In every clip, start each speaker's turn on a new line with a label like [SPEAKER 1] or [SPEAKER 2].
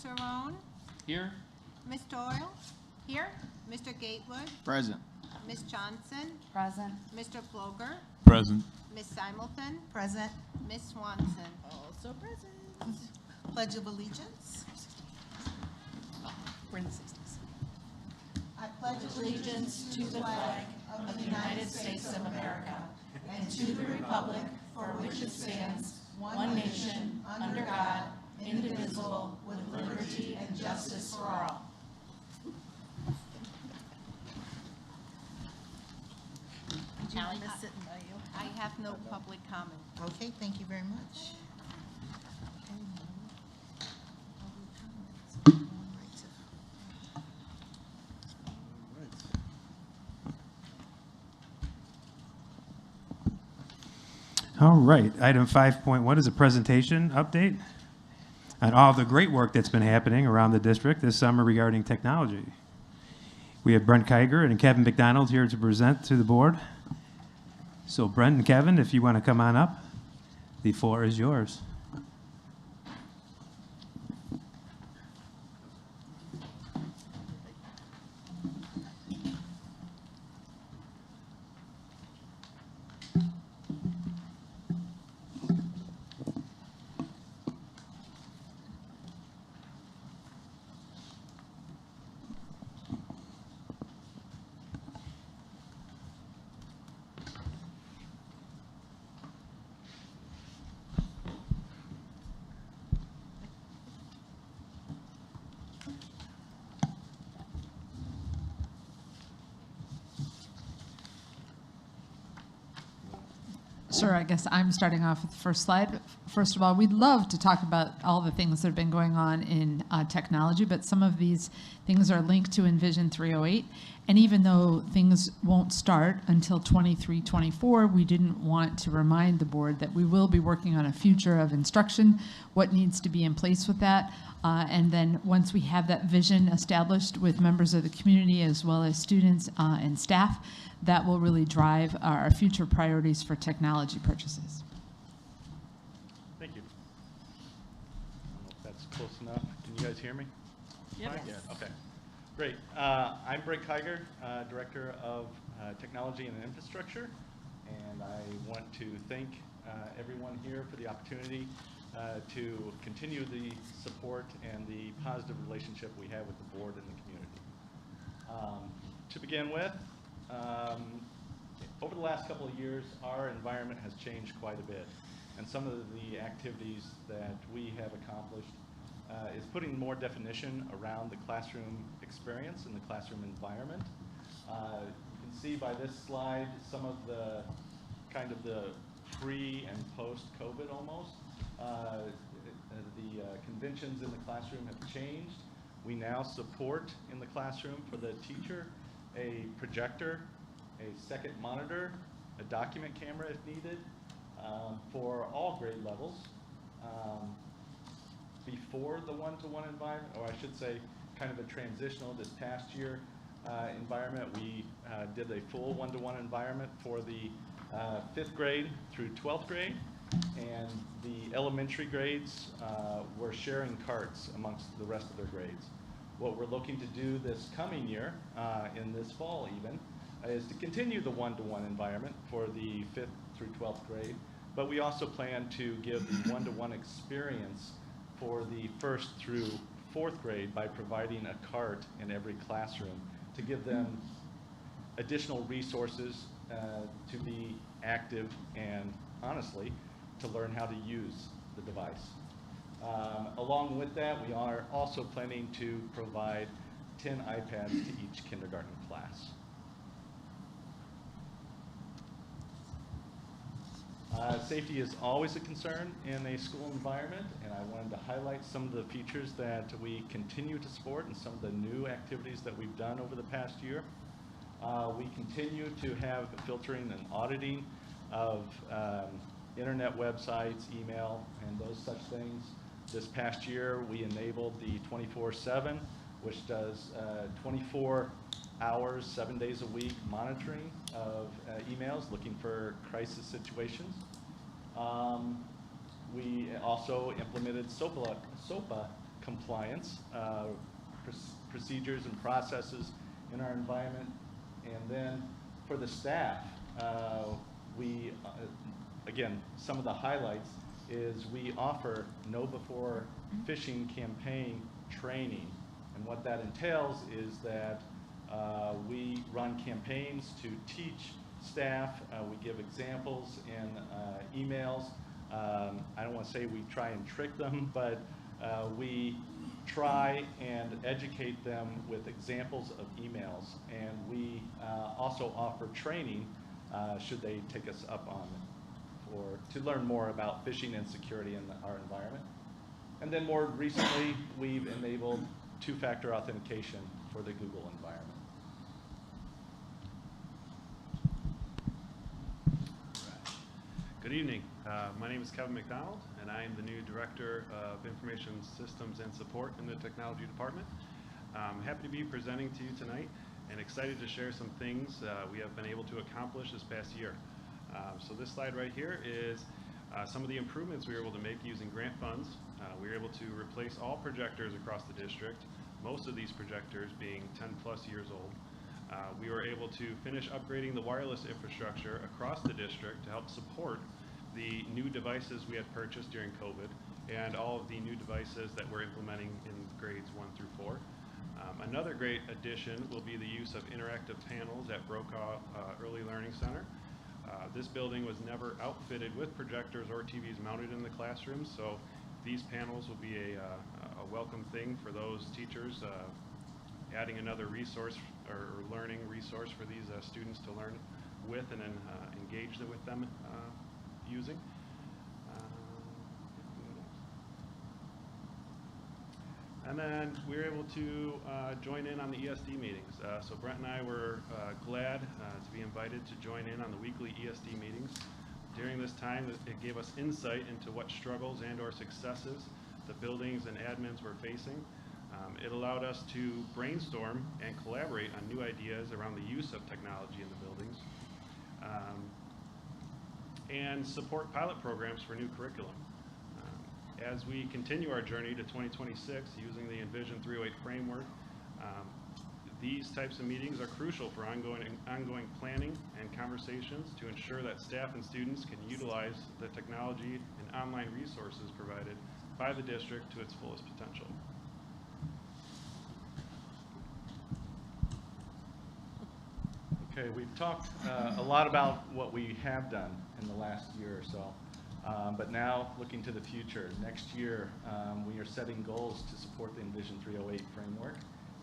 [SPEAKER 1] Cerrone?
[SPEAKER 2] Here.
[SPEAKER 1] Ms. Doyle?
[SPEAKER 3] Here.
[SPEAKER 1] Mr. Gatewood?
[SPEAKER 2] Present.
[SPEAKER 1] Ms. Johnson?
[SPEAKER 3] Present.
[SPEAKER 1] Mr. Ploger?
[SPEAKER 4] Present.
[SPEAKER 1] Ms. Simulton?
[SPEAKER 3] Present.
[SPEAKER 1] Ms. Swanson?
[SPEAKER 3] Also present. Pledge of Allegiance. We're in the 60s. I pledge allegiance to the flag of the United States of America and to the republic for which it stands, one nation, under God, indivisible, with liberty and justice for all.
[SPEAKER 1] I have no public comment.
[SPEAKER 3] Okay, thank you very much.
[SPEAKER 4] All right, item 5.1 is a presentation update on all the great work that's been happening around the district this summer regarding technology. We have Brent Kiger and Kevin McDonald here to present to the board. So Brent and Kevin, if you want to come on up, the floor is yours.
[SPEAKER 5] Sure, I guess I'm starting off with the first slide. First of all, we'd love to talk about all the things that have been going on in technology, but some of these things are linked to Envision 308. And even though things won't start until 23-24, we didn't want to remind the board that we will be working on a future of instruction, what needs to be in place with that. And then once we have that vision established with members of the community as well as students and staff, that will really drive our future priorities for technology purchases.
[SPEAKER 6] Thank you. I don't know if that's close enough. Can you guys hear me?
[SPEAKER 5] Yep.
[SPEAKER 6] Yeah. Okay. Great. I'm Brent Kiger, Director of Technology and Infrastructure, and I want to thank everyone here for the opportunity to continue the support and the positive relationship we have with the board and the community. To begin with, over the last couple of years, our environment has changed quite a bit, and some of the activities that we have accomplished is putting more definition around the classroom experience and the classroom environment. You can see by this slide some of the kind of the pre and post-COVID almost. The conventions in the classroom have changed. We now support in the classroom for the teacher a projector, a second monitor, a document camera if needed, for all grade levels. Before the one-to-one environment, or I should say kind of a transitional this past year environment, we did a full one-to-one environment for the 5th grade through 12th grade, and the elementary grades were sharing carts amongst the rest of their grades. What we're looking to do this coming year, in this fall even, is to continue the one-to-one environment for the 5th through 12th grade, but we also plan to give the one-to-one experience for the 1st through 4th grade by providing a cart in every classroom to give them additional resources to be active and, honestly, to learn how to use the device. Along with that, we are also planning to provide 10 iPads to each kindergarten class. Safety is always a concern in a school environment, and I wanted to highlight some of the features that we continue to support and some of the new activities that we've done over the past year. We continue to have filtering and auditing of internet websites, email, and those such things. This past year, we enabled the 24/7, which does 24 hours, 7 days a week monitoring of emails looking for crisis situations. We also implemented SOPA compliance, procedures and processes in our environment. And then for the staff, we, again, some of the highlights is we offer Know Before Phishing campaign training. And what that entails is that we run campaigns to teach staff. We give examples in emails. I don't want to say we try and trick them, but we try and educate them with examples of emails. And we also offer training should they take us up on it to learn more about phishing and security in our environment. And then more recently, we've enabled two-factor authentication for the Google environment.
[SPEAKER 2] Good evening. My name is Kevin McDonald, and I am the new Director of Information Systems and Support in the Technology Department. I'm happy to be presenting to you tonight and excited to share some things we have been able to accomplish this past year. So this slide right here is some of the improvements we were able to make using grant funds. We were able to replace all projectors across the district, most of these projectors being 10+ years old. We were able to finish upgrading the wireless infrastructure across the district to help support the new devices we had purchased during COVID and all of the new devices that we're implementing in grades 1 through 4. Another great addition will be the use of interactive panels at Brokaw Early Learning Center. This building was never outfitted with projectors or TVs mounted in the classrooms, so these panels will be a welcome thing for those teachers, adding another resource or learning resource for these students to learn with and then engage with them using. And then we were able to join in on the ESD meetings. So Brent and I were glad to be invited to join in on the weekly ESD meetings. During this time, it gave us insight into what struggles and or successes the buildings and admins were facing. It allowed us to brainstorm and collaborate on new ideas around the use of technology in the buildings and support pilot programs for new curriculum. As we continue our journey to 2026 using the Envision 308 framework, these types of meetings are crucial for ongoing planning and conversations to ensure that staff and students can utilize the technology and online resources provided by the district to its fullest potential.
[SPEAKER 6] Okay, we've talked a lot about what we have done in the last year or so. But now, looking to the future, next year we are setting goals to support the Envision 308 framework,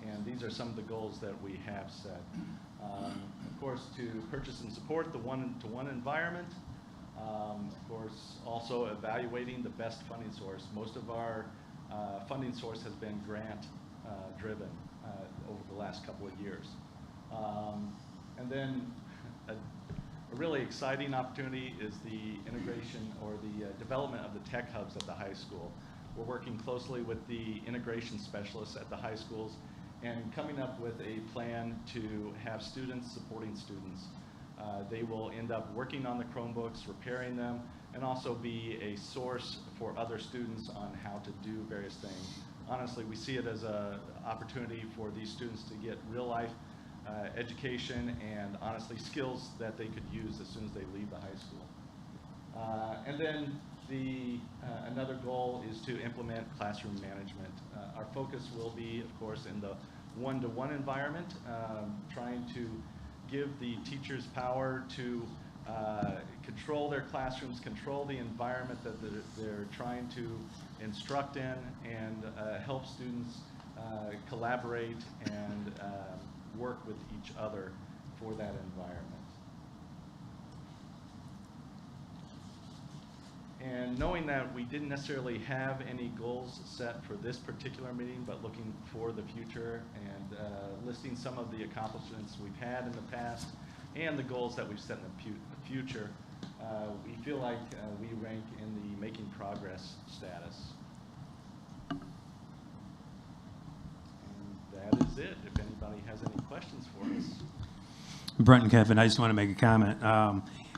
[SPEAKER 6] and these are some of the goals that we have set. Of course, to purchase and support the one-to-one environment. Of course, also evaluating the best funding source. Most of our funding source has been grant-driven over the last couple of years. And then a really exciting opportunity is the integration or the development of the tech hubs at the high school. We're working closely with the integration specialists at the high schools and coming up with a plan to have students supporting students. They will end up working on the Chromebooks, repairing them, and also be a source for other students on how to do various things. Honestly, we see it as an opportunity for these students to get real-life education and honestly skills that they could use as soon as they leave the high school. And then another goal is to implement classroom management. Our focus will be, of course, in the one-to-one environment, trying to give the teachers power to control their classrooms, control the environment that they're trying to instruct in, and help students collaborate and work with each other for that environment. And knowing that we didn't necessarily have any goals set for this particular meeting, but looking for the future and listing some of the accomplishments we've had in the past and the goals that we've set in the future, we feel like we rank in the making progress status. And that is it. If anybody has any questions for us.
[SPEAKER 4] Brent and Kevin, I just want to make a comment.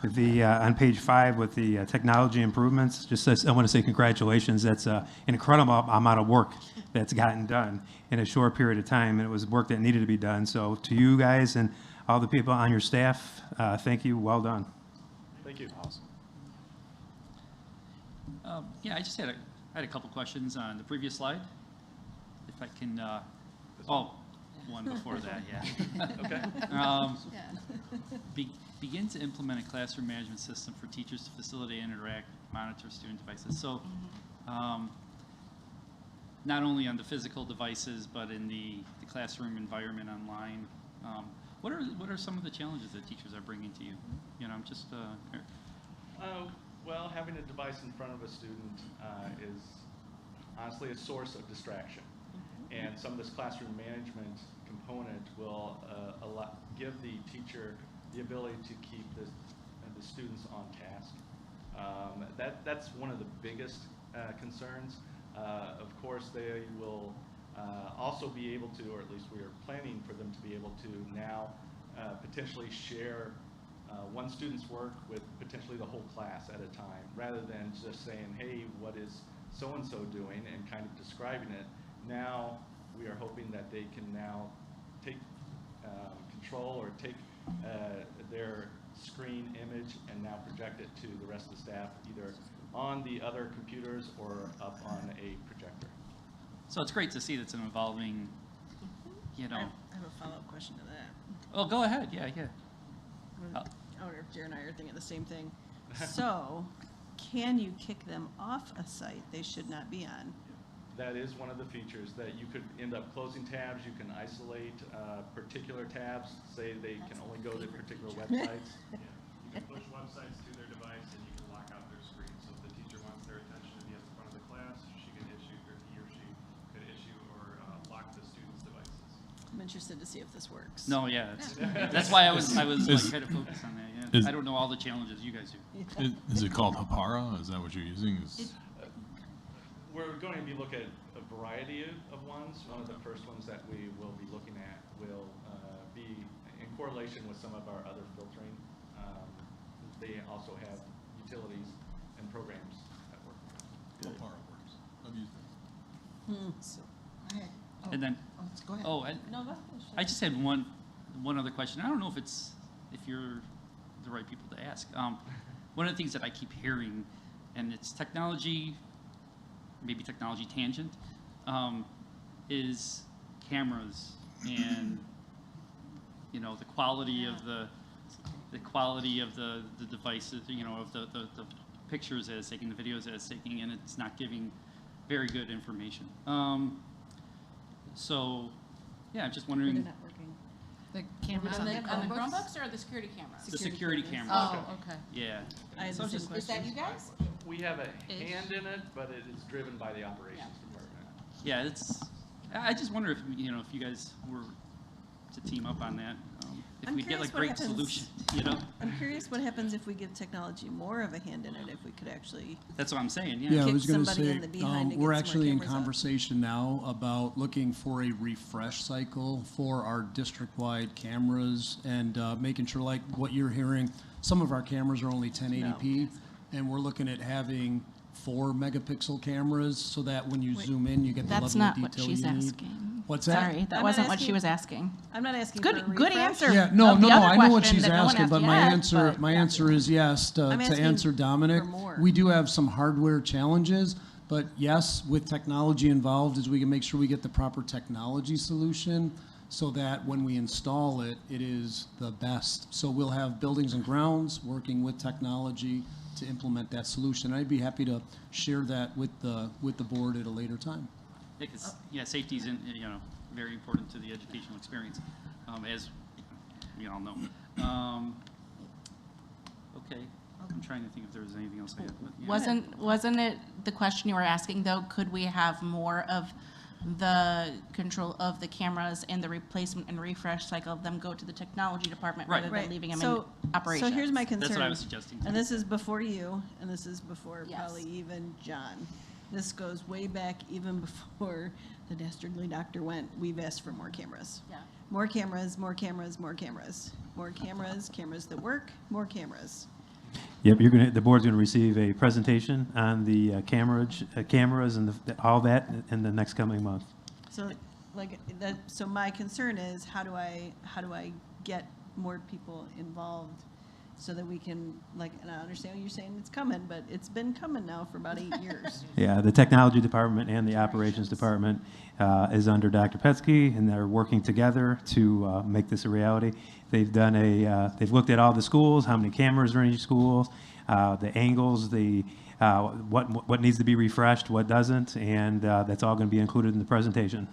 [SPEAKER 4] On page 5 with the technology improvements, just says, I want to say congratulations. That's an incredible amount of work that's gotten done in a short period of time, and it was work that needed to be done. So to you guys and all the people on your staff, thank you. Well done.
[SPEAKER 6] Thank you.
[SPEAKER 7] Awesome. Yeah, I just had a couple questions on the previous slide. If I can, one before that, yeah.
[SPEAKER 6] Okay.
[SPEAKER 7] Begin to implement a classroom management system for teachers to facilitate and interact, monitor student devices. So, not only on the physical devices, but in the classroom environment online. What are some of the challenges that teachers are bringing to you? You know, I'm just.
[SPEAKER 6] Well, having a device in front of a student is honestly a source of distraction. And some of this classroom management component will give the teacher the ability to keep the students on task. That's one of the biggest concerns. Of course, they will also be able to, or at least we are planning for them to be able to now potentially share one student's work with potentially the whole class at a time, rather than just saying, hey, what is so-and-so doing, and kind of describing it. Now we are hoping that they can now take control, or take their screen image and now project it to the rest of the staff, either on the other computers or up on a projector.
[SPEAKER 7] So it's great to see that's an evolving, you know.
[SPEAKER 8] I have a follow-up question to that.
[SPEAKER 7] Oh, go ahead. Yeah.
[SPEAKER 8] I wonder if Jared and I are thinking the same thing. So, can you kick them off a site they should not be on?
[SPEAKER 6] That is one of the features, that you could end up closing tabs. You can isolate particular tabs, say they can only go to particular websites.
[SPEAKER 2] Yeah. You can push websites to their device, and you can lock out their screen. So if the teacher wants their attention to be at the front of the class, she can issue, or he or she could issue or lock the students' devices.
[SPEAKER 8] I'm interested to see if this works.
[SPEAKER 7] No, yeah. That's why I was like kind of focused on that. Yeah. I don't know all the challenges you guys do.
[SPEAKER 9] Is it called Hapara? Is that what you're using?
[SPEAKER 6] We're going to be looking at a variety of ones. One of the first ones that we will be looking at will be in correlation with some of our other filtering. They also have utilities and programs that work.
[SPEAKER 9] Hapara works. I've used it.
[SPEAKER 3] So,
[SPEAKER 7] And then,
[SPEAKER 3] go ahead.
[SPEAKER 7] oh, and
[SPEAKER 3] No, go ahead.
[SPEAKER 7] I just had one other question. I don't know if you're the right people to ask. One of the things that I keep hearing, and it's technology, maybe technology tangent, is cameras and, you know, the quality of the devices, you know, of the pictures that it's taking, the videos that it's taking, and it's not giving very good information. So, yeah, I'm just wondering.
[SPEAKER 8] They're not working.
[SPEAKER 5] The cameras
[SPEAKER 3] On the
[SPEAKER 5] Chromebooks?
[SPEAKER 3] Chromebooks or the security cameras?
[SPEAKER 7] The security cameras.
[SPEAKER 5] Oh, okay.
[SPEAKER 7] Yeah.
[SPEAKER 8] I had
[SPEAKER 7] So
[SPEAKER 8] the same
[SPEAKER 7] just-
[SPEAKER 8] question.
[SPEAKER 3] Is that you guys?
[SPEAKER 6] We have a hand in it, but it is driven by the operations department.
[SPEAKER 7] Yeah, I just wonder if, you know, if you guys were to team up on that, if
[SPEAKER 8] I'm
[SPEAKER 7] we'd get
[SPEAKER 8] curious
[SPEAKER 7] like
[SPEAKER 8] what
[SPEAKER 7] great
[SPEAKER 8] happens-
[SPEAKER 7] solutions, you know?
[SPEAKER 8] I'm curious what happens if we give technology more of a hand in it, if we could actually.
[SPEAKER 7] That's what I'm saying,
[SPEAKER 10] Yeah, I
[SPEAKER 8] Kick
[SPEAKER 10] was going to
[SPEAKER 8] somebody
[SPEAKER 10] say,
[SPEAKER 8] in the behind to
[SPEAKER 10] we're
[SPEAKER 8] get some more
[SPEAKER 10] actually in
[SPEAKER 8] cameras up.
[SPEAKER 10] conversation now about looking for a refresh cycle for our district-wide cameras, and making sure, like what you're hearing, some of our cameras are only 1080p, and we're looking at having 4-megapixel cameras so that when you zoom in, you get the
[SPEAKER 3] That's
[SPEAKER 10] level
[SPEAKER 3] not
[SPEAKER 10] of
[SPEAKER 3] what
[SPEAKER 10] detail
[SPEAKER 3] she's
[SPEAKER 10] you need.
[SPEAKER 3] asking.
[SPEAKER 10] What's that?
[SPEAKER 3] Sorry, that
[SPEAKER 8] I'm not
[SPEAKER 3] wasn't what
[SPEAKER 8] asking-
[SPEAKER 3] she was asking.
[SPEAKER 8] I'm not asking for a
[SPEAKER 3] Good, good
[SPEAKER 8] refresh.
[SPEAKER 3] answer.
[SPEAKER 10] Yeah, no,
[SPEAKER 3] of the
[SPEAKER 10] no,
[SPEAKER 3] other
[SPEAKER 10] I know what
[SPEAKER 3] question
[SPEAKER 10] she's
[SPEAKER 3] that no one
[SPEAKER 10] asking,
[SPEAKER 3] asked
[SPEAKER 10] but my
[SPEAKER 3] yet,
[SPEAKER 10] answer,
[SPEAKER 3] but-
[SPEAKER 10] my answer is yes, to
[SPEAKER 8] I'm asking
[SPEAKER 10] answer Dominic.
[SPEAKER 8] for more.
[SPEAKER 10] We do have some hardware challenges, but yes, with technology involved, is we can make sure we get the proper technology solution so that when we install it, it is the best. So we'll have buildings and grounds working with technology to implement that solution. I'd be happy to share that with the board at a later time.
[SPEAKER 7] Yeah, 'cause, yeah, safety is, you know, very important to the educational experience, as we all know. Okay, I'm trying to think if there was anything else I had. But, yeah.
[SPEAKER 3] Wasn't it the question you were asking, though, could we have more of the control of the cameras and the replacement and refresh cycle of them go to the technology department
[SPEAKER 7] Right.
[SPEAKER 3] rather
[SPEAKER 8] Right.
[SPEAKER 3] than leaving them
[SPEAKER 8] So-
[SPEAKER 3] in operations?
[SPEAKER 8] So here's my concern.
[SPEAKER 7] That's what I was suggesting.
[SPEAKER 8] And this is before you, and this is before
[SPEAKER 3] Yes.
[SPEAKER 8] probably even John. This goes way back even before the dastardly doctor went. We've asked for more cameras.
[SPEAKER 3] Yeah.
[SPEAKER 8] More cameras, more cameras, more cameras. More cameras, cameras that work, more cameras.
[SPEAKER 4] Yep, the board's gonna receive a presentation on the cameras and all that in the next coming month.
[SPEAKER 8] So, like, so my concern is, how do I get more people involved so that we can, like, and I understand what you're saying, it's coming, but it's been coming now for about 8 years.
[SPEAKER 4] Yeah, the technology department and the operations department is under Dr. Petsky, and they're working together to make this a reality. They've done they've looked at all the schools, how many cameras are in each school, the angles, what needs to be refreshed, what doesn't, and that's all going to be included in the presentation.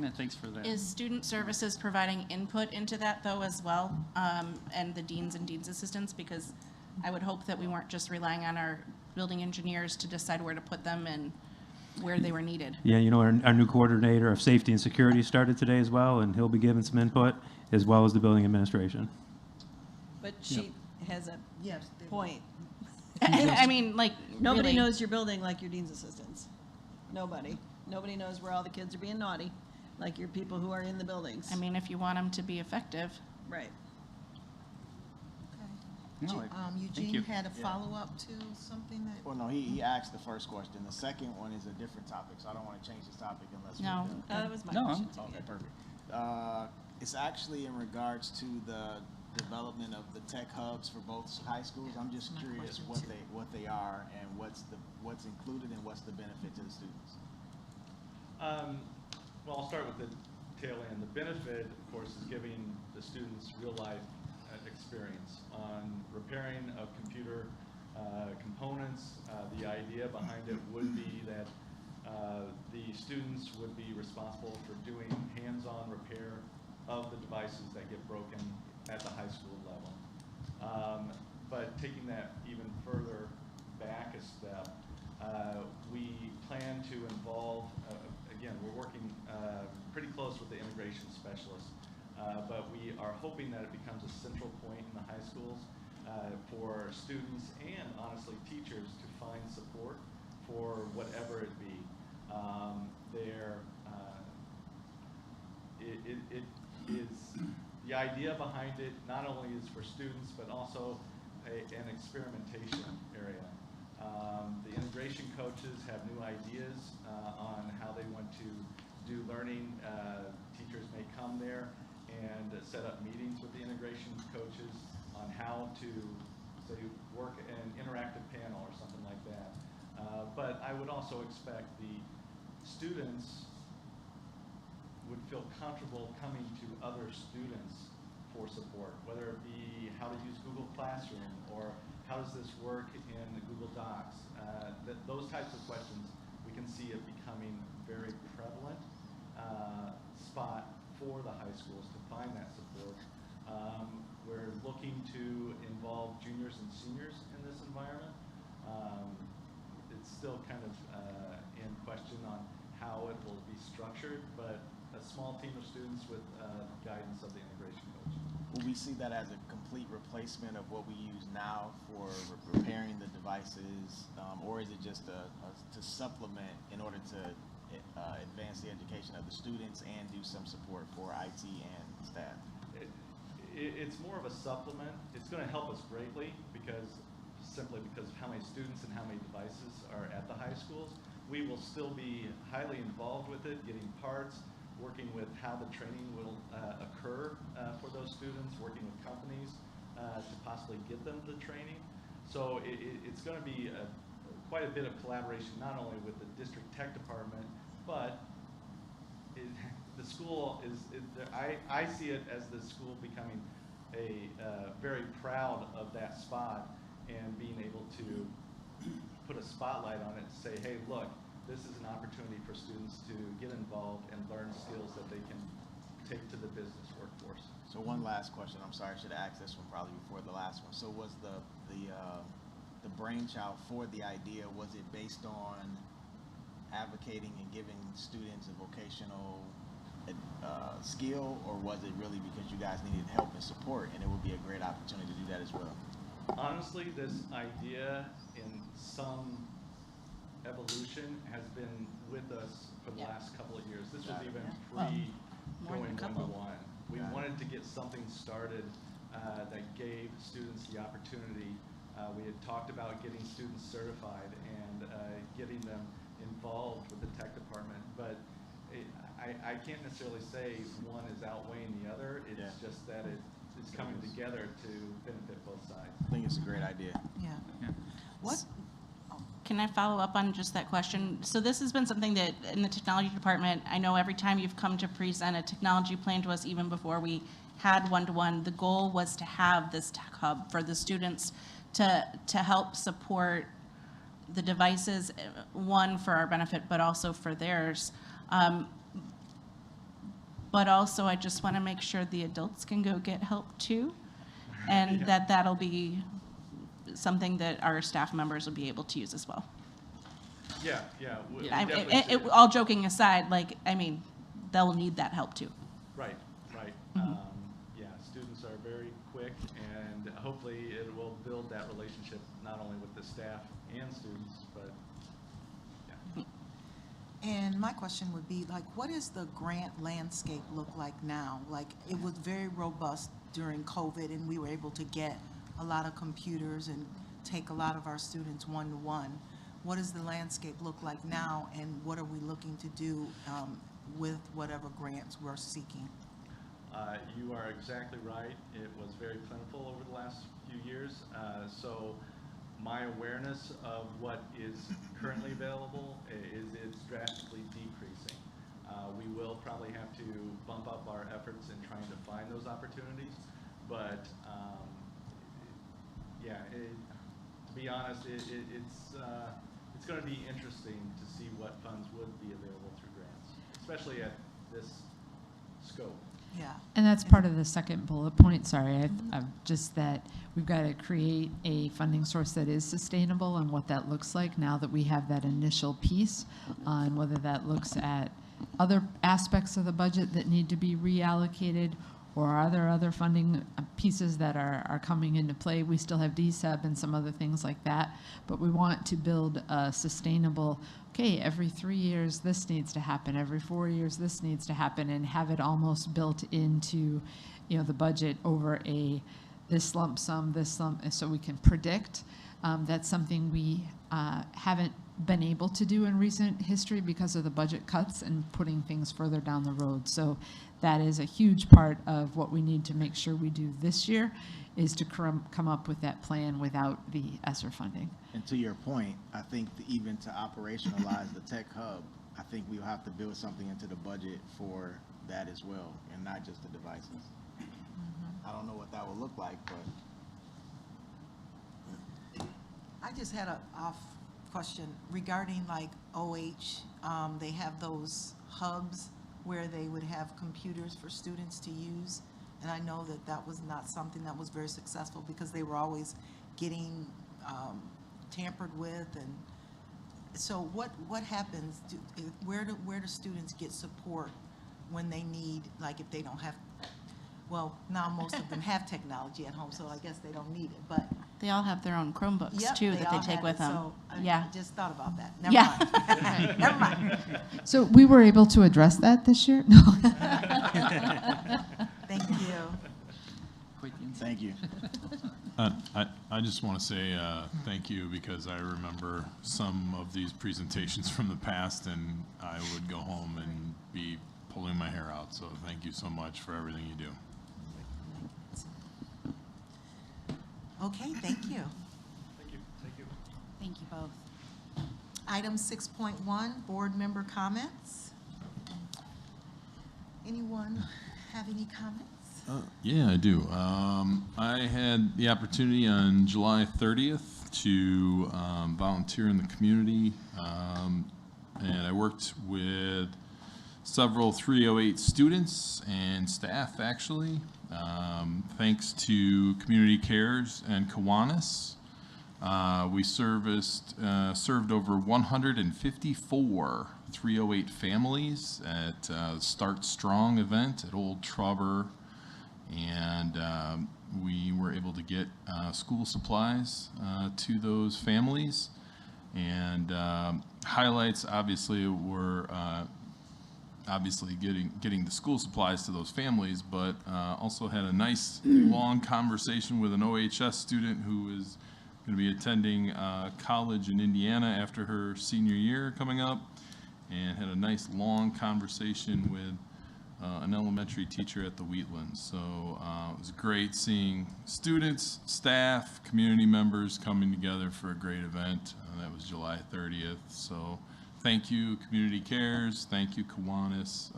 [SPEAKER 7] Yeah, thanks for that.
[SPEAKER 3] Is student services providing input into that though as well, and the deans and dean's assistants? Because I would hope that we weren't just relying on our building engineers to decide where to put them and where they were needed.
[SPEAKER 4] Yeah, our new coordinator of safety and security started today as well, and he'll be giving some input, as well as the building administration.
[SPEAKER 8] But she has a point.
[SPEAKER 3] I mean, like,
[SPEAKER 8] Nobody
[SPEAKER 3] really.
[SPEAKER 8] knows your building like your dean's assistants. Nobody. Nobody knows where all the kids are being naughty, like your people who are in the buildings.
[SPEAKER 3] I mean, if you want them to be effective.
[SPEAKER 8] Right.
[SPEAKER 7] No, thank you.
[SPEAKER 11] Eugene had a follow-up to something that.
[SPEAKER 12] Well, no, he asked the first question. The second one is a different topic, so I don't want to change this topic unless.
[SPEAKER 3] No.
[SPEAKER 12] we're done.
[SPEAKER 8] That was my
[SPEAKER 7] No,
[SPEAKER 8] question. to
[SPEAKER 12] Okay,
[SPEAKER 8] you.
[SPEAKER 12] perfect. It's actually in regards to the development of the tech hubs for both high schools. I'm just
[SPEAKER 11] My
[SPEAKER 12] curious
[SPEAKER 11] question
[SPEAKER 12] what they are and what's included and what's the benefit to the students.
[SPEAKER 6] Well, I'll start with the tail end. The benefit, of course, is giving the students real-life experience on repairing of computer components. The idea behind it would be that the students would be responsible for doing hands-on repair of the devices that get broken at the high school level. But taking that even further back a step, we plan to involve, again, we're working pretty close with the integration specialists, but we are hoping that it becomes a central point in the high schools for students and honestly teachers to find support for whatever it be. It is, the idea behind it not only is for students, but also an experimentation area. The integration coaches have new ideas on how they want to do learning. Teachers may come there and set up meetings with the integration coaches on how to, say, work an interactive panel or something like that. But I would also expect the students would feel comfortable coming to other students for support, whether it be how to use Google Classroom or how does this work in the Google Docs. Those types of questions, we can see it becoming very prevalent spot for the high schools to find that support. We're looking to involve juniors and seniors in this environment. It's still kind of in question on how it will be structured, but a small team of students with guidance of the integration coach.
[SPEAKER 12] Will we see that as a complete replacement of what we use now for repairing the devices, or is it just to supplement in order to advance the education of the students and do some support for IT and staff?
[SPEAKER 6] It's more of a supplement. It's going to help us greatly simply because of how many students and how many devices are at the high schools. We will still be highly involved with it, getting parts, working with how the training will occur for those students, working with companies to possibly get them the training. So it's going to be quite a bit of collaboration, not only with the district tech department, but the school I see it as the school becoming very proud of that spot and being able to put a spotlight on it and say, hey, look, this is an opportunity for students to get involved and learn skills that they can take to the business workforce.
[SPEAKER 12] So one last question. I'm sorry, I should have asked this one probably before the last one. So was the brainchild for the idea, was it based on advocating and giving students a vocational skill, or was it really because you guys needed help and support and it would be a great opportunity to do that as well?
[SPEAKER 6] Honestly, this idea in some evolution has been with us for the last couple of years. This was even pre-going one-to-one. We wanted to get something started that gave students the opportunity We had talked about getting students certified and getting them involved with the tech department, but I can't necessarily say one is outweighing the other. It's just that it's coming together to benefit both sides.
[SPEAKER 12] I think it's a great idea.
[SPEAKER 11] Yeah.
[SPEAKER 7] Yeah.
[SPEAKER 11] What,
[SPEAKER 3] Can I follow up on just that question? So this has been something that in the technology department, I know every time you've come to present a technology plan to us, even before we had one-to-one, the goal was to have this tech hub for the students to help support the devices, one, for our benefit, but also for theirs. But also, I just want to make sure the adults can go get help too, and that'll be something that our staff members will be able to use as well.
[SPEAKER 6] Yeah, we definitely see that.
[SPEAKER 3] All joking aside, like, I mean, they'll need that help too.
[SPEAKER 6] Right. Yeah, students are very quick, and hopefully it will build that relationship not only with the staff and students, but yeah.
[SPEAKER 11] and my question would be, like, what does the grant landscape look like now? Like, it was very robust during COVID, and we were able to get a lot of computers and take a lot of our students one-to-one. What does the landscape look like now, and what are we looking to do with whatever grants we're seeking?
[SPEAKER 6] You are exactly right. It was very plentiful over the last few years. So my awareness of what is currently available is it's drastically decreasing. We will probably have to bump up our efforts in trying to find those opportunities, but to be honest, it's going to be interesting to see what funds would be available through grants, especially at this scope.
[SPEAKER 11] Yeah.
[SPEAKER 5] And that's part of the second bullet point, sorry, I've just that we've got to create a funding source that is sustainable and what that looks like now that we have that initial piece on whether that looks at other aspects of the budget that need to be reallocated or are there other funding pieces that are coming into play. We still have DSEB and some other things like that, but we want to build a sustainable, okay, every 3 years this needs to happen, every 4 years this needs to happen, and have it almost built into, the budget over this lump sum, so we can predict. That's something we haven't been able to do in recent history because of the budget cuts and putting things further down the road. So that is a huge part of what we need to make sure we do this year, is to come up with that plan without the ESSER funding.
[SPEAKER 12] And to your point, I think even to operationalize the tech hub, I think we'll have to build something into the budget for that as well, and not just the devices. I don't know what that will look like, but
[SPEAKER 11] I just had a off question regarding like OH. They have those hubs where they would have computers for students to use. And I know that that was not something that was very successful because they were always getting tampered with. And so what happens, where do students get support when they need, like if they don't have, well, now most of them have technology at home, so I guess they don't need it, but.
[SPEAKER 3] They all have their own Chromebooks too that they
[SPEAKER 11] all
[SPEAKER 3] take
[SPEAKER 11] have
[SPEAKER 3] with
[SPEAKER 11] it,
[SPEAKER 3] them.
[SPEAKER 11] so
[SPEAKER 3] Yeah.
[SPEAKER 11] I just thought about that. Never
[SPEAKER 3] Yeah.
[SPEAKER 11] mind. Never mind.
[SPEAKER 5] So we were able to address that this year? No.
[SPEAKER 11] Thank you.
[SPEAKER 7] Quite the insight.
[SPEAKER 12] thank you.
[SPEAKER 9] I just want to say thank you, because I remember some of these presentations from the past, and I would go home and be pulling my hair out. So thank you so much for everything you do.
[SPEAKER 11] Okay, thank you.
[SPEAKER 6] Thank you.
[SPEAKER 3] Thank you both.
[SPEAKER 11] Item 6.1, board member comments. Anyone have any comments?
[SPEAKER 9] Yeah, I do. I had the opportunity on July 30th to volunteer in the community, and I worked with several 308 students and staff, actually. Thanks to Community Cares and Kiwanis, we served over 154 308 families at the Start Strong event at Old Trauber, and we were able to get school supplies to those families. And highlights obviously were getting the school supplies to those families, but also had a nice long conversation with an OHS student who is going to be attending college in Indiana after her senior year coming up, and had a nice long conversation with an elementary teacher at the Wheatlands. So it was great seeing students, staff, community members coming together for a great event. That was July 30th. So thank you, Community Cares. Thank you, Kiwanis. It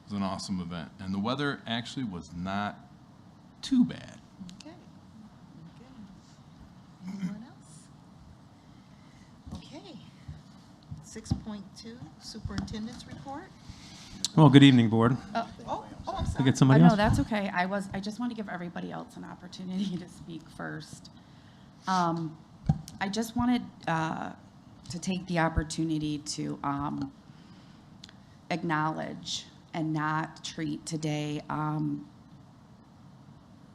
[SPEAKER 9] was an awesome event. And the weather actually was not too bad.
[SPEAKER 11] Okay. Okay. Anyone else? Okay. 6.2, Superintendent's Report.
[SPEAKER 4] Well, good evening, Board.
[SPEAKER 11] I'm
[SPEAKER 4] I
[SPEAKER 11] sorry.
[SPEAKER 4] get somebody
[SPEAKER 3] no,
[SPEAKER 4] else?
[SPEAKER 3] that's okay. I just want to give everybody else an opportunity to speak first. I just wanted to take the opportunity to acknowledge and not treat today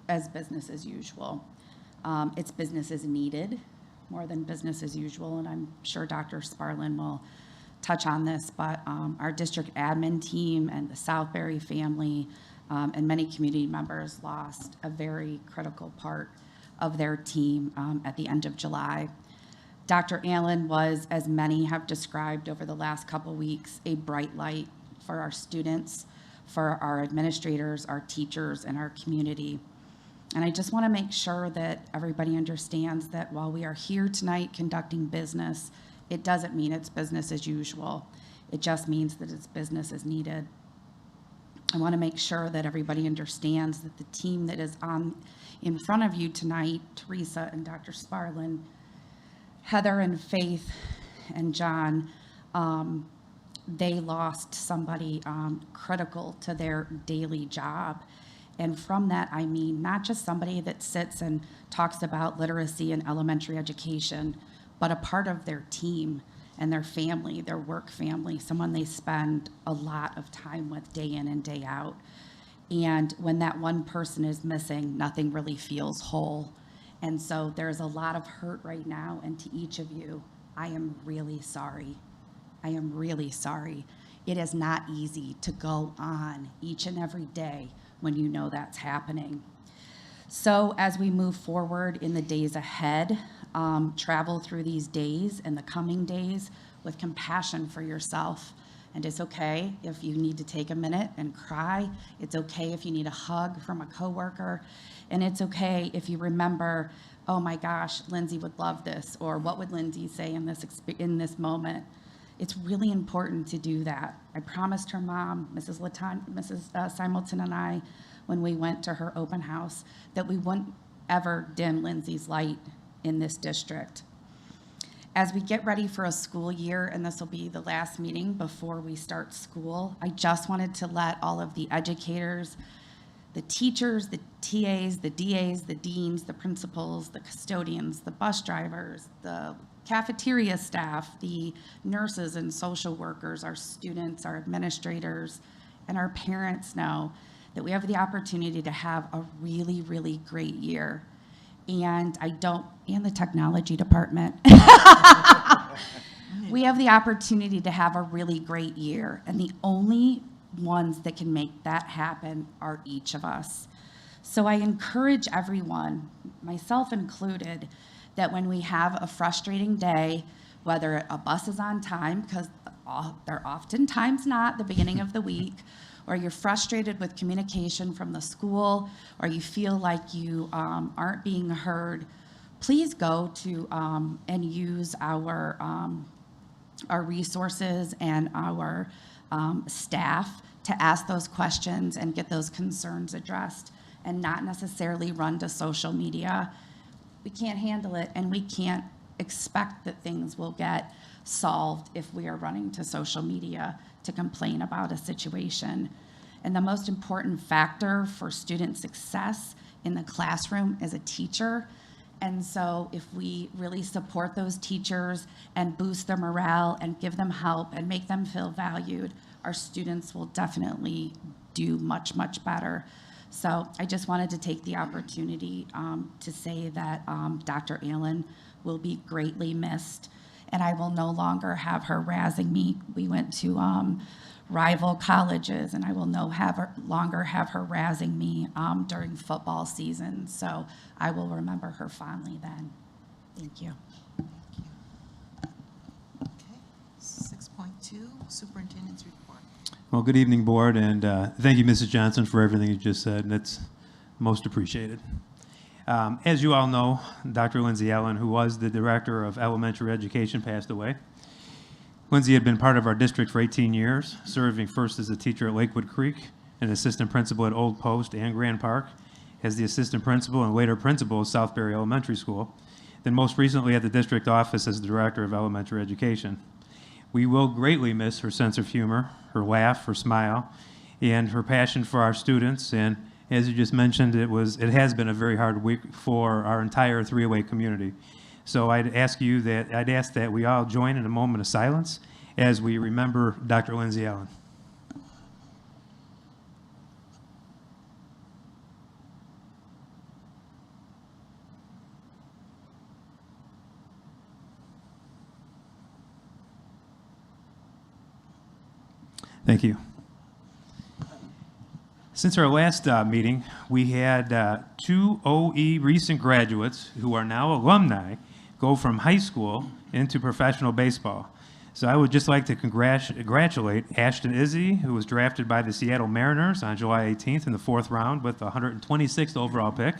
[SPEAKER 3] as business as usual. It's business as needed more than business as usual, and I'm sure Dr. Sparlin will touch on this, but our district admin team and the Southbury family and many community members lost a very critical part of their team at the end of July. Dr. Allen was, as many have described over the last couple weeks, a bright light for our students, for our administrators, our teachers, and our community. And I just want to make sure that everybody understands that while we are here tonight conducting business, it doesn't mean it's business as usual. It just means that it's business as needed. I want to make sure that everybody understands that the team that is in front of you tonight, Teresa and Dr. Sparlin, Heather and Faith and John, they lost somebody critical to their daily job. And from that, I mean not just somebody that sits and talks about literacy and elementary education, but a part of their team and their family, their work family, someone they spend a lot of time with day in and day out. And when that one person is missing, nothing really feels whole. And so there's a lot of hurt right now, and to each of you, I am really sorry. I am really sorry. It is not easy to go on each and every day when you know that's happening. So as we move forward in the days ahead, travel through these days and the coming days with compassion for yourself. And it's okay if you need to take a minute and cry. It's okay if you need a hug from a coworker. And it's okay if you remember, oh my gosh, Lindsay would love this, or what would Lindsay say in this moment? It's really important to do that. I promised her mom, Mrs. Simulton and I, when we went to her open house, that we wouldn't ever dim Lindsay's light in this district. As we get ready for a school year, and this will be the last meeting before we start school, I just wanted to let all of the educators, the teachers, the TAs, the DAs, the deans, the principals, the custodians, the bus drivers, the cafeteria staff, the nurses and social workers, our students, our administrators, and our parents know that we have the opportunity to have a really, really great year. And the technology department. We have the opportunity to have a really great year, and the only ones that can make that happen are each of us. So I encourage everyone, myself included, that when we have a frustrating day, whether a bus is on time, because they're oftentimes not the beginning of the week, or you're frustrated with communication from the school, or you feel like you aren't being heard, please go to and use our resources and our staff to ask those questions and get those concerns addressed, and not necessarily run to social media. We can't handle it, and we can't expect that things will get solved if we are running to social media to complain about a situation. And the most important factor for student success in the classroom is a teacher. And so if we really support those teachers and boost their morale and give them help and make them feel valued, our students will definitely do much, much better. So I just wanted to take the opportunity to say that Dr. Allen will be greatly missed, and I will no longer have her razzing me. We went to rival colleges, and I will no longer have her razzing me during football season. So I will remember her fondly then. Thank you.
[SPEAKER 11] Okay. 6.2, Superintendent's report.
[SPEAKER 4] Well, good evening, Board, and thank you, Mrs. Johnson, for everything you just said, and it's most appreciated. As you all know, Dr. Lindsay Allen, who was the Director of Elementary Education, passed away. Lindsay had been part of our district for 18 years, serving first as a teacher at Lakewood Creek, an assistant principal at Old Post and Grand Park, as the assistant principal and later principal of Southbury Elementary School, then most recently at the district office as the Director of Elementary Education. We will greatly miss her sense of humor, her laugh, her smile, and her passion for our students. And as you just mentioned, it has been a very hard week for our entire 308 community. So I'd ask that we all join in a moment of silence as we remember Dr. Lindsay Allen. Thank you. Since our last meeting, we had 2 OE recent graduates who are now alumni go from high school into professional baseball. So I would just like to congratulate Ashton Izzy, who was drafted by the Seattle Mariners on July 18th in the 4th round with the 126th overall pick.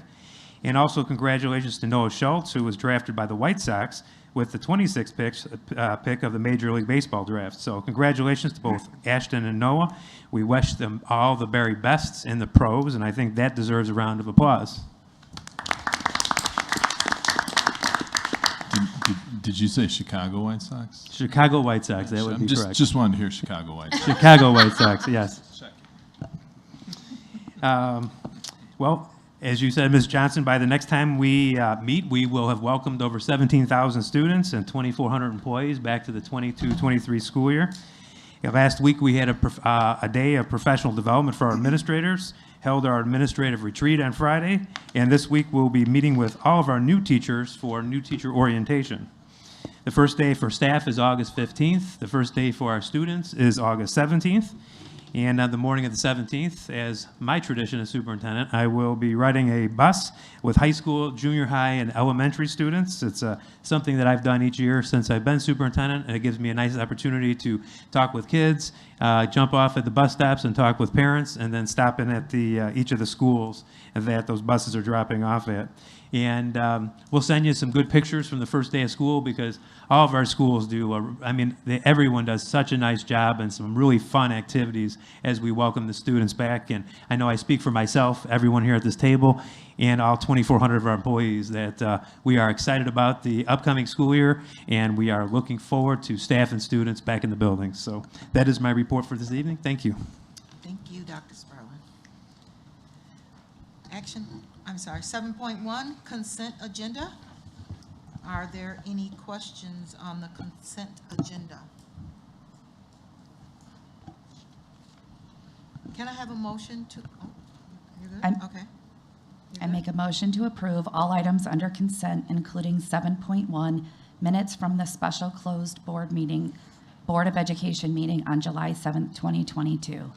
[SPEAKER 4] And also congratulations to Noah Schultz, who was drafted by the White Sox with the 26th pick of the Major League Baseball draft. So congratulations to both Ashton and Noah. We wish them all the very best in the pros, and I think that deserves a round of applause.
[SPEAKER 9] Did you say Chicago White Sox?
[SPEAKER 4] Chicago White Sox, that would be correct.
[SPEAKER 9] Just wanted to hear Chicago White Sox.
[SPEAKER 4] Chicago White Sox, yes. Well, as you said, Ms. Johnson, by the next time we meet, we will have welcomed over 17,000 students and 2,400 employees back to the 22-23 school year. Last week, we had a day of professional development for our administrators, held our administrative retreat on Friday, and this week we'll be meeting with all of our new teachers for new teacher orientation. The first day for staff is August 15th. The first day for our students is August 17th. And on the morning of the 17th, as my tradition as superintendent, I will be riding a bus with high school, junior high, and elementary students. It's something that I've done each year since I've been superintendent, and it gives me a nice opportunity to talk with kids, jump off at the bus stops and talk with parents, and then stop in at each of the schools that those buses are dropping off at. And we'll send you some good pictures from the first day of school, because all of our schools do, everyone does such a nice job, and some really fun activities as we welcome the students back. And I know I speak for myself, everyone here at this table, and all 2,400 of our employees, that we are excited about the upcoming school year, and we are looking forward to staff and students back in the building. So that is my report for this evening. Thank you.
[SPEAKER 11] Thank you, Dr. Sperling. 7.1, consent agenda. Are there any questions on the consent agenda? Can I have a motion to, you're good? Okay.
[SPEAKER 3] I make a motion to approve all items under consent, including 7.1, minutes from the special closed board of Education meeting on July 7th, 2022.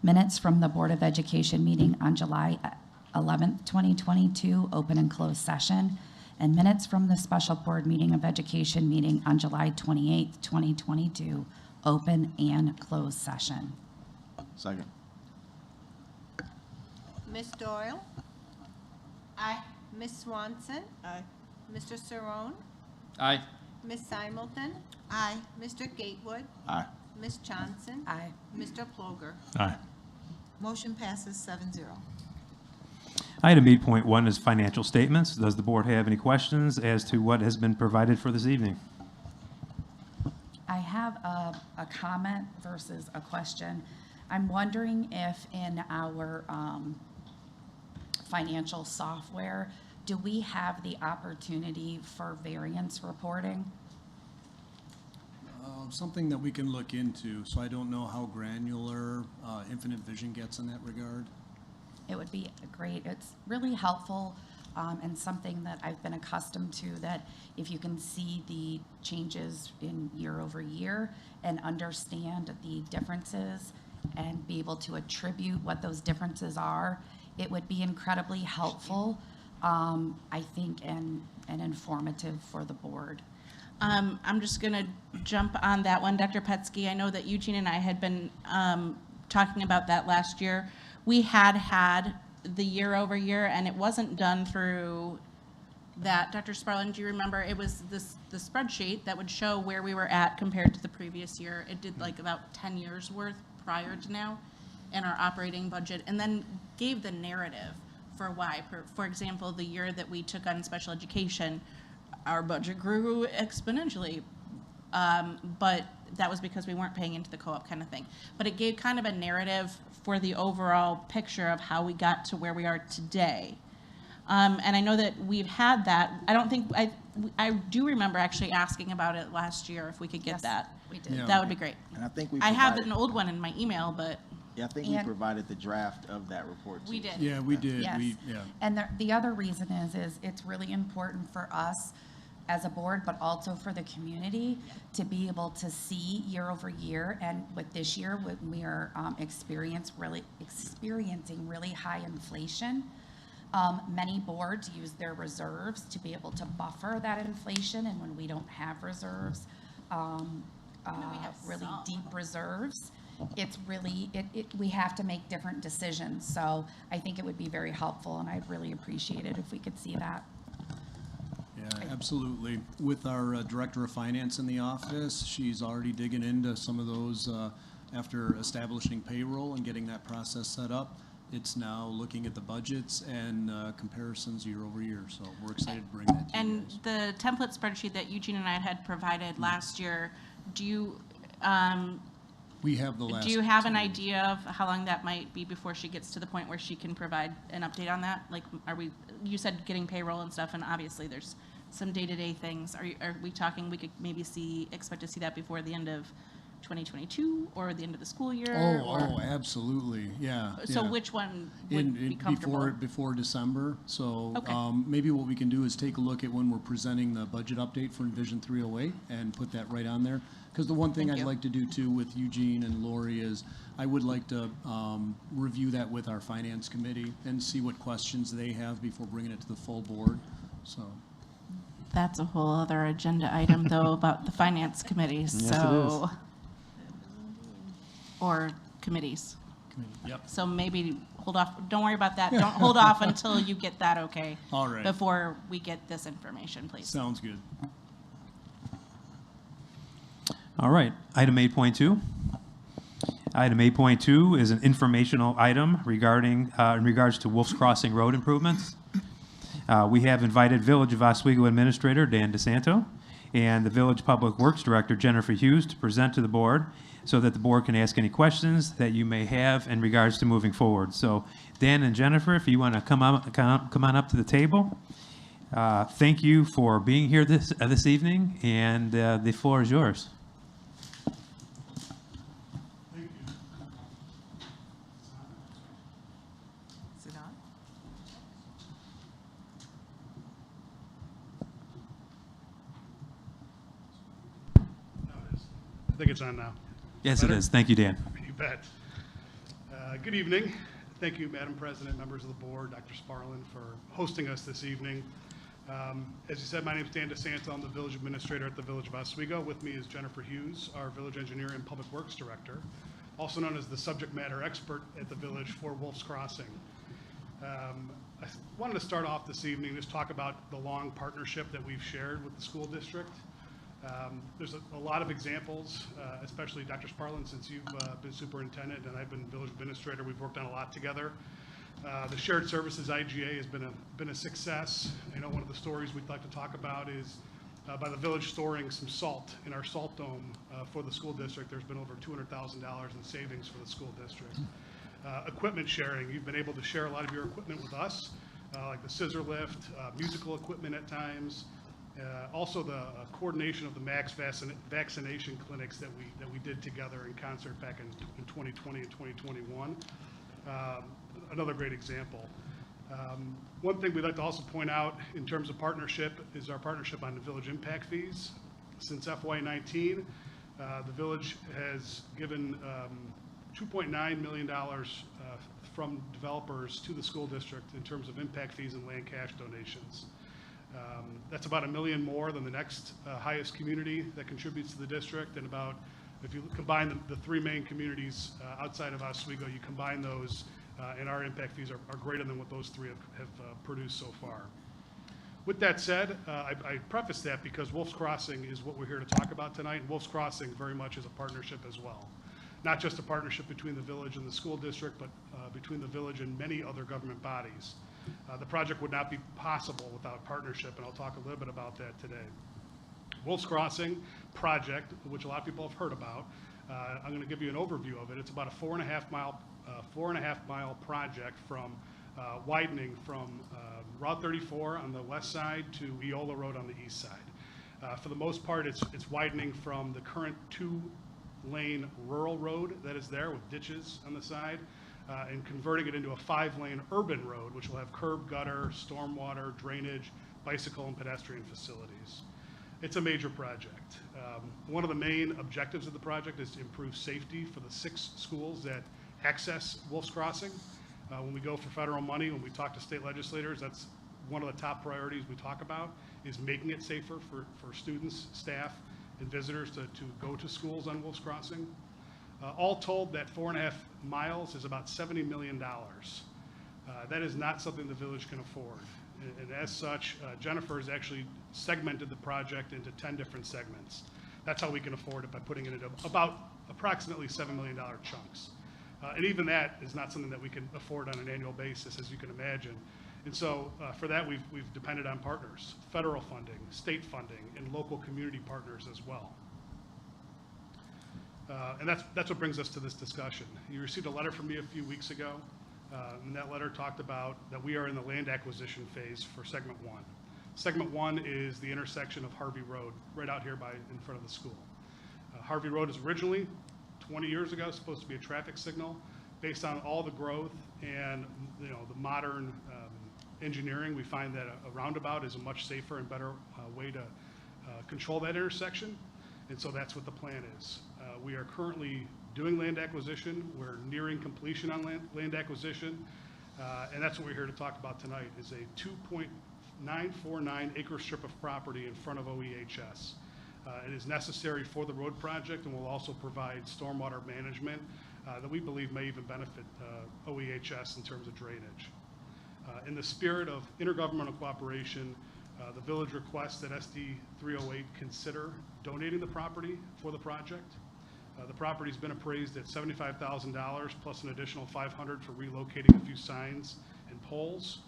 [SPEAKER 3] Minutes from the Board of Education meeting on July 11th, 2022, open and closed session, and minutes from the special board meeting of education meeting on July 28th, 2022, open and closed session.
[SPEAKER 12] Second.
[SPEAKER 1] Ms. Doyle? Aye. Ms. Swanson?
[SPEAKER 8] Aye.
[SPEAKER 1] Mr. Cerrone?
[SPEAKER 7] Aye.
[SPEAKER 1] Ms. Simulton?
[SPEAKER 11] Aye.
[SPEAKER 1] Mr. Gatewood?
[SPEAKER 12] Aye.
[SPEAKER 1] Ms. Johnson?
[SPEAKER 3] Aye.
[SPEAKER 1] Mr. Ploger?
[SPEAKER 9] Aye.
[SPEAKER 11] Motion passes 7-0.
[SPEAKER 4] Item 8.1 is financial statements. Does the board have any questions as to what has been provided for this evening?
[SPEAKER 3] I have a comment versus a question. I'm wondering if in our financial software, do we have the opportunity for variance reporting?
[SPEAKER 10] Something that we can look into, so I don't know how granular Infinite Vision gets in that regard.
[SPEAKER 3] It would be great. It's really helpful and something that I've been accustomed to, that if you can see the changes in year over year and understand the differences and be able to attribute what those differences are, it would be incredibly helpful. I think, and and informative for the board.
[SPEAKER 13] I'm just going to jump on that one, Dr. Petsky. I know that Eugene and I had been talking about that last year. We had the year over year, and it wasn't done through that. Dr. Sparlin, do you remember? It was the spreadsheet that would show where we were at compared to the previous year. It did like about 10 years worth prior to now in our operating budget, and then gave the narrative for why. For example, the year that we took on special education, our budget grew exponentially, but that was because we weren't paying into the co-op kind of thing. But it gave kind of a narrative for the overall picture of how we got to where we are today. And I know that we've had that. I don't think, I do remember actually asking about it last year, if we could get
[SPEAKER 3] Yes,
[SPEAKER 13] that.
[SPEAKER 3] we did.
[SPEAKER 10] Yeah.
[SPEAKER 13] That would be great.
[SPEAKER 12] And I think we
[SPEAKER 13] I have
[SPEAKER 12] provided-
[SPEAKER 13] an old one in my email, but
[SPEAKER 12] Yeah, I think we
[SPEAKER 3] And-
[SPEAKER 12] provided the draft of that report too.
[SPEAKER 13] we did.
[SPEAKER 10] Yeah, we did.
[SPEAKER 3] Yes.
[SPEAKER 10] Yeah.
[SPEAKER 3] And the other reason is it's really important for us as a board, but also for the community to be able to see year over year. And with this year, when we are experiencing really high inflation, many boards use their reserves to be able to buffer that inflation. And when we don't have reserves, really
[SPEAKER 13] some.
[SPEAKER 3] deep reserves, it's really, we have to make different decisions. So I think it would be very helpful, and I'd really appreciate it if we could see that.
[SPEAKER 10] Yeah, absolutely. With our Director of Finance in the office, she's already digging into some of those after establishing payroll and getting that process set up. It's now looking at the budgets and comparisons year over year. So we're excited to bring that to you
[SPEAKER 13] And
[SPEAKER 10] guys.
[SPEAKER 13] the template spreadsheet that Eugene and I had provided last year, do you,
[SPEAKER 10] We have the last.
[SPEAKER 13] do you have an
[SPEAKER 10] two.
[SPEAKER 13] idea of how long that might be before she gets to the point where she can provide an update on that? Like, you said getting payroll and stuff, and obviously there's some day-to-day things. Are we talking, we could maybe expect to see that before the end of 2022 or the end of the school year?
[SPEAKER 10] Oh, absolutely. Yeah.
[SPEAKER 13] So
[SPEAKER 10] yeah.
[SPEAKER 13] which one would be comfortable?
[SPEAKER 10] Before December. So
[SPEAKER 13] Okay.
[SPEAKER 10] maybe what we can do is take a look at when we're presenting the budget update for Envision 308 and put that right on there. Because the one thing
[SPEAKER 13] Thank
[SPEAKER 10] I'd
[SPEAKER 13] you.
[SPEAKER 10] like to do too with Eugene and Lori is I would like to review that with our finance committee and see what questions they have before bringing it to the full board. So.
[SPEAKER 13] That's a whole other agenda item, though, about the finance committee,
[SPEAKER 4] Yes, it
[SPEAKER 13] so. Or committees.
[SPEAKER 10] Yep.
[SPEAKER 13] So maybe hold off, don't worry about that. Don't hold off until you get that okay.
[SPEAKER 10] All right.
[SPEAKER 13] Before we get this information, please.
[SPEAKER 10] Sounds good.
[SPEAKER 4] All right, item 8.2. Item 8.2 is an informational item regarding, in regards to Wolf's Crossing Road improvements. We have invited Village of Oswego Administrator Dan DeSanto and the Village Public Works Director Jennifer Hughes to present to the board so that the board can ask any questions that you may have in regards to moving forward. So Dan and Jennifer, if you want to come on up to the table. Thank you for being here this evening, and the floor is yours.
[SPEAKER 11] Is it on?
[SPEAKER 14] I think it's on now.
[SPEAKER 4] Yes, it is. Thank you, Dan.
[SPEAKER 14] You bet. Good evening. Thank you, Madam President, members of the board, Dr. Sparlin, for hosting us this evening. As you said, my name is Dan DeSanto. I'm the village administrator at the Village of Oswego. With me is Jennifer Hughes, our village engineer and public works director, also known as the subject matter expert at the village for Wolf's Crossing. I wanted to start off this evening, just talk about the long partnership that we've shared with the school district. There's a lot of examples, especially Dr. Sparlin, since you've been superintendent and I've been village administrator. We've worked on a lot together. The shared services IGA has been a success. I know one of the stories we'd like to talk about is by the village storing some salt in our salt dome for the school district. There's been over $200,000 in savings for the school district. Equipment sharing. You've been able to share a lot of your equipment with us, like the scissor lift, musical equipment at times. Also the coordination of the max vaccination clinics that we did together in concert back in 2020 and 2021. Another great example. One thing we'd like to also point out in terms of partnership is our partnership on the village impact fees. Since FY19, the village has given $2.9 million from developers to the school district in terms of impact fees and land cash donations. That's about $1 million more than the next highest community that contributes to the district, and about, if you combine the three main communities outside of Oswego, you combine those, and our impact fees are greater than what those three have produced so far. With that said, I preface that because Wolf's Crossing is what we're here to talk about tonight, and Wolf's Crossing very much is a partnership as well. Not just a partnership between the village and the school district, but between the village and many other government bodies. The project would not be possible without partnership, and I'll talk a little bit about that today. Wolf's Crossing project, which a lot of people have heard about, I'm going to give you an overview of it. It's about a 4.5 mile project from widening from Route 34 on the west side to Eola Road on the east side. For the most part, it's widening from the current 2-lane rural road that is there with ditches on the side, and converting it into a 5-lane urban road, which will have curb, gutter, stormwater, drainage, bicycle, and pedestrian facilities. It's a major project. One of the main objectives of the project is to improve safety for the 6 schools that access Wolf's Crossing. When we go for federal money, when we talk to state legislators, that's one of the top priorities we talk about, is making it safer for students, staff, and visitors to go to schools on Wolf's Crossing. All told, that 4.5 miles is about $70 million. That is not something the village can afford. And as such, Jennifer has actually segmented the project into 10 different segments. That's how we can afford it, by putting it into approximately $7 million chunks. And even that is not something that we can afford on an annual basis, as you can imagine. And so for that, we've depended on partners, federal funding, state funding, and local community partners as well. And that's what brings us to this discussion. You received a letter from me a few weeks ago, and that letter talked about that we are in the land acquisition phase for Segment 1. Segment 1 is the intersection of Harvey Road, right out here in front of the school. Harvey Road is originally, 20 years ago, supposed to be a traffic signal. Based on all the growth and the modern engineering, we find that a roundabout is a much safer and better way to control that intersection, and so that's what the plan is. We are currently doing land acquisition. We're nearing completion on land acquisition, and that's what we're here to talk about tonight, is a 2.949 acre strip of property in front of OEHS. It is necessary for the road project, and will also provide stormwater management that we believe may even benefit OEHS in terms of drainage. In the spirit of intergovernmental cooperation, the village requests that SD308 consider donating the property for the project. The property's been appraised at $75,000 plus an additional $500 for relocating a few signs and poles.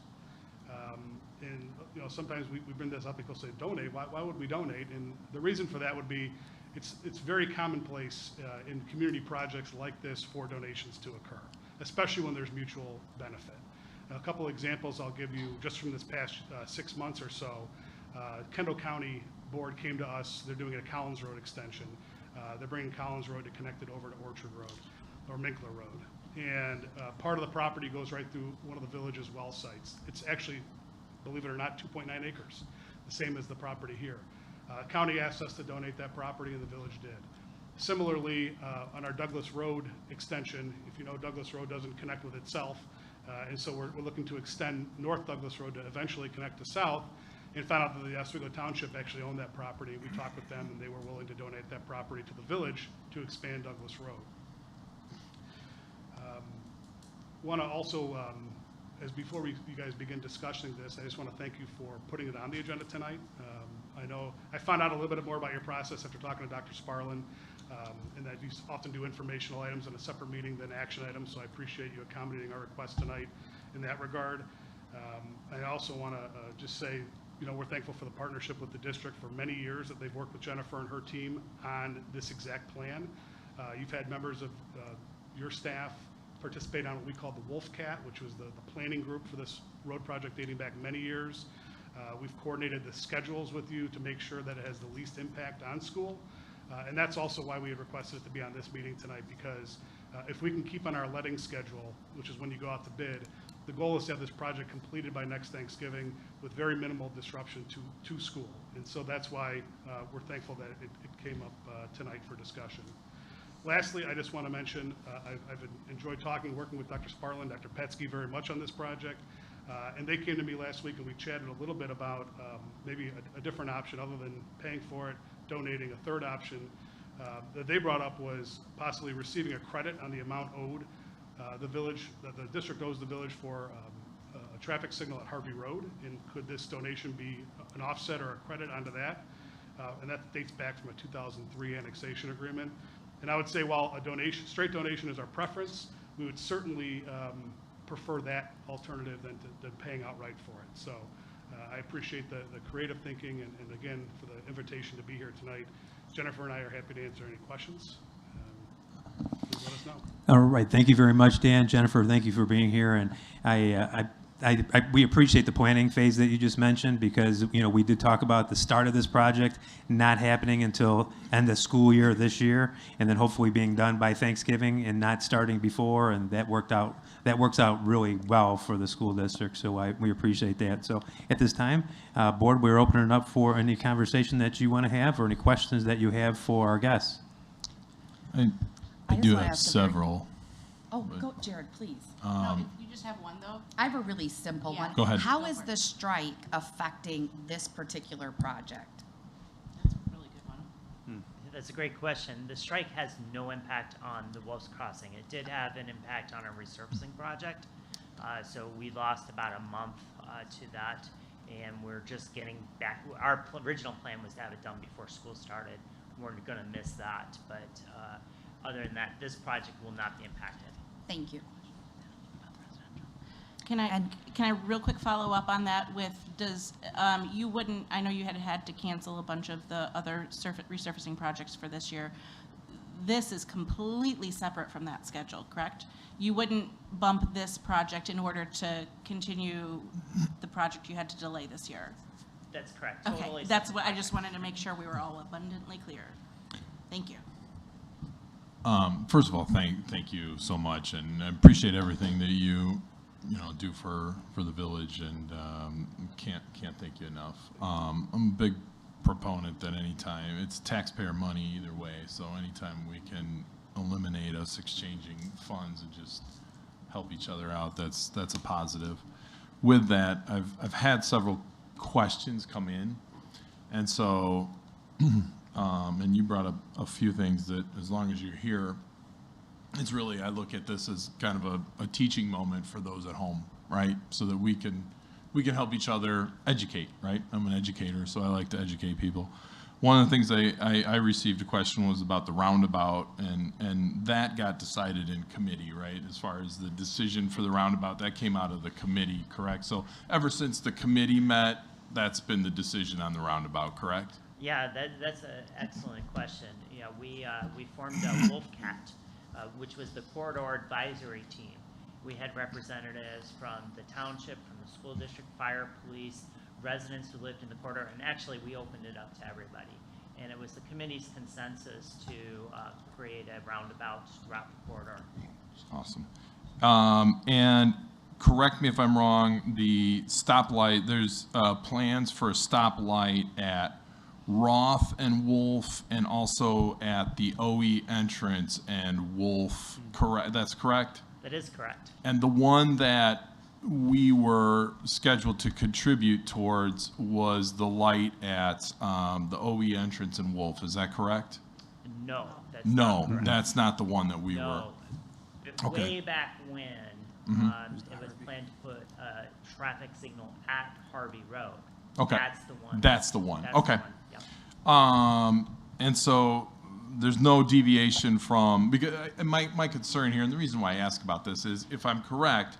[SPEAKER 14] And sometimes we bring this up, people say, donate, why would we donate? And the reason for that would be, it's very commonplace in community projects like this for donations to occur, especially when there's mutual benefit. Now, a couple examples I'll give you just from this past 6 months or so. Kendall County Board came to us, they're doing a Collins Road extension. They're bringing Collins Road to connect it over to Orchard Road, or Minkler Road. And part of the property goes right through one of the village's well sites. It's actually, believe it or not, 2.9 acres, the same as the property here. County asked us to donate that property, and the village did. Similarly, on our Douglas Road extension, if you know, Douglas Road doesn't connect with itself, and so we're looking to extend North Douglas Road to eventually connect to South, and found out that the Oswego Township actually owned that property. We talked with them, and they were willing to donate that property to the village to expand Douglas Road. Want to also, as before you guys begin discussing this, I just want to thank you for putting it on the agenda tonight. I know I found out a little bit more about your process after talking to Dr. Sparlin, and that you often do informational items in a separate meeting than action items, so I appreciate you accommodating our request tonight in that regard. I also want to just say, we're thankful for the partnership with the district for many years that they've worked with Jennifer and her team on this exact plan. You've had members of your staff participate on what we call the WolfCat, which was the planning group for this road project dating back many years. We've coordinated the schedules with you to make sure that it has the least impact on school. And that's also why we had requested it to be on this meeting tonight, because if we can keep on our letting schedule, which is when you go out to bid, the goal is to have this project completed by next Thanksgiving with very minimal disruption to school. And so that's why we're thankful that it came up tonight for discussion. Lastly, I just want to mention, I've enjoyed working with Dr. Sparlin, Dr. Petsky very much on this project. And they came to me last week and we chatted a little bit about maybe a different option other than paying for it, donating. A third option that they brought up was possibly receiving a credit on the amount owed the village, that the district owes the village for a traffic signal at Harvey Road. And could this donation be an offset or a credit onto that? And that dates back from a 2003 annexation agreement. And I would say while a donation, straight donation is our preference, we would certainly prefer that alternative than paying outright for it. So I appreciate the creative thinking and again, for the invitation to be here tonight. Jennifer and I are happy to answer any questions. Please let us know.
[SPEAKER 4] All right, thank you very much, Dan. Jennifer, thank you for being here. And we appreciate the planning phase that you just mentioned because, you know, we did talk about the start of this project not happening until end of school year this year, and then hopefully being done by Thanksgiving and not starting before, and that works out really well for the school district, so we appreciate that. So at this time, board, we're opening up for any conversation that you want to have or any questions that you have for our guests.
[SPEAKER 9] I
[SPEAKER 3] just
[SPEAKER 9] do
[SPEAKER 3] wanna
[SPEAKER 9] have
[SPEAKER 3] ask a
[SPEAKER 9] several.
[SPEAKER 3] Oh, go, Jared, please.
[SPEAKER 13] No, you just have one though?
[SPEAKER 3] I have a really simple
[SPEAKER 13] Yeah.
[SPEAKER 3] one.
[SPEAKER 9] Go ahead.
[SPEAKER 3] How is the strike affecting this particular project?
[SPEAKER 13] That's a really good one.
[SPEAKER 15] That's a great question. The strike has no impact on the Wolf's Crossing. It did have an impact on our resurfacing project. So we lost about a month to that, and we're just getting back. Our original plan was to have it done before school started. We're going to miss that, but other than that, this project will not be impacted.
[SPEAKER 3] Thank you.
[SPEAKER 13] Can I real quick follow up on that with, does, you wouldn't, I know you had to cancel a bunch of the other resurfacing projects for this year. This is completely separate from that schedule, correct? You wouldn't bump this project in order to continue the project you had to delay this year?
[SPEAKER 15] That's correct.
[SPEAKER 13] Okay,
[SPEAKER 15] Totally
[SPEAKER 13] that's what, I just wanted to make sure we were all abundantly clear. Thank you.
[SPEAKER 9] First of all, thank you so much, and I appreciate everything that you do for the village, and can't thank you enough. I'm a big proponent that anytime it's taxpayer money either way, so anytime we can eliminate us exchanging funds and just help each other out, that's a positive. With that, I've had several questions come in, and so and you brought up a few things that, as long as you're here, it's really, I look at this as kind of a teaching moment for those at home, right? So that we can help each other educate, right? I'm an educator, so I like to educate people. One of the things I received a question was about the roundabout, and that got decided in committee, right? As far as the decision for the roundabout, that came out of the committee, correct? So ever since the committee met, that's been the decision on the roundabout, correct?
[SPEAKER 15] Yeah, that's an excellent question. You know, we formed a WolfCat, which was the corridor advisory team. We had representatives from the township, from the school district, fire, police, residents who lived in the corridor, and actually we opened it up to everybody. And it was the committee's consensus to create a roundabout throughout the corridor.
[SPEAKER 9] Awesome. And correct me if I'm wrong, the stoplight, there's plans for a stoplight at Roth and Wolf, and also at the OE entrance and Wolf, correct? That's correct?
[SPEAKER 15] That is correct.
[SPEAKER 9] And the one that we were scheduled to contribute towards was the light at the OE entrance and Wolf, is that correct?
[SPEAKER 15] No, that's
[SPEAKER 9] No,
[SPEAKER 15] not correct.
[SPEAKER 9] that's not the one that we were.
[SPEAKER 15] No.
[SPEAKER 9] Okay.
[SPEAKER 15] Way back when, it was planned to put a traffic signal at Harvey Road.
[SPEAKER 9] Okay.
[SPEAKER 15] That's the one.
[SPEAKER 9] That's the one.
[SPEAKER 15] That's
[SPEAKER 9] Okay.
[SPEAKER 15] the one. Yep.
[SPEAKER 9] And so there's no deviation from, because my concern here, and the reason why I ask about this is, if I'm correct,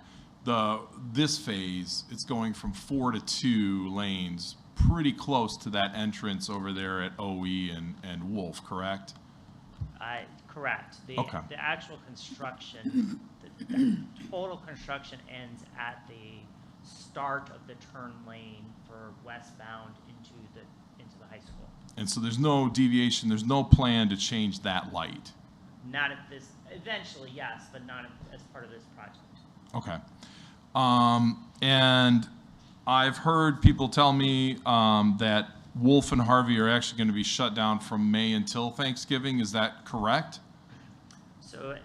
[SPEAKER 9] this phase, it's going from 4 to 2 lanes, pretty close to that entrance over there at OE and Wolf, correct?
[SPEAKER 15] Correct.
[SPEAKER 9] Okay.
[SPEAKER 15] The actual construction, the total construction ends at the start of the turn lane for westbound into the high school.
[SPEAKER 9] And so there's no deviation, there's no plan to change that light?
[SPEAKER 15] Not at this, eventually, yes, but not as part of this project.
[SPEAKER 9] Okay. And I've heard people tell me that Wolf and Harvey are actually going to be shut down from May until Thanksgiving. Is that correct?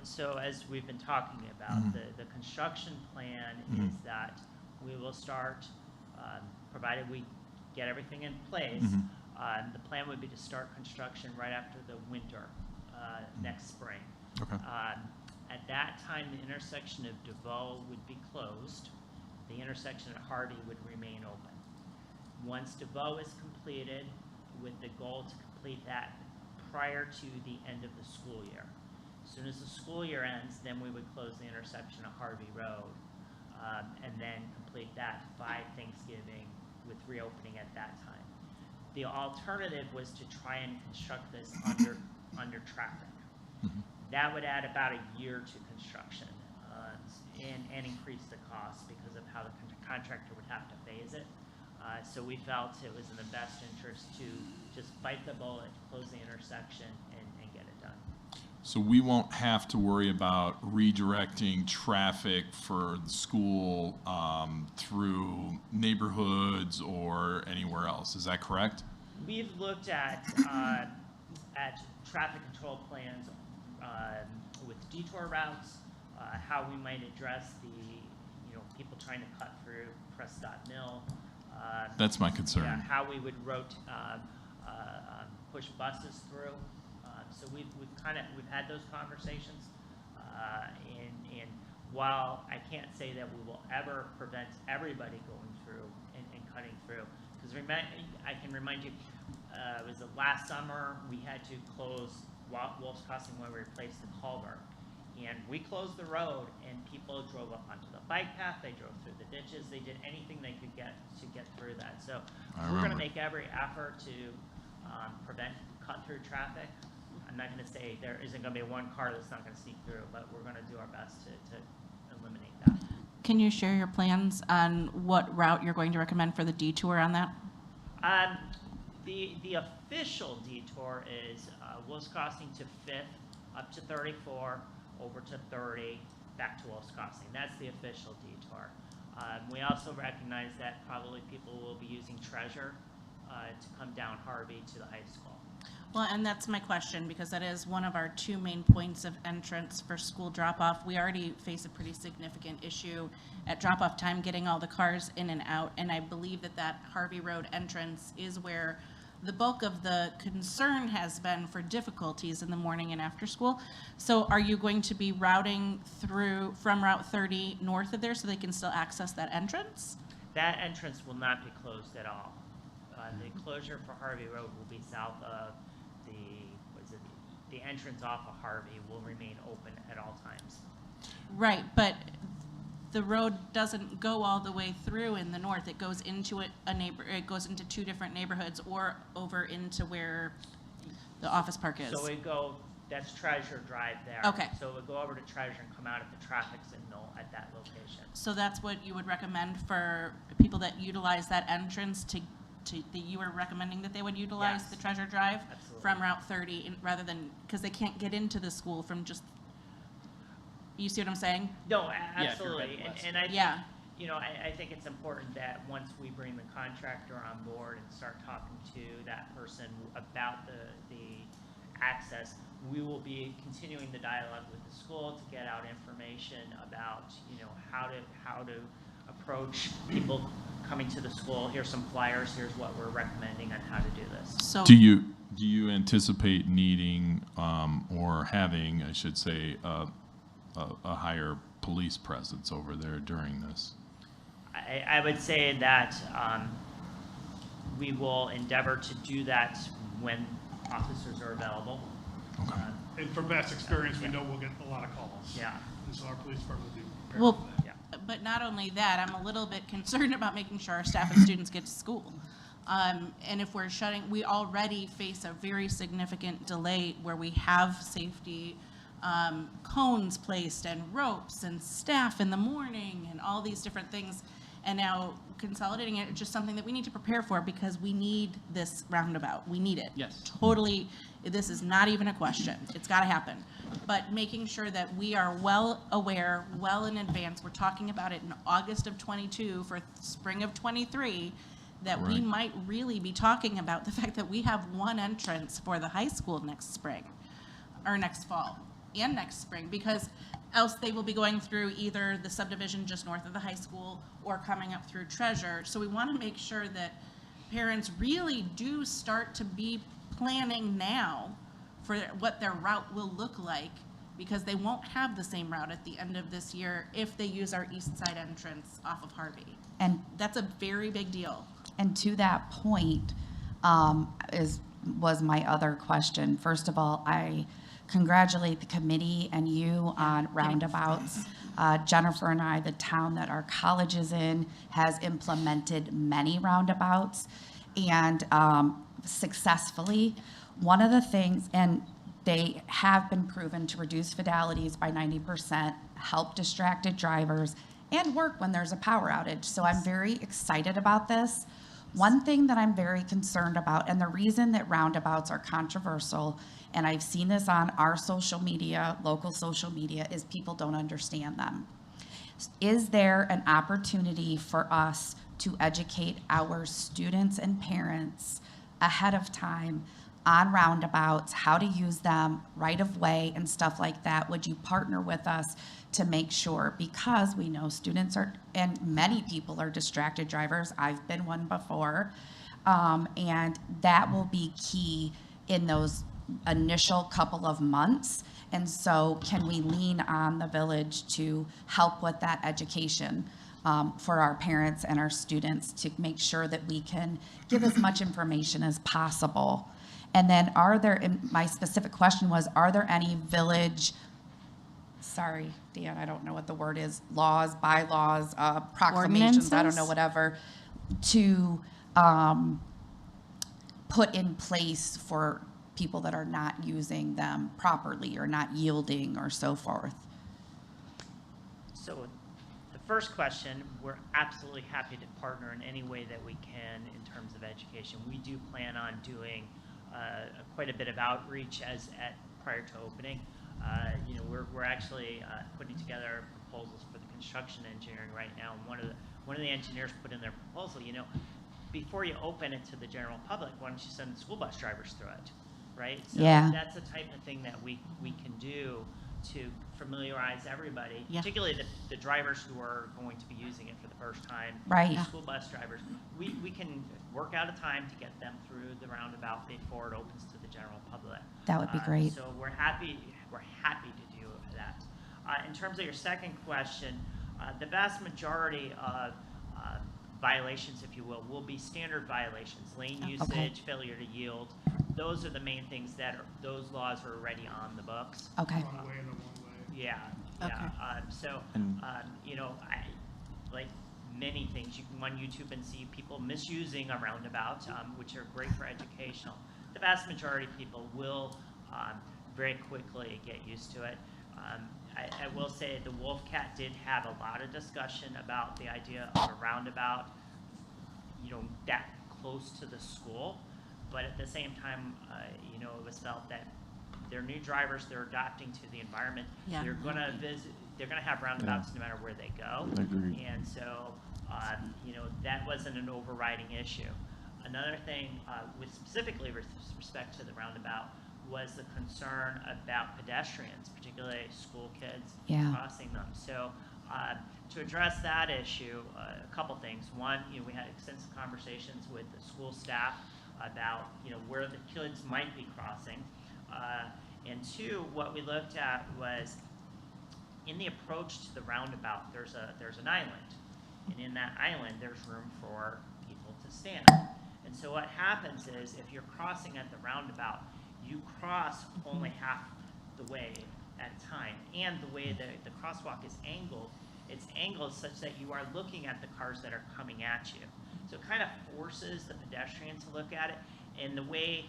[SPEAKER 15] So as we've been talking about, the construction plan is that We will start, provided we get everything in place. The plan would be to start construction right after the winter, next spring.
[SPEAKER 9] Okay.
[SPEAKER 15] At that time, the intersection of DeVoe would be closed. The intersection at Hardy would remain open. Once DeVoe is completed, with the goal to complete that prior to the end of the school year. As soon as the school year ends, then we would close the intersection of Harvey Road, and then complete that by Thanksgiving with reopening at that time. The alternative was to try and construct this under traffic. That would add about a year to construction and increase the cost because of how the contractor would have to phase it. So we felt it was in the best interest to just bite the bullet, close the intersection, and get it done.
[SPEAKER 9] So we won't have to worry about redirecting traffic for the school through neighborhoods or anywhere else. Is that correct?
[SPEAKER 15] We've looked at traffic control plans with detour routes, how we might address the people trying to cut through Prescott Mill.
[SPEAKER 9] That's my concern.
[SPEAKER 15] Yeah, how we would push buses through. So we've had those conversations, and while I can't say that we will ever prevent everybody going through and cutting through, because I can remind you, it was the last summer we had to close Wolf's Crossing when we replaced the culvert. And we closed the road, and people drove up onto the bike path. They drove through the ditches. They did anything they could get through that. So we're going to make every effort to prevent cut-through traffic. I'm not going to say there isn't going to be one car that's not going to sneak through, but we're going to do our best to eliminate that.
[SPEAKER 13] Can you share your plans on what route you're going to recommend for the detour on that?
[SPEAKER 15] The official detour is Wolf's Crossing to 5th, up to 34, over to 30, back to Wolf's Crossing. That's the official detour. We also recognize that probably people will be using Treasure to come down Harvey to the high school.
[SPEAKER 13] Well, and that's my question, because that is one of our two main points of entrance for school drop-off. We already face a pretty significant issue at drop-off time getting all the cars in and out, and I believe that Harvey Road entrance is where the bulk of the concern has been for difficulties in the morning and after school. So are you going to be routing through from Route 30 north of there so they can still access that entrance?
[SPEAKER 15] That entrance will not be closed at all. The closure for Harvey Road will be south of the entrance off of Harvey will remain open at all times.
[SPEAKER 13] Right, but the road doesn't go all the way through in the north. It goes into it goes into two different neighborhoods or over into where the office park is.
[SPEAKER 15] So that's Treasure Drive there.
[SPEAKER 13] Okay.
[SPEAKER 15] So it would go over to Treasure and come out at the traffic signal at that location.
[SPEAKER 13] So that's what you would recommend for people that utilize that entrance that you were recommending that they would utilize
[SPEAKER 15] Yes.
[SPEAKER 13] the Treasure Drive
[SPEAKER 15] Absolutely.
[SPEAKER 13] from Route 30 rather than, because they can't get into the school from just, you see what I'm saying?
[SPEAKER 15] No,
[SPEAKER 7] if you're
[SPEAKER 15] absolutely.
[SPEAKER 7] heading west.
[SPEAKER 15] And I
[SPEAKER 13] Yeah.
[SPEAKER 15] I think it's important that once we bring the contractor on board and start talking to that person about the access, we will be continuing the dialogue with the school to get out information about, how to approach people coming to the school. Here's some flyers. Here's what we're recommending on how to do this.
[SPEAKER 13] So
[SPEAKER 9] Do you anticipate needing or having, I should say, a higher police presence over there during this?
[SPEAKER 15] I would say that we will endeavor to do that when officers are available.
[SPEAKER 9] Okay.
[SPEAKER 14] And from past experience, we know we'll get a lot of calls.
[SPEAKER 15] Yeah.
[SPEAKER 14] And so our police department will be prepared
[SPEAKER 13] Well,
[SPEAKER 14] for that.
[SPEAKER 13] but not only that, I'm a little bit concerned about making sure our staff and students get to school. And if we already face a very significant delay where we have safety cones placed and ropes and staff in the morning and all these different things. And now consolidating it is just something that we need to prepare for because we need this roundabout. We need it.
[SPEAKER 7] Yes.
[SPEAKER 13] Totally. This is not even a question. It's got to happen. But making sure that we are well aware, well in advance. We're talking about it in August of 22 for spring of 23, that we
[SPEAKER 9] Right.
[SPEAKER 13] might really be talking about the fact that we have one entrance for the high school next spring or next fall and next spring, because else they will be going through either the subdivision just north of the high school or coming up through Treasure. So we want to make sure that parents really do start to be planning now for what their route will look like, because they won't have the same route at the end of this year if they use our east side entrance off of Harvey.
[SPEAKER 3] And
[SPEAKER 13] That's a very big deal.
[SPEAKER 3] And to that point, was my other question. First of all, I congratulate the committee and you on roundabouts. Jennifer and I, the town that our college is in, has implemented many roundabouts and successfully. One of the things, and they have been proven to reduce fatalities by 90%, help distracted drivers, and work when there's a power outage. So I'm very excited about this. One thing that I'm very concerned about, and the reason that roundabouts are controversial, and I've seen this on our social media, local social media, is people don't understand them. Is there an opportunity for us to educate our students and parents ahead of time on roundabouts, how to use them, right of way and stuff like that? Would you partner with us to make sure? Because we know students are, and many people are distracted drivers. I've been one before. And that will be key in those initial couple of months. And so can we lean on the village to help with that education for our parents and our students to make sure that we can give as much information as possible? And then are there, and my specific question was, are there any village, sorry, Dan, I don't know what the word is, laws, bylaws, proclamations, I don't know,
[SPEAKER 13] Ordinances?
[SPEAKER 3] whatever, to put in place for people that are not using them properly or not yielding or so forth?
[SPEAKER 15] So the first question, we're absolutely happy to partner in any way that we can in terms of education. We do plan on doing quite a bit of outreach prior to opening. We're actually putting together proposals for the construction engineering right now. And one of the engineers put in their proposal, before you open it to the general public, why don't you send the school bus drivers through it, right? So
[SPEAKER 3] Yeah.
[SPEAKER 15] that's the type of thing that we can do to familiarize everybody,
[SPEAKER 13] Yeah.
[SPEAKER 15] particularly the drivers who are going to be using it for the first time.
[SPEAKER 3] Right.
[SPEAKER 15] The school bus drivers. We can work out a time to get them through the roundabout before it opens to the general public.
[SPEAKER 3] That would be great.
[SPEAKER 15] So we're happy to do that. In terms of your second question, the vast majority of violations, if you will be standard violations, lane usage,
[SPEAKER 3] Okay.
[SPEAKER 15] failure to yield. Those are the main things those laws are already on the books.
[SPEAKER 3] Okay.
[SPEAKER 14] One way and a one way.
[SPEAKER 15] Yeah.
[SPEAKER 3] Okay.
[SPEAKER 15] I, like many things, you can go on YouTube and see people misusing a roundabout, which are great for educational. The vast majority of people will very quickly get used to it. I will say the Wolfcat did have a lot of discussion about the idea of a roundabout, that close to the school, but at the same time, it was felt that they're new drivers, they're adapting to the environment.
[SPEAKER 13] Yeah.
[SPEAKER 15] They're gonna have roundabouts no matter where they go.
[SPEAKER 9] Agreed.
[SPEAKER 15] And so, that wasn't an overriding issue. Another thing, specifically with respect to the roundabout, was the concern about pedestrians, particularly school kids
[SPEAKER 3] Yeah.
[SPEAKER 15] crossing them. So to address that issue, a couple things. One, we had extensive conversations with the school staff about where the kids might be crossing. And two, what we looked at was in the approach to the roundabout, there's an island. And in that island, there's room for people to stand. And so what happens is if you're crossing at the roundabout, you cross only half the way at a time. And the way the crosswalk is angled, it's angled such that you are looking at the cars that are coming at you. So it kind of forces the pedestrian to look at it. And the way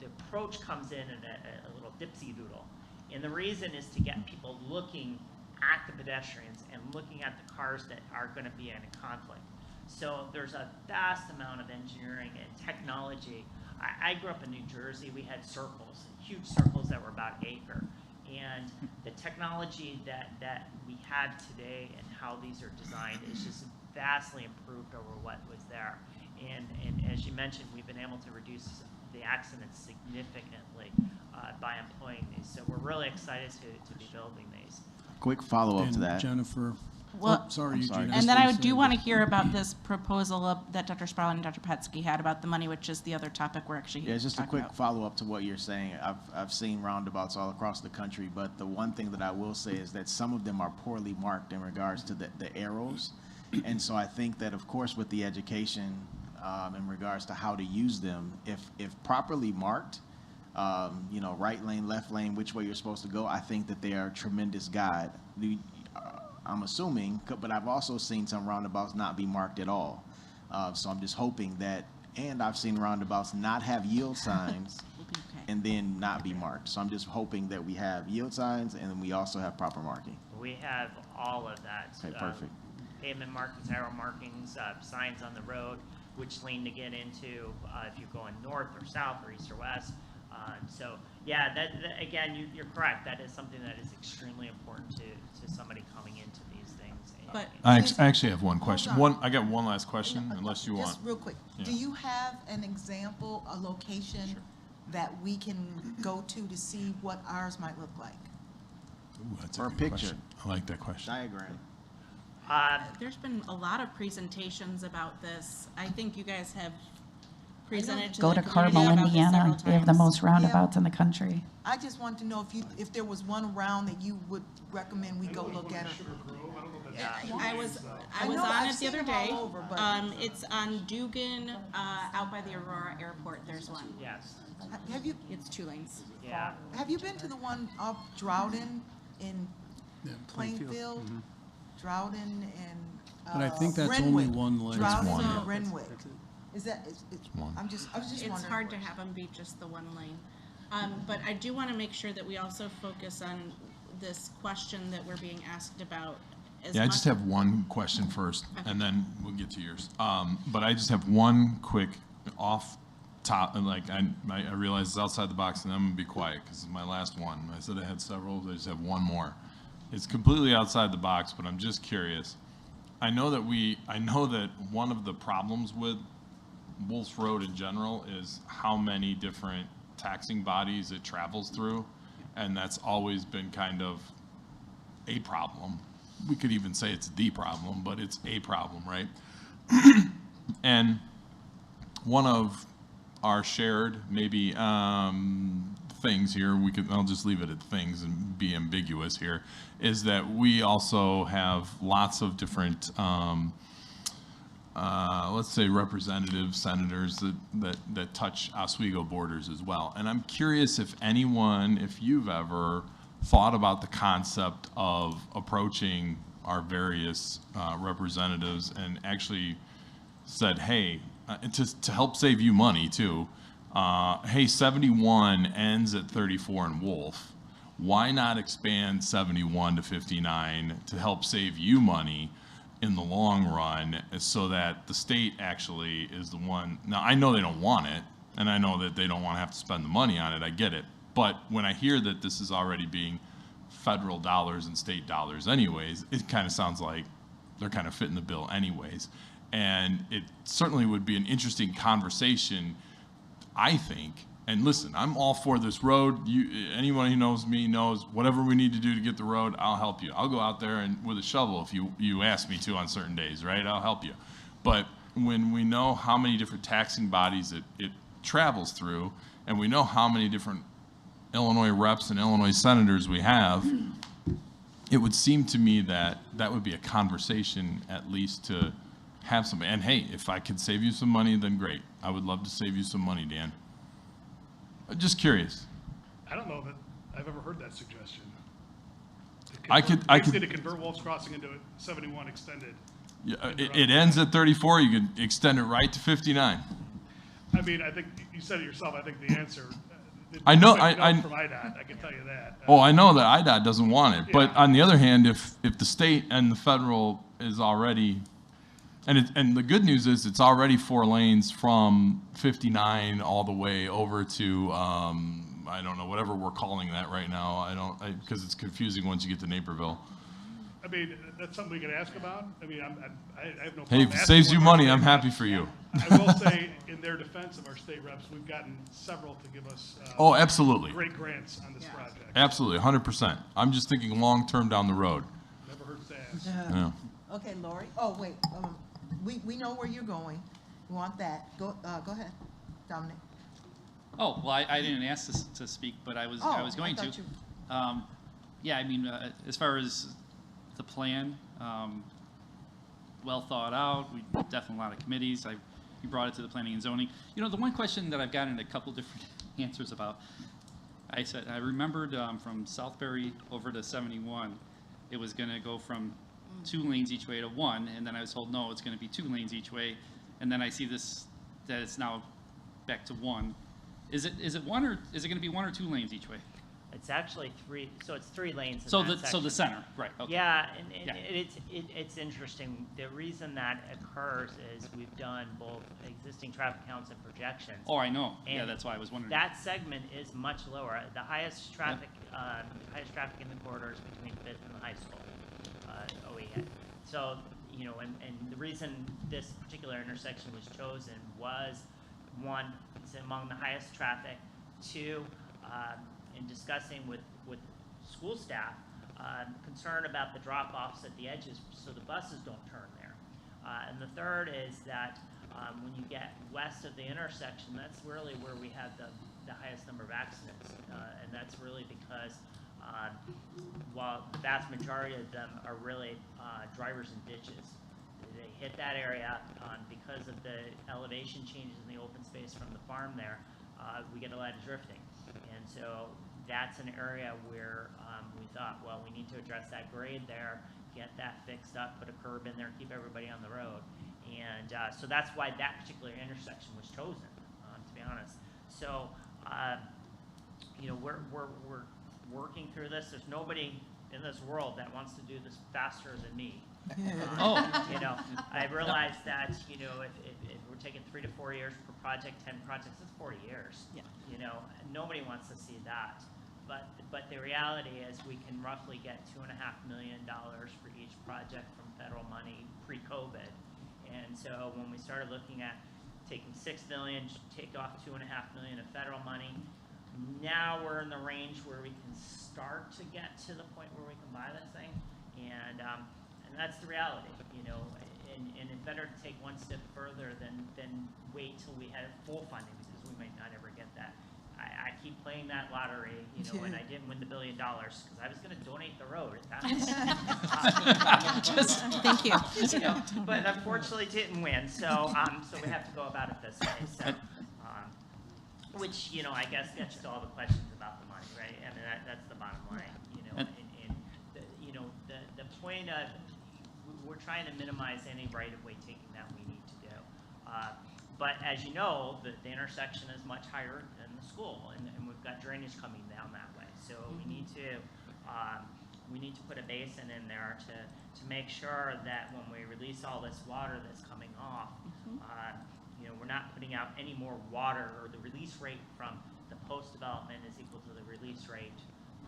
[SPEAKER 15] the approach comes in a little dipsy-doodle. And the reason is to get people looking at the pedestrians and looking at the cars that are going to be in a conflict. So there's a vast amount of engineering and technology. I grew up in New Jersey. We had circles, huge circles that were about an acre. And the technology that we have today and how these are designed is just vastly improved over what was there. And as you mentioned, we've been able to reduce the accidents significantly by employing these. So we're really excited to be building these.
[SPEAKER 12] Quick follow-up to
[SPEAKER 10] And
[SPEAKER 12] that.
[SPEAKER 10] Jennifer.
[SPEAKER 13] Well,
[SPEAKER 10] Oh, sorry,
[SPEAKER 12] I'm
[SPEAKER 10] Eugene.
[SPEAKER 12] sorry.
[SPEAKER 10] I
[SPEAKER 13] And then
[SPEAKER 10] was
[SPEAKER 13] I
[SPEAKER 10] gonna
[SPEAKER 13] do
[SPEAKER 10] say-
[SPEAKER 13] want to hear about this proposal that Dr. Sparlin and Dr. Petsky had about the money, which is the other topic we're actually
[SPEAKER 12] Yeah, it's just a
[SPEAKER 13] talking
[SPEAKER 12] quick
[SPEAKER 13] about.
[SPEAKER 12] follow-up to what you're saying. I've seen roundabouts all across the country, but the one thing that I will say is that some of them are poorly marked in regards to the arrows. And so I think that, of course, with the education in regards to how to use them, if properly marked, you know, right lane, left lane, which way you're supposed to go, I think that they are a tremendous guide. I'm assuming, but I've also seen some roundabouts not be marked at all. So I'm just hoping that, and I've seen roundabouts not have yield signs
[SPEAKER 13] We'll be okay.
[SPEAKER 12] and then not be marked. So I'm just hoping that we have yield signs and then we also have proper marking.
[SPEAKER 15] We have all of that.
[SPEAKER 12] Okay, perfect.
[SPEAKER 15] Pavement markings, arrow markings, signs on the road, which lane to get into if you're going north or south or east or west. So yeah, that again, you're correct. That is something that is extremely important to somebody coming into these things.
[SPEAKER 13] But-
[SPEAKER 9] I actually have one question.
[SPEAKER 11] on.
[SPEAKER 9] I got one last question, unless you want.
[SPEAKER 11] Just real quick, do
[SPEAKER 9] Yeah.
[SPEAKER 11] you have an example, a location that we can go to see what ours might look like?
[SPEAKER 9] Ooh, that's
[SPEAKER 12] Or a
[SPEAKER 9] good
[SPEAKER 12] picture.
[SPEAKER 9] question. I like that question.
[SPEAKER 12] Diagram.
[SPEAKER 13] There's been a lot of presentations about this. I think you guys have presented to
[SPEAKER 3] Go
[SPEAKER 13] the
[SPEAKER 3] to
[SPEAKER 13] community
[SPEAKER 3] Carmel,
[SPEAKER 13] about this
[SPEAKER 3] Indiana.
[SPEAKER 13] several
[SPEAKER 3] They have the
[SPEAKER 13] times.
[SPEAKER 3] most roundabouts in the country.
[SPEAKER 11] I just want to know if there was one around that you would recommend we go look at.
[SPEAKER 13] I was
[SPEAKER 11] I know,
[SPEAKER 13] on
[SPEAKER 11] I've
[SPEAKER 13] it the
[SPEAKER 11] seen
[SPEAKER 13] other
[SPEAKER 11] them all
[SPEAKER 13] day.
[SPEAKER 11] over, but-
[SPEAKER 13] It's on Dugan, out by the Aurora Airport. There's one.
[SPEAKER 15] Yes.
[SPEAKER 13] It's 2 lanes.
[SPEAKER 15] Yeah.
[SPEAKER 11] Have you been to the one off Droughton in
[SPEAKER 10] Yeah,
[SPEAKER 11] Plainfield? Droughton and
[SPEAKER 10] But I think that's only
[SPEAKER 11] Renwick.
[SPEAKER 10] one lane.
[SPEAKER 11] Droughton
[SPEAKER 9] It's one.
[SPEAKER 11] and Renwick. Is that, it's,
[SPEAKER 9] one.
[SPEAKER 11] I was just wondering.
[SPEAKER 13] It's hard to have them be just the one lane. But I do want to make sure that we also focus on this question that we're being asked about.
[SPEAKER 9] Yeah, I just have one question first, and then we'll get to yours. But I just have one quick off top, like I realize it's outside the box, and I'm gonna be quiet because it's my last one. I said I had several, I just have one more. It's completely outside the box, but I'm just curious. I know that one of the problems with Wolf's Road in general is how many different taxing bodies it travels through, and that's always been kind of a problem. We could even say it's the problem, but it's a problem, right? And one of our shared maybe things here, I'll just leave it at things and be ambiguous here, is that we also have lots of different let's say representatives, senators that touch Oswego borders as well. And I'm curious if you've ever thought about the concept of approaching our various representatives and actually said, hey, to help save you money too, hey, 71 ends at 34 in Wolf. Why not expand 71 to 59 to help save you money in the long run, so that the state actually is the one? Now, I know they don't want it, and I know that they don't want to have to spend the money on it. I get it. But when I hear that this is already being federal dollars and state dollars anyways, it kind of sounds like they're kind of fitting the bill anyways. And it certainly would be an interesting conversation, I think. And listen, I'm all for this road. Anyone who knows me knows whatever we need to do to get the road, I'll help you. I'll go out there and with a shovel if you ask me to on certain days, right? I'll help you. But when we know how many different taxing bodies it travels through, and we know how many different Illinois reps and Illinois senators we have, it would seem to me that that would be a conversation at least to have some. And hey, if I could save you some money, then great. I would love to save you some money, Dan. Just curious.
[SPEAKER 14] I don't know that I've ever heard that suggestion.
[SPEAKER 9] Basically
[SPEAKER 14] to convert Wolf's Crossing into 71 extended.
[SPEAKER 9] Yeah, it ends at 34. You could extend it right to 59.
[SPEAKER 14] I mean, I think you said it yourself. I think the answer.
[SPEAKER 9] I know.
[SPEAKER 14] From IDOT, I can tell you that.
[SPEAKER 9] Oh, I know that IDOT doesn't want it, but
[SPEAKER 14] Yeah.
[SPEAKER 9] on the other hand, if the state and the federal is already, and the good news is it's already 4 lanes from 59 all the way over to I don't know, whatever we're calling that right now. Because it's confusing once you get to Naperville.
[SPEAKER 14] I mean, that's something we could ask about. I mean, I have no
[SPEAKER 9] Hey,
[SPEAKER 14] problem
[SPEAKER 9] if it
[SPEAKER 14] asking
[SPEAKER 9] saves you
[SPEAKER 14] one
[SPEAKER 9] money,
[SPEAKER 14] more
[SPEAKER 9] I'm
[SPEAKER 14] state
[SPEAKER 9] happy
[SPEAKER 14] reps.
[SPEAKER 9] for you.
[SPEAKER 14] I will say, in their defense of our state reps, we've gotten several to give us
[SPEAKER 9] Oh, absolutely.
[SPEAKER 14] great grants on this project.
[SPEAKER 9] Absolutely, 100%. I'm just thinking long-term down the road.
[SPEAKER 14] Never hurts to ask.
[SPEAKER 9] Yeah.
[SPEAKER 11] Okay, Lori. Oh, wait, we know where you're going. We want that. Go ahead, Dominic.
[SPEAKER 7] Oh, well, I didn't ask to speak, but I was
[SPEAKER 11] Oh,
[SPEAKER 7] going
[SPEAKER 11] I
[SPEAKER 7] to.
[SPEAKER 11] thought
[SPEAKER 7] Yeah, I mean, as far as the plan, well thought out. We definitely a lot of committees. You brought it to the planning and zoning. You know, the one question that I've gotten a couple different answers about, I remembered from Southbury over to 71, it was going to go from 2 lanes each way to 1, and then I was told, no, it's going to be 2 lanes each way, and then I see this, that it's now back to 1. Is it 1 or is it going to be 1 or 2 lanes each way?
[SPEAKER 15] It's actually 3, so it's 3 lanes in
[SPEAKER 7] So
[SPEAKER 15] that
[SPEAKER 7] so the
[SPEAKER 15] section.
[SPEAKER 7] center, right? Okay.
[SPEAKER 15] Yeah, and
[SPEAKER 7] Yeah.
[SPEAKER 15] it's interesting. The reason that occurs is we've done both existing traffic counts and projections.
[SPEAKER 7] Oh, I know. Yeah,
[SPEAKER 15] And
[SPEAKER 7] that's why I was wondering.
[SPEAKER 15] That segment is much lower. The highest traffic in the corridor is between Fifth and the high school. OEA. So, you know, and the reason this particular intersection was chosen was, 1, it's among the highest traffic. 2, in discussing with school staff, concern about the drop-offs at the edges so the buses don't turn there. And the third is that when you get west of the intersection, that's really where we have the highest number of accidents. And that's really because while the vast majority of them are really drivers in ditches, they hit that area because of the elevation changes in the open space from the farm there, we get a lot of drifting. And so that's an area where we thought, well, we need to address that grade there, get that fixed up, put a curb in there, keep everybody on the road. And so that's why that particular intersection was chosen, to be honest. So, you know, we're working through this. There's nobody in this world that wants to do this faster than me. You know, I realize that, you know, if we're taking 3 to 4 years per project, 10 projects, that's 40 years.
[SPEAKER 8] Yeah.
[SPEAKER 15] You know, nobody wants to see that. But the reality is we can roughly get $2.5 million for each project from federal money pre-COVID. And so when we started looking at taking $6 million, take off $2.5 million of federal money, now we're in the range where we can start to get to the point where we can buy this thing. And that's the reality, you know, and it's better to take one step further than wait till we have full funding, because we might not ever get that. I keep playing that lottery, you know, and I didn't win the $1 billion because I was going to donate the road at that point.
[SPEAKER 8] Thank you.
[SPEAKER 15] You know, but unfortunately didn't win, so so we have to go about it this way. So, which, you know, I guess gets to all the questions about the money, right? I mean, that's the bottom line, you know, and the, you know, the point of we're trying to minimize any right-of-way taking that we need to do. But as you know, the intersection is much higher than the school, and we've got drainage coming down that way. So we need to put a basin in there to make sure that when we release all this water that's coming off, you know, we're not putting out any more water, or the release rate from the post-development is equal to the release rate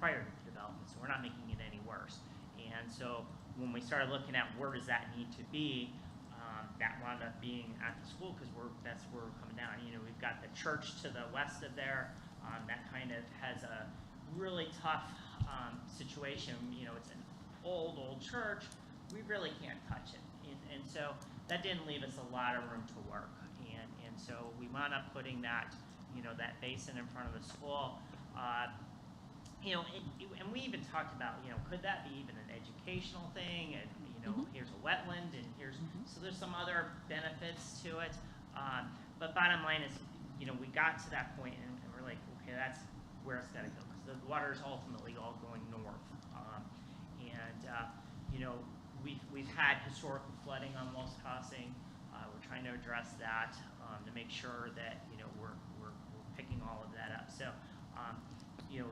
[SPEAKER 15] prior to the development. So we're not making it any worse. And so when we started looking at where does that need to be, that wound up being at the school, because that's where we're coming down. You know, we've got the church to the west of there. That kind of has a really tough situation. You know, it's an old church. We really can't touch it. And so that didn't leave us a lot of room to work. And so we wound up putting that, you know, that basin in front of the school. You know, and we even talked about, you know, could that be even an educational thing? And, you know, here's a wetland, and here's, so there's some other benefits to it. But bottom line is, you know, we got to that point, and we're like, okay, that's where it's got to go, because the water is ultimately all going north. You know, we've had historical flooding on Lost Crossing. We're trying to address that to make sure that, you know, we're picking all of that up. So, you know,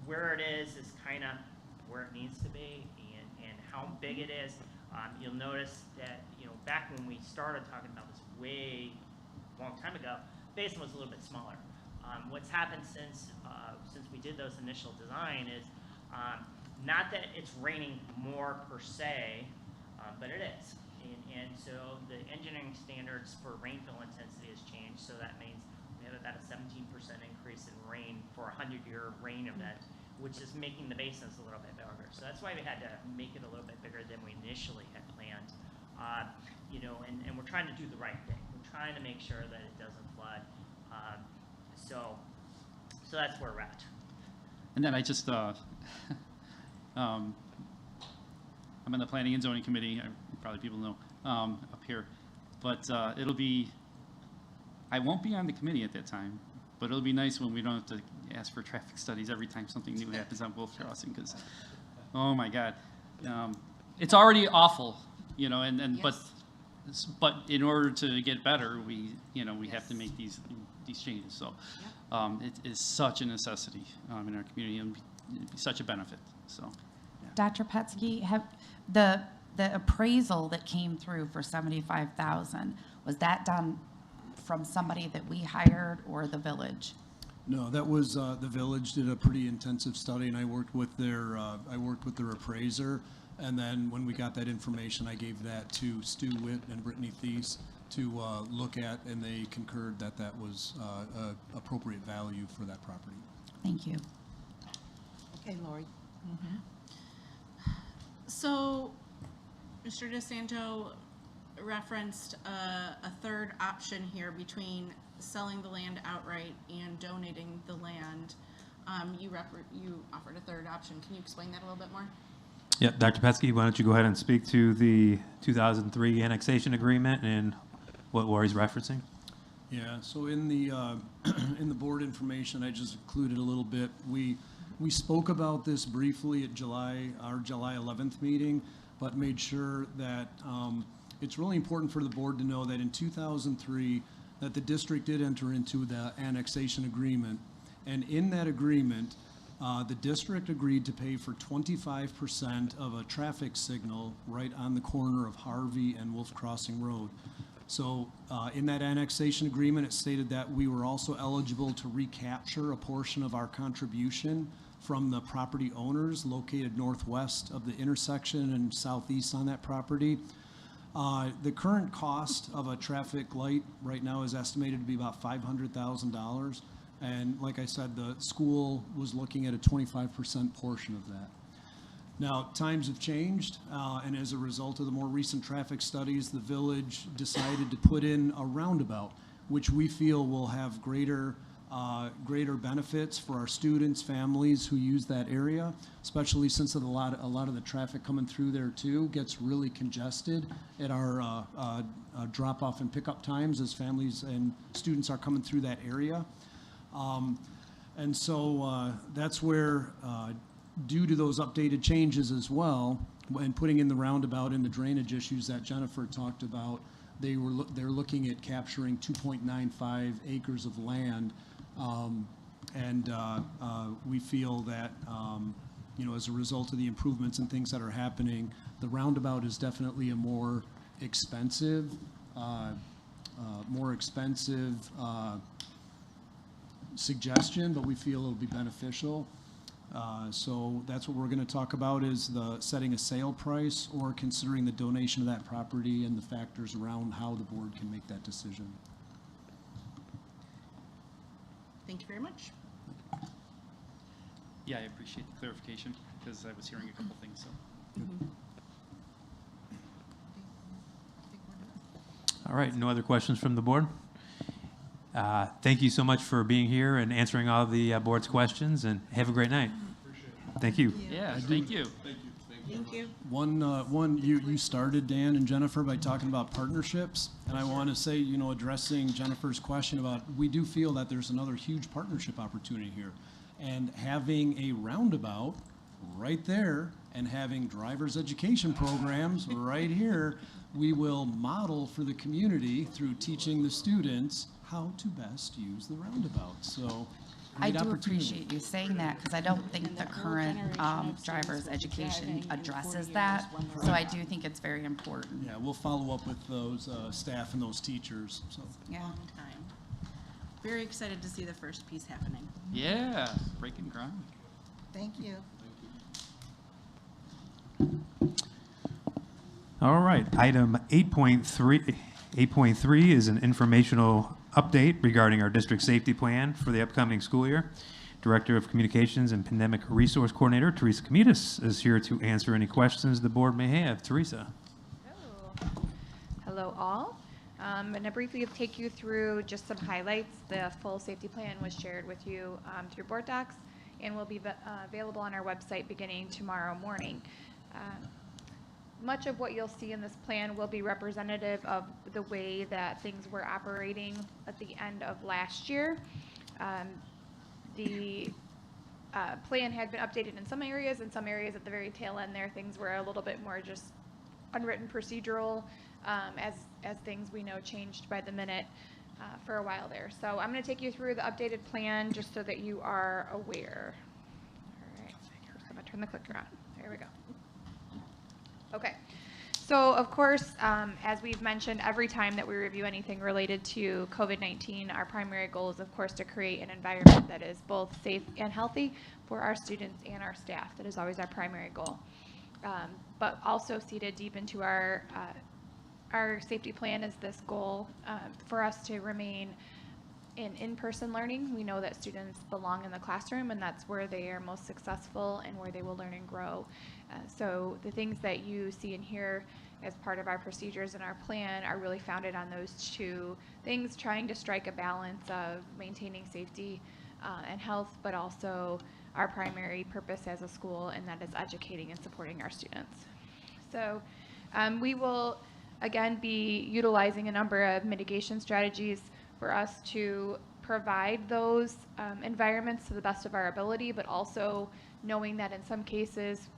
[SPEAKER 15] where it is kind of where it needs to be, and how big it is. You'll notice that, you know, back when we started talking about this way long time ago, basin was a little bit smaller. What's happened since we did those initial design is Not that it's raining more per se, but it is. And so the engineering standards for rainfall intensity has changed, so that means we have about a 17% increase in rain for a 100-year rain event, which is making the basins a little bit bigger. So that's why we had to make it a little bit bigger than we initially had planned. You know, and we're trying to do the right thing. We're trying to make sure that it doesn't flood. So that's where we're at.
[SPEAKER 7] And then I just, I'm on the Planning and Zoning Committee, probably people know, up here. But it'll be, I won't be on the committee at that time, but it'll be nice when we don't have to ask for traffic studies every time something new happens on Wolf Crossing, because, oh my God. It's already awful, you know, but in order to get better, we have to make these changes. So it is such a necessity in our community, and it'd be such a benefit. So, yeah.
[SPEAKER 3] Dr. Petsky, have the appraisal that came through for $75,000, was that done from somebody that we hired or the village?
[SPEAKER 10] No, that was the village did a pretty intensive study, and I worked with their appraiser. And then when we got that information, I gave that to Stu Witt and Brittany Thies to look at, and they concurred that that was appropriate value for that property.
[SPEAKER 3] Thank you.
[SPEAKER 11] Okay, Lori.
[SPEAKER 13] So, Mr. DeSanto referenced a third option here between selling the land outright and donating the land. You offered a third option. Can you explain that a little bit more?
[SPEAKER 4] Yeah, Dr. Petsky, why don't you go ahead and speak to the 2003 annexation agreement and what Lori's referencing?
[SPEAKER 10] Yeah, so in the in the board information, I just included a little bit. We spoke about this briefly at our July 11th meeting, but made sure that it's really important for the board to know that in 2003, that the district did enter into the annexation agreement, and in that agreement, the district agreed to pay for 25% of a traffic signal right on the corner of Harvey and Wolf Crossing Road. So in that annexation agreement, it stated that we were also eligible to recapture a portion of our contribution from the property owners located northwest of the intersection and southeast on that property. The current cost of a traffic light right now is estimated to be about $500,000. And like I said, the school was looking at a 25% portion of that. Now, times have changed, and as a result of the more recent traffic studies, the village decided to put in a roundabout, which we feel will have greater benefits for our students, families who use that area, especially since a lot of the traffic coming through there too gets really congested at our drop-off and pickup times as families and students are coming through that area. And so that's where, due to those updated changes as well, and putting in the roundabout and the drainage issues that Jennifer talked about, they're looking at capturing 2.95 acres of land, and we feel that as a result of the improvements and things that are happening, the roundabout is definitely a more expensive suggestion, but we feel it'll be beneficial. So that's what we're going to talk about, is the setting a sale price or considering the donation of that property and the factors around how the board can make that decision.
[SPEAKER 13] Thank you very much.
[SPEAKER 7] Yeah, I appreciate the clarification, because I was hearing a couple things, so.
[SPEAKER 4] All right, no other questions from the board? Thank you so much for being here and answering all the board's questions, and have a great night. Thank you.
[SPEAKER 7] Yeah, thank you.
[SPEAKER 13] Thank you.
[SPEAKER 10] You started, Dan and Jennifer, by talking about partnerships, and I want to say, addressing Jennifer's question about, we do feel that there's another huge partnership opportunity here, and having a roundabout right there and having driver's education programs right here, we will model for the community through teaching the students how to best use the roundabout. So
[SPEAKER 3] I do appreciate you saying that, because I don't think the current driver's education addresses that. So I do think it's very important.
[SPEAKER 10] Yeah, we'll follow up with those staff and those teachers. So.
[SPEAKER 3] Yeah.
[SPEAKER 13] Long time. Very excited to see the first piece happening.
[SPEAKER 7] Yeah, breaking ground.
[SPEAKER 11] Thank you.
[SPEAKER 4] All right, item 8.3 is an informational update regarding our district safety plan for the upcoming school year. Director of Communications and Pandemic Resource Coordinator Teresa Comitas is here to answer any questions the board may have. Teresa.
[SPEAKER 16] Hello all. I'm going to briefly take you through just some highlights. The full safety plan was shared with you through board docs and will be available on our website beginning tomorrow morning. Much of what you'll see in this plan will be representative of the way that things were operating at the end of last year. The plan had been updated in some areas. In some areas at the very tail end there, things were a little bit more just unwritten procedural as things we know changed by the minute for a while there. So I'm going to take you through the updated plan just so that you are aware. All right, I'm going to turn the clicker on. There we go. Okay. So, of course, as we've mentioned, every time that we review anything related to COVID-19, our primary goal is, of course, to create an environment that is both safe and healthy for our students and our staff. That is always our primary goal. But also seated deep into our safety plan is this goal for us to remain in-person learning. We know that students belong in the classroom, and that's where they are most successful and where they will learn and grow. So the things that you see and hear as part of our procedures and our plan are really founded on those two things, trying to strike a balance of maintaining safety and health, but also our primary purpose as a school, and that is educating and supporting our students. So we will, again, be utilizing a number of mitigation strategies for us to provide those environments to the best of our ability, but also knowing that in some cases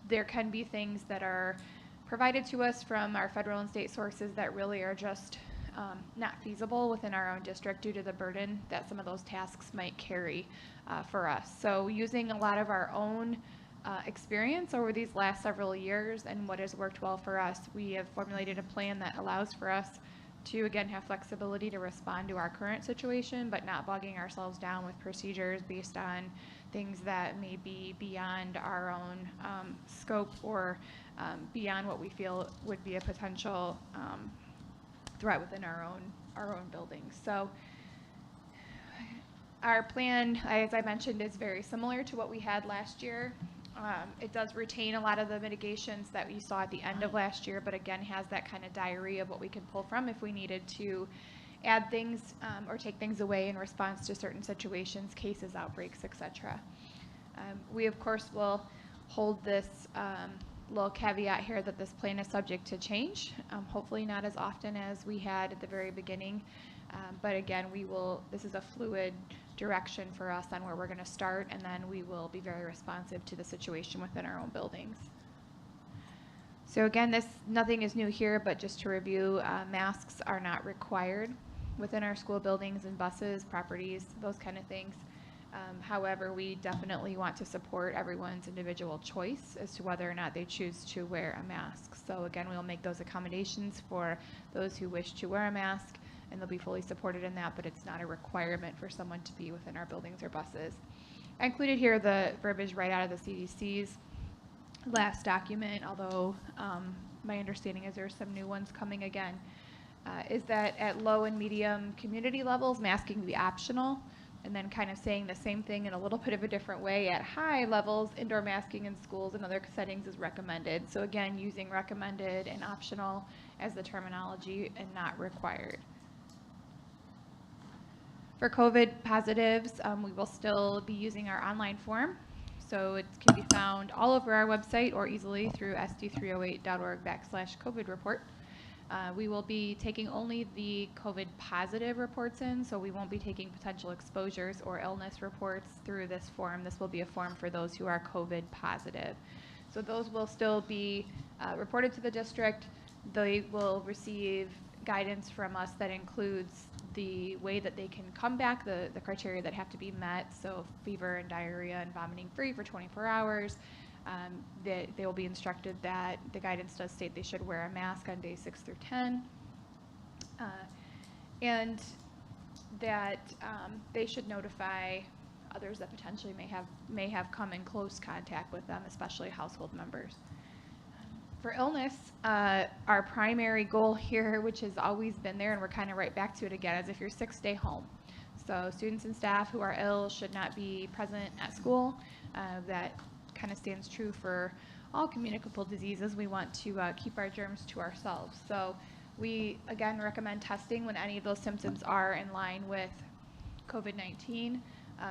[SPEAKER 16] there can be things that are provided to us from our federal and state sources that really are just not feasible within our own district due to the burden that some of those tasks might carry for us. So using a lot of our own experience over these last several years and what has worked well for us, we have formulated a plan that allows for us to, again, have flexibility to respond to our current situation, but not bogging ourselves down with procedures based on things that may be beyond our own scope or beyond what we feel would be a potential threat within our own buildings. So our plan, as I mentioned, is very similar to what we had last year. It does retain a lot of the mitigations that we saw at the end of last year, but again has that kind of diary of what we can pull from if we needed to add things or take things away in response to certain situations, cases, outbreaks, etc. We, of course, will hold this little caveat here that this plan is subject to change, hopefully not as often as we had at the very beginning. But again, this is a fluid direction for us on where we're going to start, and then we will be very responsive to the situation within our own buildings. So again, nothing is new here, but just to review, masks are not required within our school buildings and buses, properties, those kind of things. However, we definitely want to support everyone's individual choice as to whether or not they choose to wear a mask. So again, we'll make those accommodations for those who wish to wear a mask, and they'll be fully supported in that, but it's not a requirement for someone to be within our buildings or buses. I included here the verbiage right out of the CDC's last document, although my understanding is there's some new ones coming again, is that at low and medium community levels, masking will be optional, and then kind of saying the same thing in a little bit of a different way at high levels, indoor masking in schools and other settings is recommended. So again, using recommended and optional as the terminology and not required. For COVID positives, we will still be using our online form. So it can be found all over our website or easily through sd308.org/COVID report. We will be taking only the COVID positive reports in, so we won't be taking potential exposures or illness reports through this form. This will be a form for those who are COVID positive. So those will still be reported to the district. They will receive guidance from us that includes the way that they can come back, the criteria that have to be met, so fever and diarrhea and vomiting free for 24 hours. They will be instructed that the guidance does state they should wear a mask on days 6 through 10, and that they should notify others that potentially may have come in close contact with them, especially household members. For illness, our primary goal here, which has always been there, and we're kind of right back to it again, is if you're sick, stay home. So students and staff who are ill should not be present at school. That kind of stands true for all communicable diseases. We want to keep our germs to ourselves. So we, again, recommend testing when any of those symptoms are in line with COVID-19,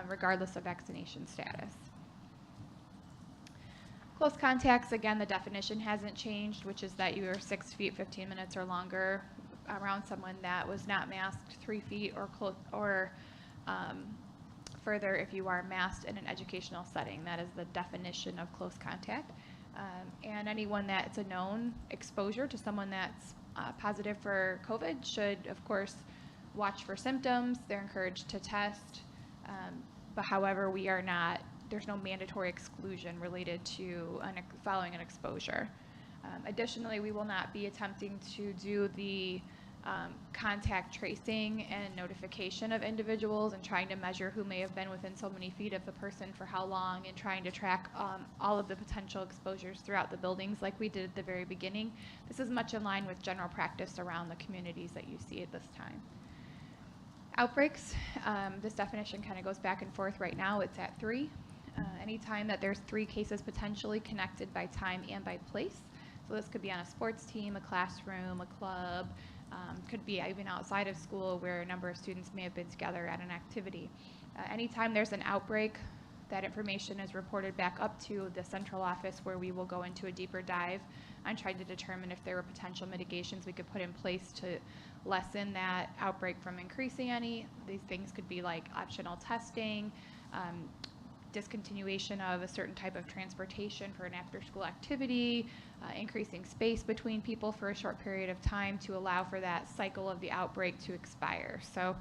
[SPEAKER 16] regardless of vaccination status. Close contacts, again, the definition hasn't changed, which is that you are 6 feet, 15 minutes or longer around someone that was not masked 3 feet or further if you are masked in an educational setting. That is the definition of close contact. And anyone that's a known exposure to someone that's positive for COVID should, of course, watch for symptoms. They're encouraged to test. But however, there's no mandatory exclusion related to following an exposure. Additionally, we will not be attempting to do the contact tracing and notification of individuals and trying to measure who may have been within so many feet of the person for how long and trying to track all of the potential exposures throughout the buildings like we did at the very beginning. This is much in line with general practice around the communities that you see at this time. Outbreaks, this definition kind of goes back and forth. Right now it's at 3. Anytime that there's 3 cases potentially connected by time and by place. So this could be on a sports team, a classroom, a club, could be even outside of school where a number of students may have been together at an activity. Anytime there's an outbreak, that information is reported back up to the central office where we will go into a deeper dive and try to determine if there were potential mitigations we could put in place to lessen that outbreak from increasing any. These things could be like optional testing, discontinuation of a certain type of transportation for an after-school activity, increasing space between people for a short period of time to allow for that cycle of the outbreak to expire. So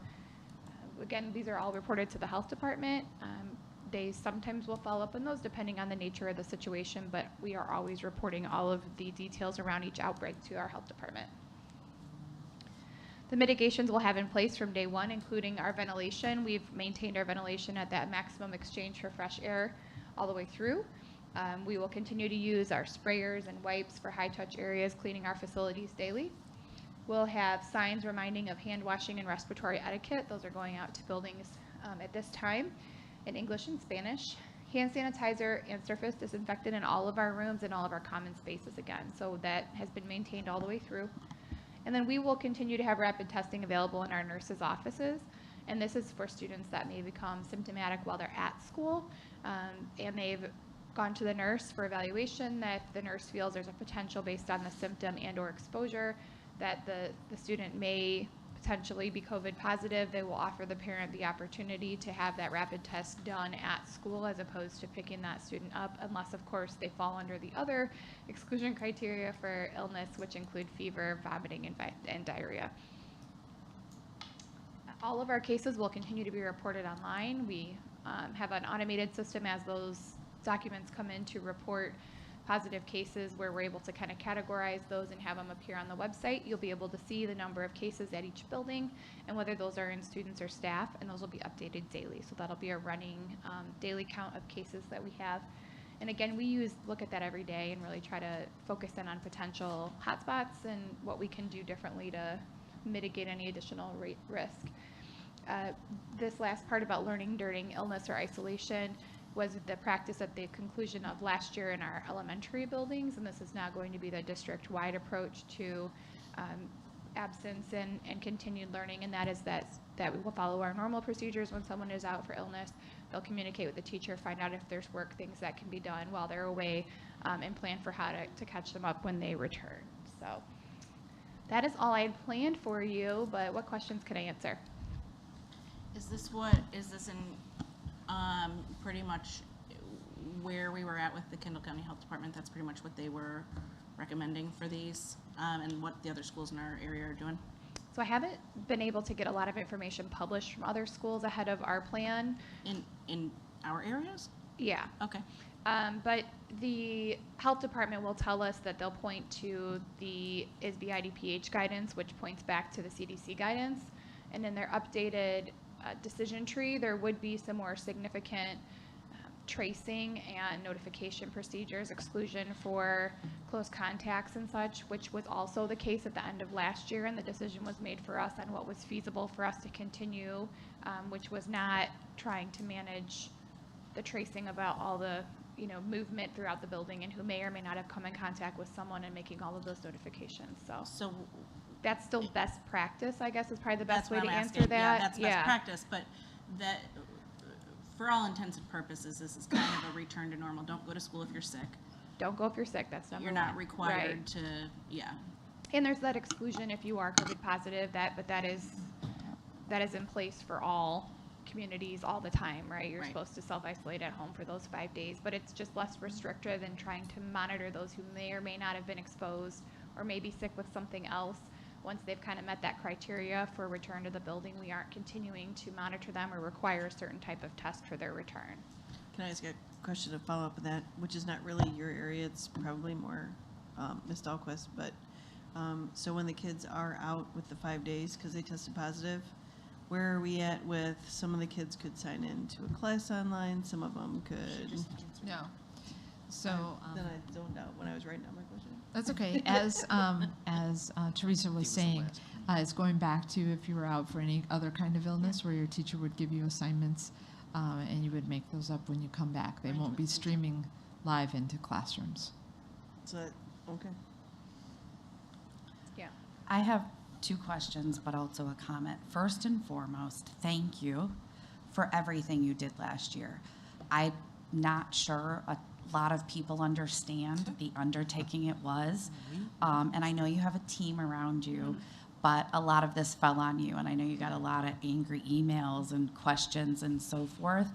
[SPEAKER 16] again, these are all reported to the health department. They sometimes will follow up on those depending on the nature of the situation, but we are always reporting all of the details around each outbreak to our health department. The mitigations we'll have in place from day one, including our ventilation. We've maintained our ventilation at that maximum exchange for fresh air all the way through. We will continue to use our sprayers and wipes for high-touch areas, cleaning our facilities daily. We'll have signs reminding of hand washing and respiratory etiquette. Those are going out to buildings at this time in English and Spanish. Hand sanitizer and surface disinfectant in all of our rooms and all of our common spaces again. So that has been maintained all the way through. And then we will continue to have rapid testing available in our nurses' offices. And this is for students that may become symptomatic while they're at school. And they've gone to the nurse for evaluation that the nurse feels there's a potential based on the symptom and or exposure that the student may potentially be COVID positive. They will offer the parent the opportunity to have that rapid test done at school as opposed to picking that student up, unless of course they fall under the other exclusion criteria for illness, which include fever, vomiting, and diarrhea. All of our cases will continue to be reported online. We have an automated system as those documents come in to report positive cases where we're able to kind of categorize those and have them appear on the website. You'll be able to see the number of cases at each building and whether those are in students or staff, and those will be updated daily. So that'll be a running daily count of cases that we have. And again, we look at that every day and really try to focus in on potential hotspots and what we can do differently to mitigate any additional risk. This last part about learning during illness or isolation was the practice at the conclusion of last year in our elementary buildings, and this is now going to be the district-wide approach to absence and continued learning, and that is that we will follow our normal procedures when someone is out for illness. They'll communicate with the teacher, find out if there's things that can be done while they're away, and plan for how to catch them up when they return. So that is all I had planned for you, but what questions can I answer?
[SPEAKER 13] Is this in pretty much where we were at with the Kendall County Health Department? That's pretty much what they were recommending for these, and what the other schools in our area are doing?
[SPEAKER 16] So I haven't been able to get a lot of information published from other schools ahead of our plan.
[SPEAKER 13] In our areas?
[SPEAKER 16] Yeah.
[SPEAKER 13] Okay.
[SPEAKER 16] But the health department will tell us that they'll point to the ISB IDPH guidance, which points back to the CDC guidance. And in their updated decision tree, there would be some more significant tracing and notification procedures, exclusion for close contacts and such, which was also the case at the end of last year, and the decision was made for us on what was feasible for us to continue, which was not trying to manage the tracing about all the movement throughout the building and who may or may not have come in contact with someone and making all of those notifications. So that's still best practice, I guess, is probably the best way to answer that.
[SPEAKER 13] Yeah, that's best practice, but that, for all intents and purposes, this is kind of a return to normal. Don't go to school if you're sick.
[SPEAKER 16] Don't go if you're sick, that's number one.
[SPEAKER 13] You're not required
[SPEAKER 16] Right.
[SPEAKER 13] to, yeah.
[SPEAKER 16] And there's that exclusion if you are COVID positive, but that is in place for all communities all the time, right? You're supposed to self-isolate at home for those 5 days, but it's just less restrictive in trying to monitor those who may or may not have been exposed or may be sick with something else. Once they've kind of met that criteria for return to the building, we aren't continuing to monitor them or require a certain type of test for their return.
[SPEAKER 8] Can I ask a question to follow up on that, which is not really your area, it's probably more Ms. Dahlquist, but so when the kids are out with the 5 days because they tested positive, where are we at with some of the kids could sign in to a class online, some of them could?
[SPEAKER 5] No. So
[SPEAKER 8] then I zoned out when I was writing down my question.
[SPEAKER 5] that's okay. As Teresa was saying, it's going back to if you were out for any other kind of illness where your teacher would give you assignments and you would make those up when you come back. They won't be streaming live into classrooms.
[SPEAKER 8] So, okay.
[SPEAKER 16] Yeah.
[SPEAKER 3] I have 2 questions, but also a comment. First and foremost, thank you for everything you did last year. I'm not sure a lot of people understand the undertaking it was, and I know you have a team around you, but a lot of this fell on you, and I know you got a lot of angry emails and questions and so forth,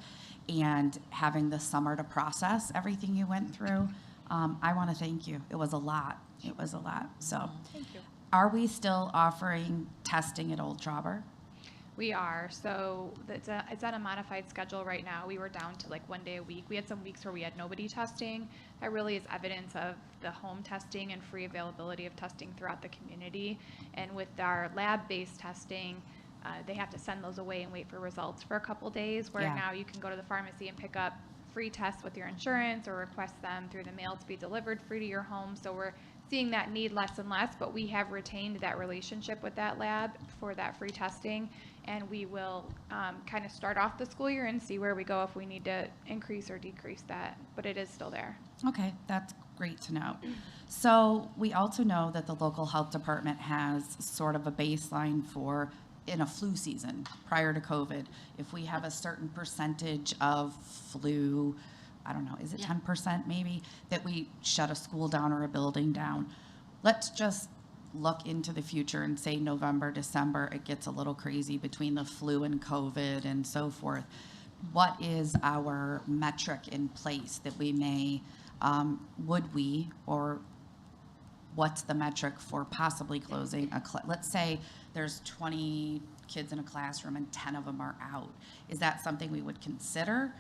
[SPEAKER 3] and having the summer to process everything you went through, I want to thank you. It was a lot. It was a lot. So.
[SPEAKER 16] Thank you.
[SPEAKER 3] Are we still offering testing at Old Trauber?
[SPEAKER 16] We are. So it's on a modified schedule right now. We were down to like 1 day a week. We had some weeks where we had nobody testing. That really is evidence of the home testing and free availability of testing throughout the community. And with our lab-based testing, they have to send those away and wait for results for a couple days, where now you can go to the pharmacy and pick up free tests with your insurance or request them through the mail to be delivered free to your home. So we're seeing that need less and less, but we have retained that relationship with that lab for that free testing, and we will kind of start off the school year and see where we go if we need to increase or decrease that, but it is still there.
[SPEAKER 3] Okay, that's great to know. So we also know that the local health department has sort of a baseline for in a flu season prior to COVID. If we have a certain percentage of flu, I don't know, is it 10% maybe, that we shut a school down or a building down. Let's just look into the future and say November, December, it gets a little crazy between the flu and COVID and so forth. What is our metric in place that we may, or what's the metric for possibly closing let's say there's 20 kids in a classroom and 10 of them are out. Is that something we would consider?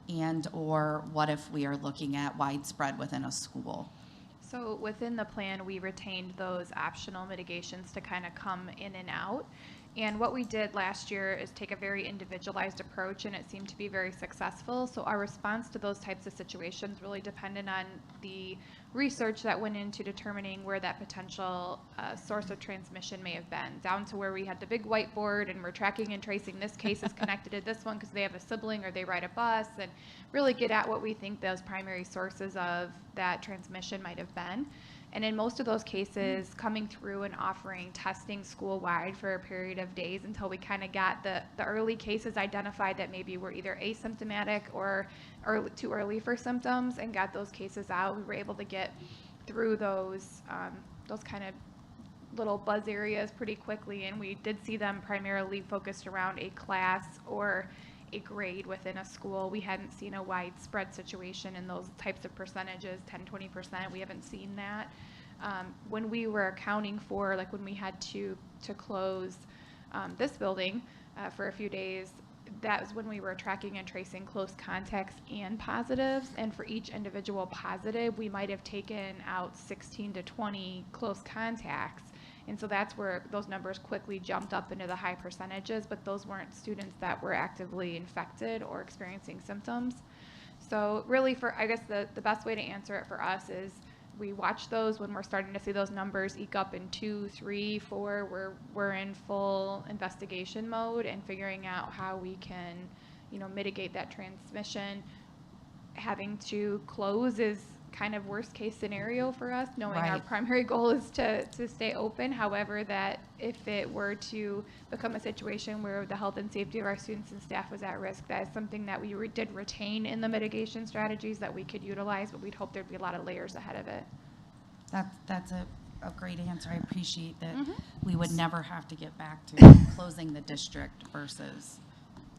[SPEAKER 3] And or what if we are looking at widespread within a school?
[SPEAKER 16] So within the plan, we retained those optional mitigations to kind of come in and out. And what we did last year is take a very individualized approach, and it seemed to be very successful. So our response to those types of situations really depended on the research that went into determining where that potential source of transmission may have been, down to where we had the big whiteboard and we're tracking and tracing this case is connected to this one because they have a sibling or they ride a bus, and really get at what we think those primary sources of that transmission might have been. And in most of those cases, coming through and offering testing school-wide for a period of days until we kind of got the early cases identified that maybe were either asymptomatic or too early for symptoms, and got those cases out. We were able to get through those kind of little buzz areas pretty quickly, and we did see them primarily focused around a class or a grade within a school. We hadn't seen a widespread situation in those types of percentages, 10-20%. We haven't seen that. When we were accounting for, like when we had to close this building for a few days, that was when we were tracking and tracing close contacts and positives. And for each individual positive, we might have taken out 16 to 20 close contacts. And so that's where those numbers quickly jumped up into the high percentages, but those weren't students that were actively infected or experiencing symptoms. So really I guess the best way to answer it for us is we watch those when we're starting to see those numbers eke up in 2, 3, 4, we're in full investigation mode and figuring out how we can, mitigate that transmission. Having to close is kind of worst case scenario for us, knowing our
[SPEAKER 3] Right.
[SPEAKER 16] primary goal is to stay open. However, that if it were to become a situation where the health and safety of our students and staff was at risk, that is something that we did retain in the mitigation strategies that we could utilize, but we'd hope there'd be a lot of layers ahead of it.
[SPEAKER 3] That's a great answer. I appreciate that.
[SPEAKER 16] Mhm.
[SPEAKER 3] We would never have to get back to closing the district versus,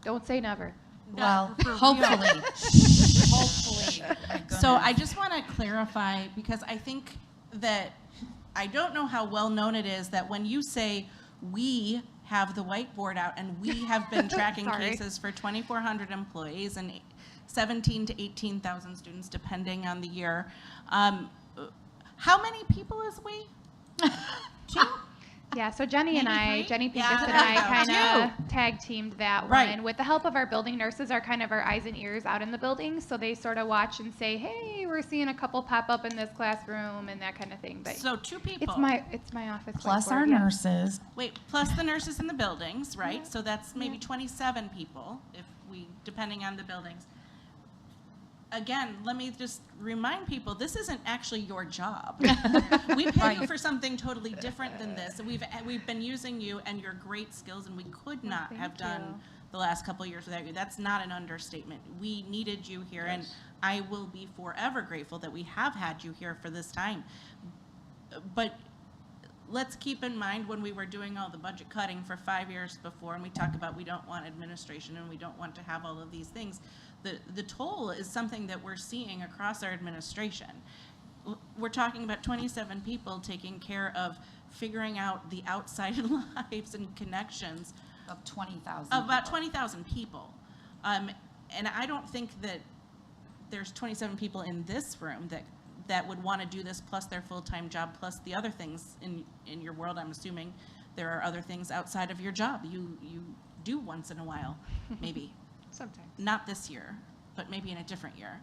[SPEAKER 16] Don't say never.
[SPEAKER 3] well,
[SPEAKER 13] For real.
[SPEAKER 3] hopefully. Hopefully. My
[SPEAKER 13] So I
[SPEAKER 3] goodness.
[SPEAKER 13] just want to clarify, because I think that, I don't know how well known it is that when you say we have the whiteboard out and we have been tracking
[SPEAKER 16] Sorry.
[SPEAKER 13] cases for 2,400 employees and 17 to 18,000 students, depending on the year. How many people is we? Two?
[SPEAKER 16] Yeah, so Jenny and
[SPEAKER 13] Maybe
[SPEAKER 16] I,
[SPEAKER 13] three?
[SPEAKER 16] Jenny
[SPEAKER 13] Yeah,
[SPEAKER 16] Peterson and
[SPEAKER 13] there you
[SPEAKER 16] I
[SPEAKER 13] go.
[SPEAKER 16] kind of tag teamed that
[SPEAKER 13] Right.
[SPEAKER 16] one. With the help of our building nurses are kind of our eyes and ears out in the building, so they sort of watch and say, hey, we're seeing a couple pop up in this classroom and that kind of thing. But
[SPEAKER 13] So 2 people.
[SPEAKER 16] it's my office
[SPEAKER 3] Plus
[SPEAKER 16] whiteboard,
[SPEAKER 3] our
[SPEAKER 16] yeah.
[SPEAKER 3] nurses.
[SPEAKER 13] Wait, plus the nurses in the buildings, right? So that's maybe 27 people, if we, depending on the buildings. Again, let me just remind people, this isn't actually your job. We pay you for something totally different than this. And we've been using you and your great skills, and we could not
[SPEAKER 16] thank
[SPEAKER 13] have done
[SPEAKER 16] you.
[SPEAKER 13] the last couple of years without you. That's not an understatement. We needed you here, and I will be forever grateful that we have had you here for this time. But let's keep in mind when we were doing all the budget cutting for 5 years before, and we talk about we don't want administration and we don't want to have all of these things, the toll is something that we're seeing across our administration. We're talking about 27 people taking care of figuring out the outside lives and connections
[SPEAKER 3] Of 20,000.
[SPEAKER 13] of about
[SPEAKER 3] people.
[SPEAKER 13] 20,000 people. And I don't think that there's 27 people in this room that would want to do this plus their full-time job plus the other things in your world. I'm assuming there are other things outside of your job you do once in a while, maybe.
[SPEAKER 16] Sometimes.
[SPEAKER 13] Not this year, but maybe in a different year.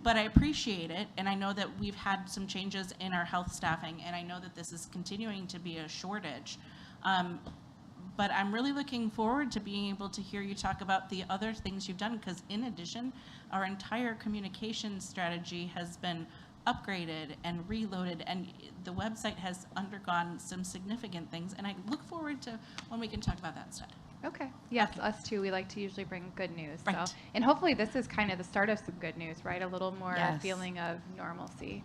[SPEAKER 13] But I appreciate it, and I know that we've had some changes in our health staffing, and I know that this is continuing to be a shortage. But I'm really looking forward to being able to hear you talk about the other things you've done, because in addition, our entire communication strategy has been upgraded and reloaded, and the website has undergone some significant things, and I look forward to when we can talk about that instead.
[SPEAKER 16] Okay. Yes, us too. We like to usually bring good news.
[SPEAKER 13] Right.
[SPEAKER 16] So, and hopefully this is kind of the start of some good news, right? A little more
[SPEAKER 3] Yes.
[SPEAKER 16] feeling of normalcy.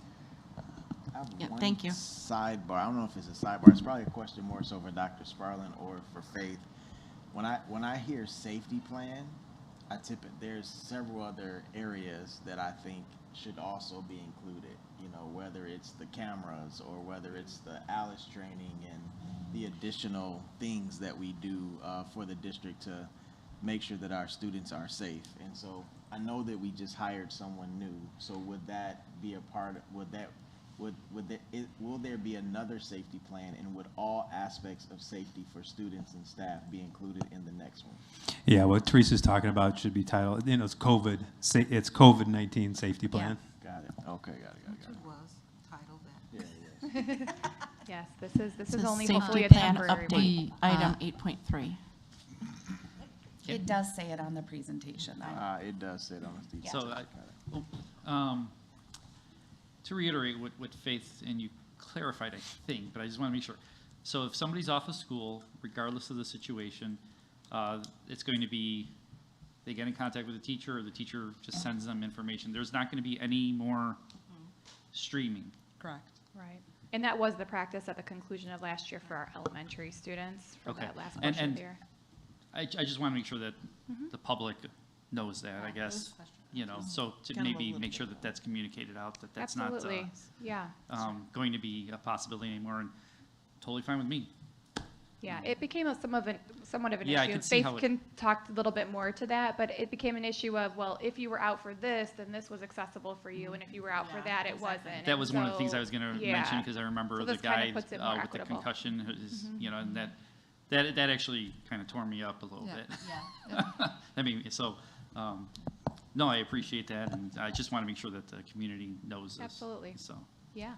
[SPEAKER 12] I have
[SPEAKER 13] Yeah,
[SPEAKER 12] one
[SPEAKER 13] thank you.
[SPEAKER 12] Sidebar. I don't know if it's a sidebar. It's probably a question more so for Dr. Sparlin or for Faith. When I hear safety plan, there's several other areas that I think should also be included. You know, whether it's the cameras or whether it's the ALICE training and the additional things that we do for the district to make sure that our students are safe. And so I know that we just hired someone new. So would that be a part of, will there be another safety plan, and would all aspects of safety for students and staff be included in the next one?
[SPEAKER 4] Yeah, what Teresa's talking about should be titled, it's COVID-19 safety plan.
[SPEAKER 12] Got it. Okay, got it.
[SPEAKER 11] It was titled that.
[SPEAKER 12] Yeah, yeah.
[SPEAKER 16] Yes, this
[SPEAKER 13] It's
[SPEAKER 16] is
[SPEAKER 13] a
[SPEAKER 16] only
[SPEAKER 13] safety
[SPEAKER 16] hopefully a
[SPEAKER 13] plan
[SPEAKER 16] temporary
[SPEAKER 13] update,
[SPEAKER 16] one.
[SPEAKER 13] item 8.3.
[SPEAKER 3] It does say it on the presentation, though.
[SPEAKER 12] It does say it on the
[SPEAKER 7] So to reiterate what Faith and you clarified, I think, but I just want to make sure. So if somebody's off of school, regardless of the situation, it's going to be, they get in contact with the teacher, or the teacher just sends them information. There's not going to be any more streaming.
[SPEAKER 3] Correct.
[SPEAKER 16] Right. And that was the practice at the conclusion of last year for our elementary students for
[SPEAKER 7] Okay.
[SPEAKER 16] that last
[SPEAKER 7] And-
[SPEAKER 16] portion of
[SPEAKER 7] and
[SPEAKER 16] the year.
[SPEAKER 7] I just want to make sure that the public knows that, I guess, so to
[SPEAKER 13] Kind of a
[SPEAKER 7] maybe
[SPEAKER 13] little
[SPEAKER 7] make sure
[SPEAKER 13] bit.
[SPEAKER 7] that that's communicated out, that that's not
[SPEAKER 16] Absolutely. Yeah.
[SPEAKER 7] going to be a possibility anymore, and totally fine with me.
[SPEAKER 16] Yeah, it became somewhat of an
[SPEAKER 7] Yeah, I
[SPEAKER 16] issue.
[SPEAKER 7] could see
[SPEAKER 16] Faith
[SPEAKER 7] how it-
[SPEAKER 16] can talk a little bit more to that, but it became an issue of, well, if you were out for this, then this was accessible for you, and if you were out for that, it wasn't.
[SPEAKER 7] That was one of the things I was going to mention, because I remember
[SPEAKER 16] So
[SPEAKER 7] the
[SPEAKER 16] this kinda
[SPEAKER 7] guy
[SPEAKER 16] puts it more
[SPEAKER 7] with the
[SPEAKER 16] equitable.
[SPEAKER 7] concussion is, you know, and that actually kind of tore me up a little bit. I mean, so, no, I appreciate that, and I just want to make sure that the community knows this.
[SPEAKER 16] Absolutely.
[SPEAKER 7] So,
[SPEAKER 16] Yeah.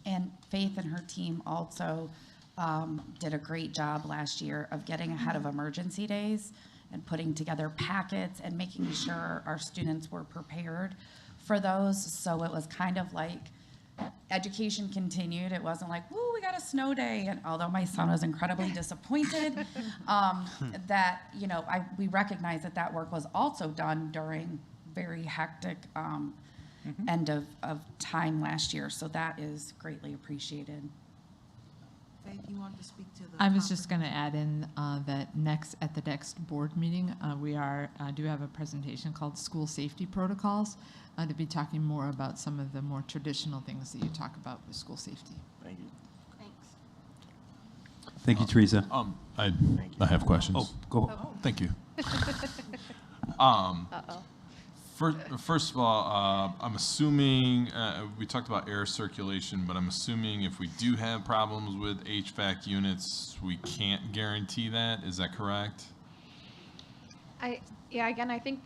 [SPEAKER 3] And Faith and her team also did a great job last year of getting ahead of emergency days and putting together packets and making sure our students were prepared for those. So it was kind of like education continued. It wasn't like, woo, we got a snow day. And although my son was incredibly disappointed, that, you know, we recognize that that work was also done during very hectic end of time last year. So that is greatly appreciated.
[SPEAKER 11] Faith, you wanted to speak to the.
[SPEAKER 5] I was just going to add in that at the next board meeting, we do have a presentation called School Safety Protocols to be talking more about some of the more traditional things that you talk about with school safety.
[SPEAKER 12] Thank you.
[SPEAKER 16] Thanks.
[SPEAKER 4] Thank you, Teresa.
[SPEAKER 9] I have questions.
[SPEAKER 4] Oh, go.
[SPEAKER 9] Thank you.
[SPEAKER 16] Uh-oh.
[SPEAKER 9] First of all, I'm assuming, we talked about air circulation, but I'm assuming if we do have problems with HVAC units, we can't guarantee that. Is that correct?
[SPEAKER 16] Again, I think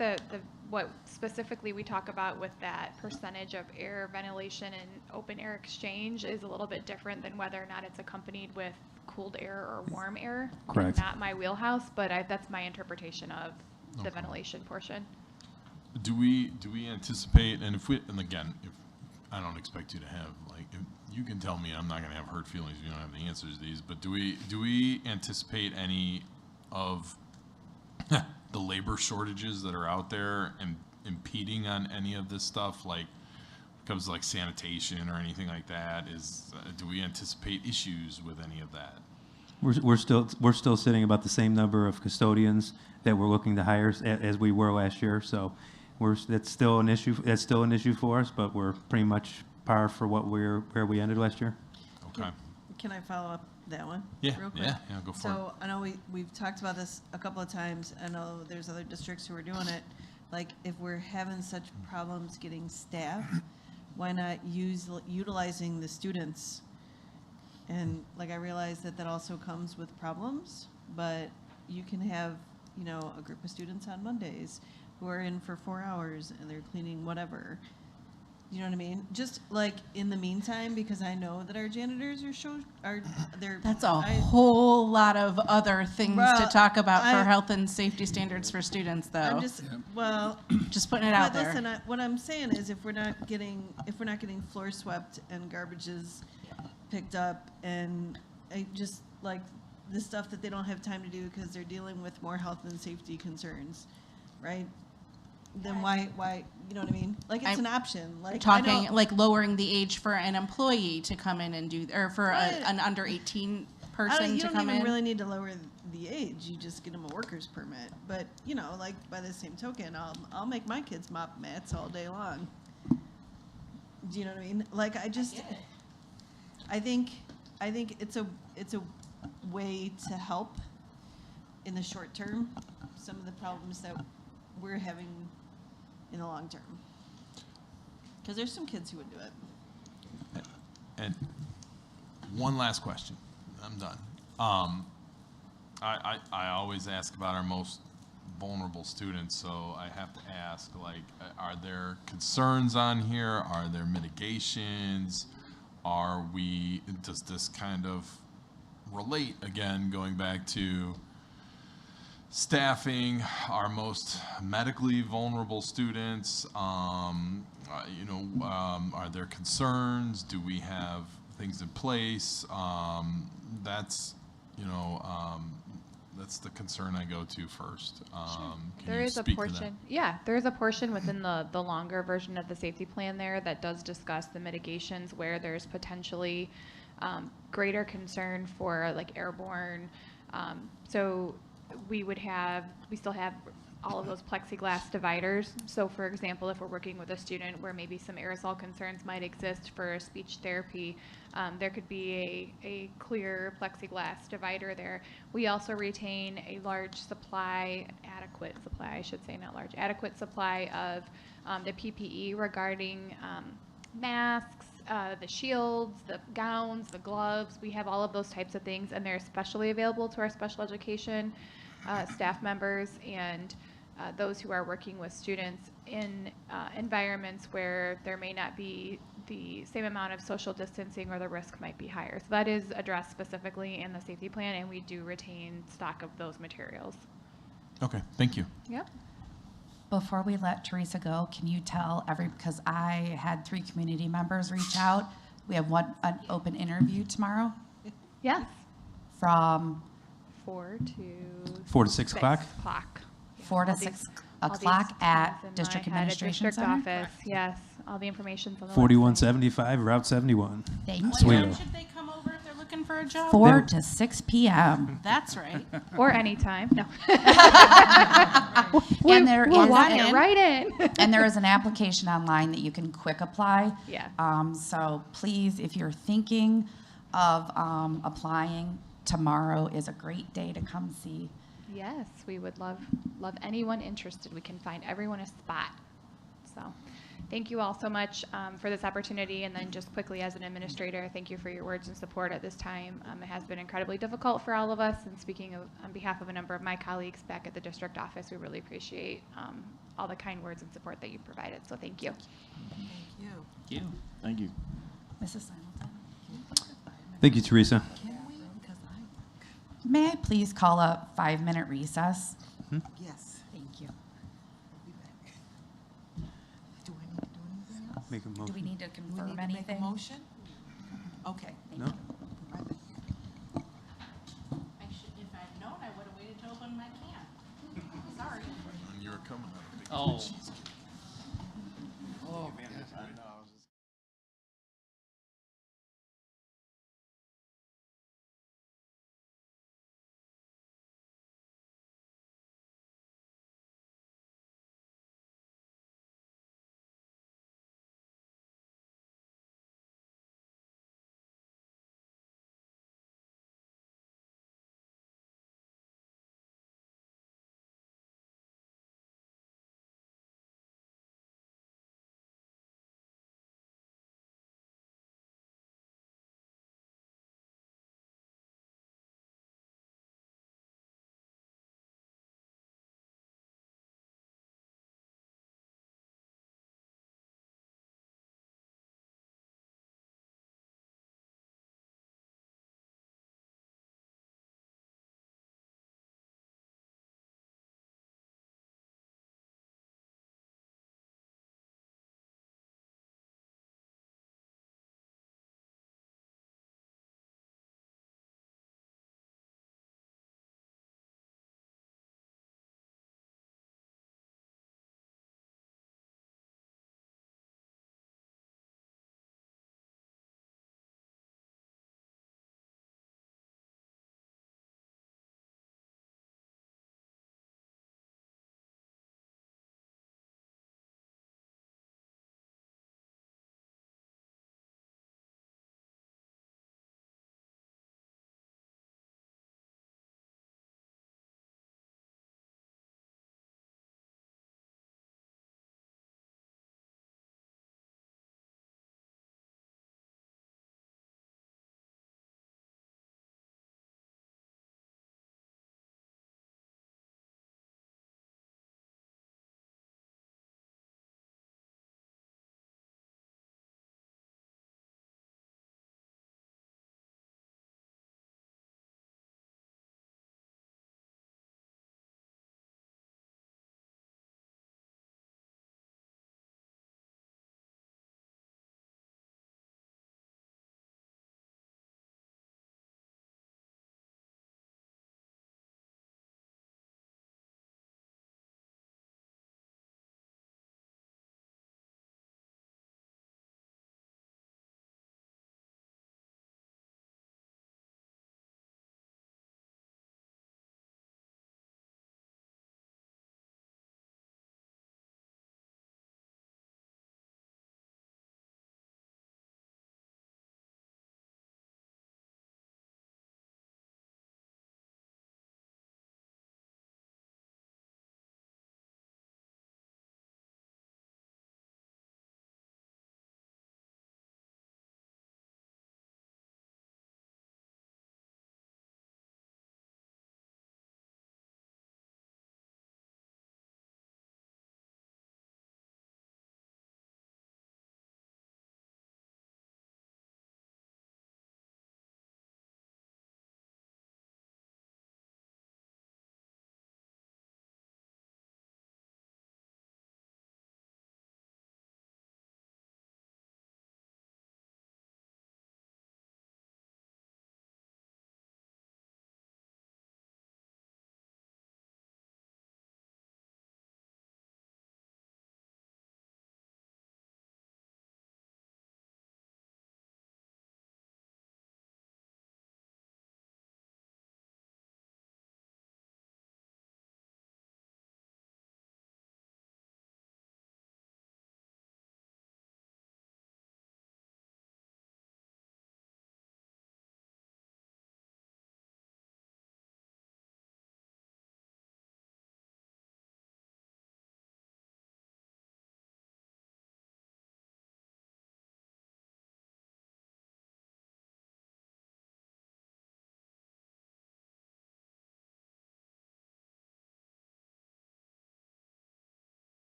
[SPEAKER 16] what specifically we talk about with that percentage of air ventilation and open air exchange is a little bit different than whether or not it's accompanied with cooled air or warm air.
[SPEAKER 4] Correct.
[SPEAKER 16] Not my wheelhouse, but that's my interpretation of the ventilation portion.
[SPEAKER 9] Do we anticipate, and again, if I don't expect you to have, like, if you can tell me, I'm not going to have hurt feelings if you don't have the answers to these, but do we anticipate any of the labor shortages that are out there and impeding on any of this stuff, like comes like sanitation or anything like that? Do we anticipate issues with any of that?
[SPEAKER 4] We're still sitting about the same number of custodians that we're looking to hire as we were last year. So that's still an issue. That's still an issue for us, but we're pretty much par for where we ended last year.
[SPEAKER 9] Okay.
[SPEAKER 8] Can I follow up that one?
[SPEAKER 9] Yeah.
[SPEAKER 8] Real quick?
[SPEAKER 9] Yeah. Go for it.
[SPEAKER 8] So I know we've talked about this a couple of times. I know there's other districts who are doing it. Like, if we're having such problems getting staff, why not utilizing the students? And like, I realize that also comes with problems, but you can have, you know, a group of students on Mondays who are in for 4 hours and they're cleaning whatever. You know what I mean? Just like in the meantime, because I know that our janitors they're.
[SPEAKER 13] That's a whole lot of other things to talk about for
[SPEAKER 8] I-
[SPEAKER 13] health and safety standards for students, though.
[SPEAKER 8] I'm just, well.
[SPEAKER 13] Just putting it out
[SPEAKER 8] but
[SPEAKER 13] there.
[SPEAKER 8] listen, what I'm saying is if we're not getting floor swept and garbages picked up and just like the stuff that they don't have time to do because they're dealing with more health and safety concerns, right? Then why, you know what I mean? Like, it's an option. Like,
[SPEAKER 13] Talking, like lowering the age for an employee to come in and do, or for an under 18 person
[SPEAKER 8] you
[SPEAKER 13] to
[SPEAKER 8] don't
[SPEAKER 13] come
[SPEAKER 8] even
[SPEAKER 13] in.
[SPEAKER 8] really need to lower the age. You just get them a worker's permit. But, you know, like, by the same token, I'll make my kids mop mats all day long. Do you know what I mean? Like, I think it's a way to help in the short term some of the problems that we're having in the long term. Because there's some kids who would do it.
[SPEAKER 9] And one last question. I'm done. I always ask about our most vulnerable students, so I have to ask, like, are there concerns on here? Are there mitigations? Does this kind of relate, again, going back to staffing our most medically vulnerable students? Are there concerns? Do we have things in place? That's the concern I go to first.
[SPEAKER 16] There is a portion, there is a portion within the longer version of the safety plan there that does discuss the mitigations where there's potentially greater concern for like airborne. So we still have all of those plexiglass dividers. So for example, if we're working with a student where maybe some aerosol concerns might exist for speech therapy, there could be a clear plexiglass divider there. We also retain a large supply, adequate supply, I should say, not large, adequate supply of the PPE regarding masks, the shields, the gowns, the gloves. We have all of those types of things, and they're especially available to our special education staff members and those who are working with students in environments where there may not be the same amount of social distancing or the risk might be higher. So that is addressed specifically in the safety plan, and we do retain stock of those materials.
[SPEAKER 9] Okay, thank you.
[SPEAKER 16] Yep.
[SPEAKER 3] Before we let Teresa go, can you tell because I had 3 community members reach out. We have an open interview tomorrow
[SPEAKER 16] Yes.
[SPEAKER 3] from
[SPEAKER 16] 4 to
[SPEAKER 4] 4 to 6 o'clock?
[SPEAKER 16] 6 o'clock.
[SPEAKER 3] 4 to
[SPEAKER 16] All these-
[SPEAKER 3] 6
[SPEAKER 16] all these
[SPEAKER 3] o'clock
[SPEAKER 16] times
[SPEAKER 3] at
[SPEAKER 16] in
[SPEAKER 3] District
[SPEAKER 16] my head, at
[SPEAKER 3] Administration
[SPEAKER 16] District
[SPEAKER 3] Center?
[SPEAKER 16] Office, yes. All the information's on the website.
[SPEAKER 4] 4175 Route 71.
[SPEAKER 3] Thank
[SPEAKER 4] Oswego.
[SPEAKER 3] you.
[SPEAKER 13] When should they come over if they're looking for a job?
[SPEAKER 3] 4 to 6 p.m.
[SPEAKER 13] That's right.
[SPEAKER 16] Or anytime, no.
[SPEAKER 3] And there
[SPEAKER 16] We'll
[SPEAKER 3] is
[SPEAKER 16] walk
[SPEAKER 3] an-
[SPEAKER 16] it right in.
[SPEAKER 3] And there is an application online that you can quick apply.
[SPEAKER 16] Yeah.
[SPEAKER 3] So please, if you're thinking of applying, tomorrow is a great day to come see.
[SPEAKER 16] Yes, we would love anyone interested. We can find everyone a spot. So thank you all so much for this opportunity. And then just quickly as an administrator, thank you for your words and support at this time. It has been incredibly difficult for all of us. And speaking on behalf of a number of my colleagues back at the district office, we really appreciate all the kind words and support that you've provided. So thank you.
[SPEAKER 11] Thank you.
[SPEAKER 7] Thank you.
[SPEAKER 12] Thank you.
[SPEAKER 3] Mrs. Simulton?
[SPEAKER 4] Thank you, Teresa.
[SPEAKER 11] Can we? Because
[SPEAKER 3] May I please call a 5-minute recess?
[SPEAKER 11] yes,
[SPEAKER 3] Thank you.
[SPEAKER 11] we'll be back. Do I need to do anything else?
[SPEAKER 4] Make a
[SPEAKER 3] Do
[SPEAKER 4] motion.
[SPEAKER 3] we need to
[SPEAKER 11] Do we
[SPEAKER 3] confirm
[SPEAKER 11] need to make a
[SPEAKER 3] anything?
[SPEAKER 11] motion? Okay.
[SPEAKER 4] No?
[SPEAKER 11] Right back.
[SPEAKER 13] If I'd known, I would have waited to open my can. Sorry.
[SPEAKER 9] When you were coming out of the
[SPEAKER 7] Oh.
[SPEAKER 9] cheesecake.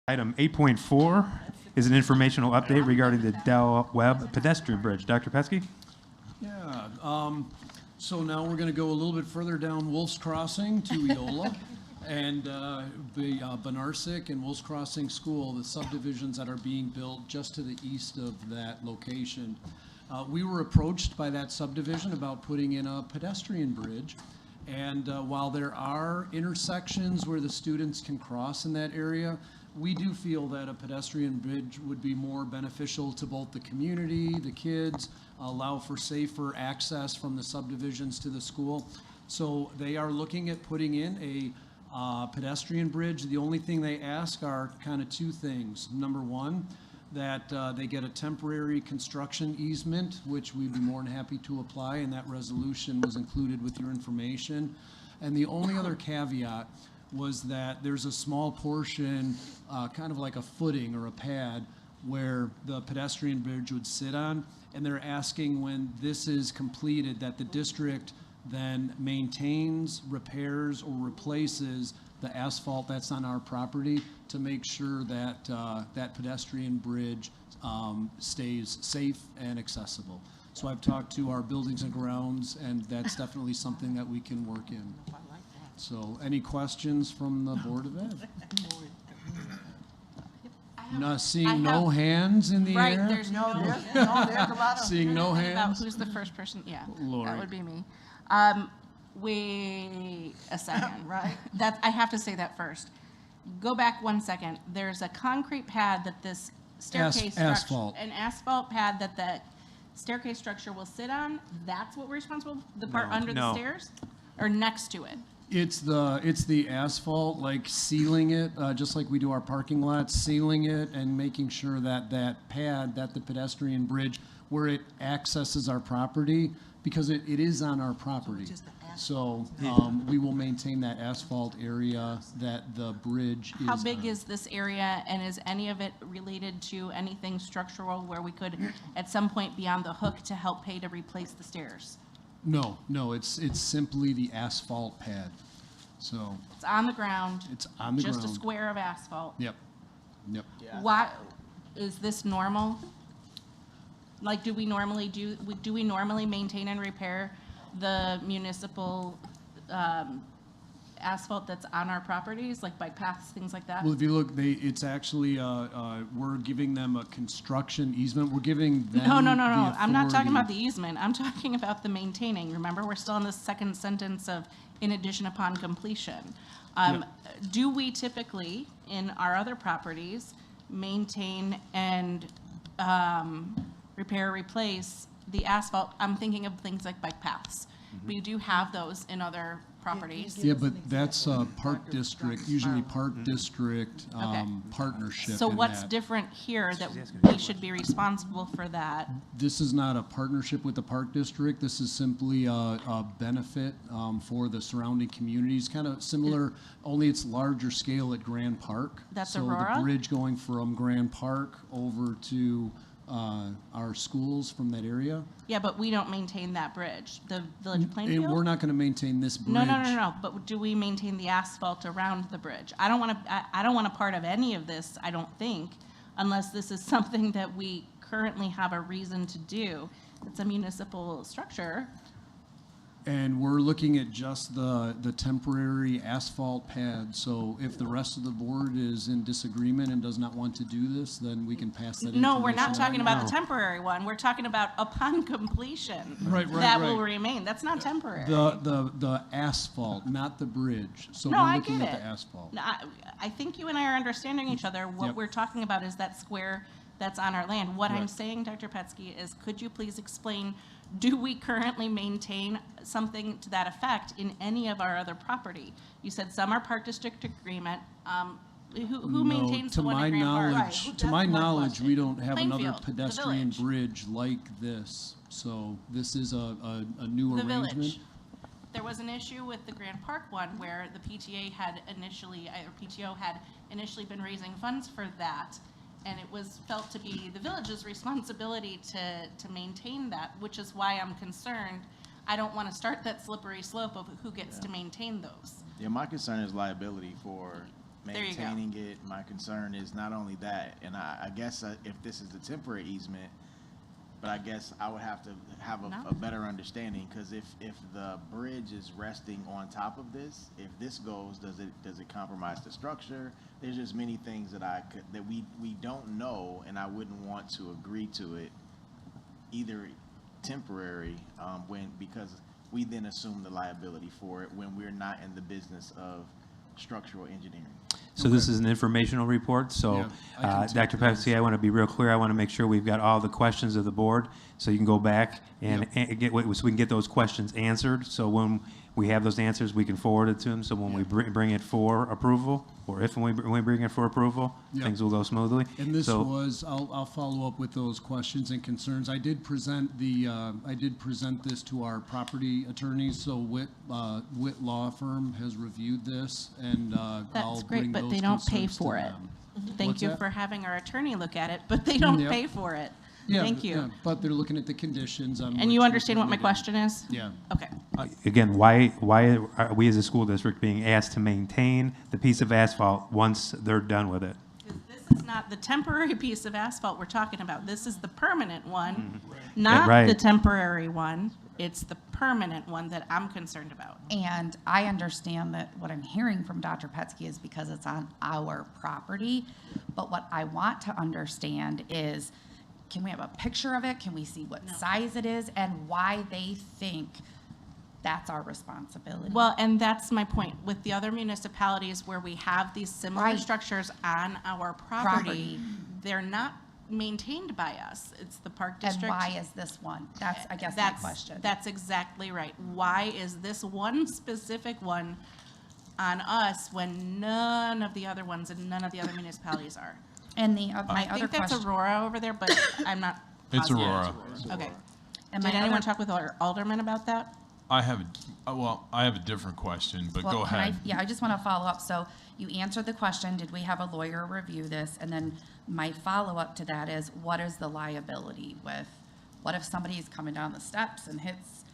[SPEAKER 4] Item 8.4 is an informational update regarding the Del Webb pedestrian bridge. Dr. Pesky?
[SPEAKER 10] Yeah, so now we're going to go a little bit further down Wolf's Crossing to Eola and the Benarsic and Wolf's Crossing School, the subdivisions that are being built just to the east of that location. We were approached by that subdivision about putting in a pedestrian bridge. And while there are intersections where the students can cross in that area, we do feel that a pedestrian bridge would be more beneficial to both the community, the kids, allow for safer access from the subdivisions to the school. So they are looking at putting in a pedestrian bridge. The only thing they ask are kind of two things. Number one, that they get a temporary construction easement, which we'd be more than happy to apply, and that resolution was included with your information. And the only other caveat was that there's a small portion, kind of like a footing or a pad, where the pedestrian bridge would sit on, and they're asking when this is completed that the district then maintains, repairs, or replaces the asphalt that's on our property to make sure that that pedestrian bridge stays safe and accessible. So I've talked to our buildings and grounds, and that's definitely something that we can work in. So any questions from the Board of Ed? No, seeing no hands in the
[SPEAKER 13] Right,
[SPEAKER 10] air?
[SPEAKER 13] there's no.
[SPEAKER 11] There's a lot of.
[SPEAKER 10] Seeing no
[SPEAKER 13] About
[SPEAKER 10] hands?
[SPEAKER 13] who's the first person? Yeah,
[SPEAKER 10] Lori.
[SPEAKER 13] that would be me. Wait a second.
[SPEAKER 11] Right.
[SPEAKER 13] I have to say that first. Go back 1 second. There's a concrete pad that this staircase structure,
[SPEAKER 10] asphalt.
[SPEAKER 13] an asphalt pad that the staircase structure will sit on. That's what we're responsible. The part under the
[SPEAKER 4] No.
[SPEAKER 13] stairs, or next to it.
[SPEAKER 10] It's the asphalt, like sealing it, just like we do our parking lots, sealing it and making sure that that pad, that the pedestrian bridge, where it accesses our property, because it is on our property.
[SPEAKER 11] just the
[SPEAKER 10] So we will maintain that asphalt area that the bridge is
[SPEAKER 13] How big
[SPEAKER 10] on.
[SPEAKER 13] is this area, and is any of it related to anything structural where we could, at some point, be on the hook to help pay to replace the stairs?
[SPEAKER 10] No, it's simply the asphalt pad. So
[SPEAKER 13] It's on the ground.
[SPEAKER 10] it's on the ground.
[SPEAKER 13] Just a square of asphalt.
[SPEAKER 10] Yep.
[SPEAKER 13] Why, is this normal? Like, do we normally maintain and repair the municipal asphalt that's on our properties, like bike paths, things like that?
[SPEAKER 10] Well, if you look, it's actually, we're giving them a construction easement. We're giving them
[SPEAKER 13] No.
[SPEAKER 10] the
[SPEAKER 13] I'm not talking about the
[SPEAKER 10] authority.
[SPEAKER 13] easement. I'm talking about the maintaining. Remember, we're still in the second sentence of in addition upon completion. Do we typically, in our other properties, maintain and repair, replace the asphalt? I'm thinking of things like bike paths. We do have those in other properties.
[SPEAKER 10] Yeah, but that's a park district, usually park district
[SPEAKER 13] Okay.
[SPEAKER 10] partnership
[SPEAKER 13] So
[SPEAKER 10] in
[SPEAKER 13] what's
[SPEAKER 10] that.
[SPEAKER 13] different here that we should be responsible for that?
[SPEAKER 10] This is not a partnership with the park district. This is simply a benefit for the surrounding communities, kind of similar, only it's larger scale at Grand Park.
[SPEAKER 13] That's
[SPEAKER 10] So
[SPEAKER 13] Aurora?
[SPEAKER 10] the bridge going from Grand Park over to our schools from that area.
[SPEAKER 13] Yeah, but we don't maintain that bridge, the Village of
[SPEAKER 10] And
[SPEAKER 13] Plainfield?
[SPEAKER 10] we're not going to maintain this bridge.
[SPEAKER 13] No, but do we maintain the asphalt around the bridge? I don't want a part of any of this, I don't think, unless this is something that we currently have a reason to do. It's a municipal structure.
[SPEAKER 10] And we're looking at just the temporary asphalt pad. So if the rest of the board is in disagreement and does not want to do this, then we can pass that information
[SPEAKER 13] No, we're not talking
[SPEAKER 10] on.
[SPEAKER 13] about the temporary one. We're talking about upon completion.
[SPEAKER 10] Right,
[SPEAKER 13] That will
[SPEAKER 10] right.
[SPEAKER 13] remain. That's not temporary.
[SPEAKER 10] The asphalt, not the bridge. So
[SPEAKER 13] No,
[SPEAKER 10] we're
[SPEAKER 13] I
[SPEAKER 10] looking
[SPEAKER 13] get
[SPEAKER 10] at
[SPEAKER 13] it.
[SPEAKER 10] the asphalt.
[SPEAKER 13] No, I think you and I are understanding each other. What
[SPEAKER 10] Yep.
[SPEAKER 13] we're talking about is that square that's on our land. What I'm
[SPEAKER 10] Right.
[SPEAKER 13] saying, Dr. Petsky, is could you please explain, do we currently maintain something to that effect in any of our other property? You said some are park district agreement. Who
[SPEAKER 10] No,
[SPEAKER 13] maintains the one at Grand Park?
[SPEAKER 11] Right.
[SPEAKER 10] To my
[SPEAKER 11] That's my
[SPEAKER 10] knowledge,
[SPEAKER 11] question.
[SPEAKER 10] we don't have another
[SPEAKER 13] Plainfield, the
[SPEAKER 10] pedestrian
[SPEAKER 13] village.
[SPEAKER 10] bridge like this. So this is a new
[SPEAKER 13] The
[SPEAKER 10] arrangement.
[SPEAKER 13] village. There was an issue with the Grand Park one where the PTA had initially, or PTO had initially been raising funds for that. And it was felt to be the village's responsibility to maintain that, which is why I'm concerned. I don't want to start that slippery slope of who gets to maintain those.
[SPEAKER 12] Yeah, my concern is liability for
[SPEAKER 13] There you go.
[SPEAKER 12] maintaining it. My concern is not only that, and I guess if this is the temporary easement, but I guess I would have to have a better understanding, because if the bridge is resting on top of this, if this goes, does it compromise the structure? There's just many things that we don't know, and I wouldn't want to agree to it either temporary because we then assume the liability for it when we're not in the business of structural engineering.
[SPEAKER 4] So this is an informational report, so
[SPEAKER 10] Yeah, I can
[SPEAKER 4] Dr. Pepsi, I want to be real clear. I want to make sure we've got all the questions of the board, so you can go back and so we can get those questions answered. So when we have those answers, we can forward it to them. So when we bring it for approval, or if when we bring it for approval,
[SPEAKER 10] Yeah.
[SPEAKER 4] things will go smoothly.
[SPEAKER 10] And this
[SPEAKER 4] So-
[SPEAKER 10] was, I'll follow up with those questions and concerns. I did present this to our property attorneys, so Witt Law Firm has reviewed this, and I'll
[SPEAKER 13] That's
[SPEAKER 10] bring
[SPEAKER 13] great, but
[SPEAKER 10] those
[SPEAKER 13] they don't pay
[SPEAKER 10] concerns to
[SPEAKER 13] for it.
[SPEAKER 10] them.
[SPEAKER 13] Thank
[SPEAKER 10] What's
[SPEAKER 13] you
[SPEAKER 10] that?
[SPEAKER 13] for having our attorney look at it, but they don't
[SPEAKER 10] Yep.
[SPEAKER 13] pay for it.
[SPEAKER 10] Yeah,
[SPEAKER 13] Thank you.
[SPEAKER 10] yeah, but they're looking at the conditions on.
[SPEAKER 13] And
[SPEAKER 10] which
[SPEAKER 13] you
[SPEAKER 10] we
[SPEAKER 13] understand what my
[SPEAKER 10] permitted.
[SPEAKER 13] question is?
[SPEAKER 10] Yeah.
[SPEAKER 13] Okay.
[SPEAKER 4] Again, why are we as a school district being asked to maintain the piece of asphalt once they're done with it?
[SPEAKER 13] This is not the temporary piece of asphalt we're talking about. This is the permanent one,
[SPEAKER 4] Yeah,
[SPEAKER 13] not
[SPEAKER 4] right.
[SPEAKER 13] the temporary one. It's the permanent one that I'm concerned about.
[SPEAKER 3] And I understand that what I'm hearing from Dr. Petsky is because it's on our property. But what I want to understand is, can we have a picture of it? Can we see what size it is and why they think that's our responsibility?
[SPEAKER 13] Well, and that's my point. With the other municipalities where we have these similar
[SPEAKER 3] Right.
[SPEAKER 13] structures on our property, they're not maintained by us. It's the park
[SPEAKER 3] And
[SPEAKER 13] district.
[SPEAKER 3] why is this one? That's, I guess, my question.
[SPEAKER 13] That's exactly right. Why is this one specific one on us when none of the other ones and none of the other municipalities are?
[SPEAKER 3] And my
[SPEAKER 13] I
[SPEAKER 3] other
[SPEAKER 13] think that's
[SPEAKER 3] question.
[SPEAKER 13] Aurora over there, but I'm not
[SPEAKER 9] It's
[SPEAKER 13] positive.
[SPEAKER 9] Aurora.
[SPEAKER 13] Okay.
[SPEAKER 3] And
[SPEAKER 13] Did
[SPEAKER 3] my
[SPEAKER 13] anyone
[SPEAKER 3] other-
[SPEAKER 13] talk with our alderman about that?
[SPEAKER 9] I have a different question, but
[SPEAKER 3] Well,
[SPEAKER 9] go
[SPEAKER 3] can I-
[SPEAKER 9] ahead.
[SPEAKER 3] Yeah, I just want to follow up. So you answered the question, did we have a lawyer review this? And then my follow-up to that is, what is the liability with, what if somebody's coming down the steps and hits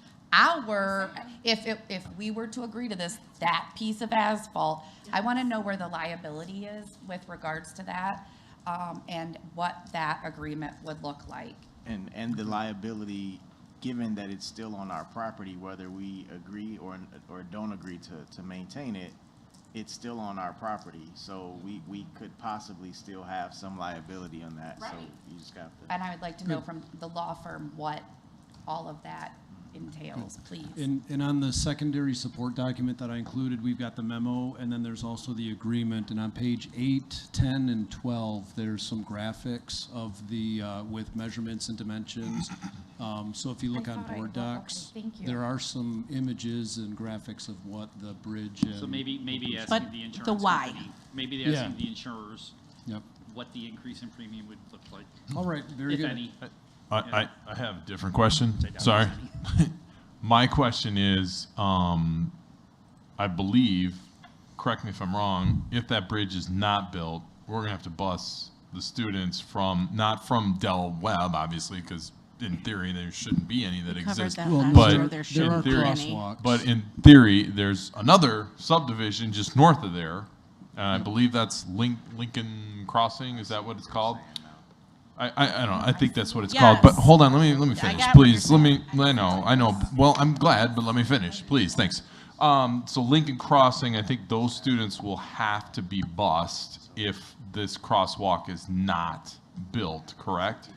[SPEAKER 3] if we were to agree to this, that piece of asphalt, I want to know where the liability is with regards to that, and what that agreement would look like.
[SPEAKER 12] And the liability, given that it's still on our property, whether we agree or don't agree to maintain it, it's still on our property. So we could possibly still have some liability on that. So
[SPEAKER 3] Right.
[SPEAKER 12] you just got to.
[SPEAKER 3] And I would like to know from the law firm what all of that entails, please.
[SPEAKER 10] And on the secondary support document that I included, we've got the memo, and then there's also the agreement. And on page 8, 10, and 12, there's some graphics of the, with measurements and dimensions. So if you look
[SPEAKER 3] I
[SPEAKER 10] on
[SPEAKER 3] thought I-
[SPEAKER 10] board
[SPEAKER 3] well, okay,
[SPEAKER 10] docs,
[SPEAKER 3] thank you.
[SPEAKER 10] there are some images and graphics of what the bridge and.
[SPEAKER 7] So maybe
[SPEAKER 13] But
[SPEAKER 7] asking the insurance
[SPEAKER 13] the why.
[SPEAKER 7] company, maybe
[SPEAKER 10] Yeah.
[SPEAKER 7] asking the insurers
[SPEAKER 10] Yep.
[SPEAKER 7] what the increase in premium would look like,
[SPEAKER 10] All right, very
[SPEAKER 7] if
[SPEAKER 10] good.
[SPEAKER 7] any.
[SPEAKER 9] I have a different question. Sorry. My question is, I believe, correct me if I'm wrong, if that bridge is not built, we're gonna have to bus the students not from Del Webb, obviously, because in theory, there shouldn't be any that
[SPEAKER 13] We covered
[SPEAKER 9] exist.
[SPEAKER 13] that
[SPEAKER 10] Well,
[SPEAKER 13] last
[SPEAKER 9] But
[SPEAKER 13] year. There
[SPEAKER 10] there
[SPEAKER 13] shouldn't
[SPEAKER 10] are
[SPEAKER 13] be any.
[SPEAKER 10] crosswalks.
[SPEAKER 9] But in theory, there's another subdivision just north of there, and I believe that's Lincoln Crossing, is that what it's called? I don't know, I think that's what it's called, but
[SPEAKER 13] Yes.
[SPEAKER 9] hold on, let me
[SPEAKER 13] I
[SPEAKER 9] finish,
[SPEAKER 13] got what
[SPEAKER 9] please,
[SPEAKER 13] you're
[SPEAKER 9] I know, well, I'm glad, but let me finish, please, thanks. So Lincoln Crossing, I think those students will have to be bused if this crosswalk is not built, correct?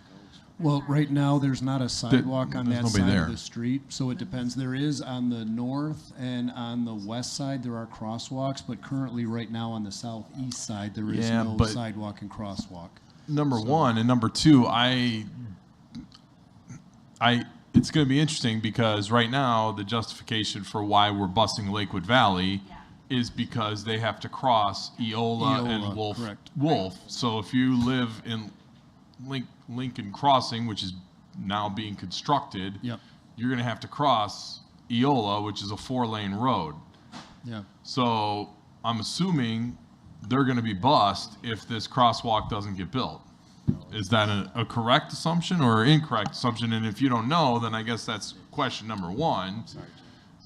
[SPEAKER 10] Well, right now, there's not a sidewalk on
[SPEAKER 9] there's
[SPEAKER 10] that
[SPEAKER 9] nobody
[SPEAKER 10] side
[SPEAKER 9] there.
[SPEAKER 10] of the street, so it depends. There is on the north and on the west side, there are crosswalks, but currently, right now, on the southeast side, there is
[SPEAKER 9] Yeah,
[SPEAKER 10] no
[SPEAKER 9] but-
[SPEAKER 10] sidewalk and crosswalk.
[SPEAKER 9] Number one, and number two, it's going to be interesting because right now the justification for why we're busing Lakewood Valley is because they have to cross Eola and
[SPEAKER 10] Eola, correct.
[SPEAKER 9] Wolf. So if you live in Lincoln Crossing, which is now being constructed,
[SPEAKER 10] Yep.
[SPEAKER 9] you're going to have to cross Eola, which is a 4-lane road.
[SPEAKER 10] Yeah.
[SPEAKER 9] So I'm assuming they're going to be bused if this crosswalk doesn't get built. Is that a correct assumption or incorrect assumption? And if you don't know, then I guess that's question number one.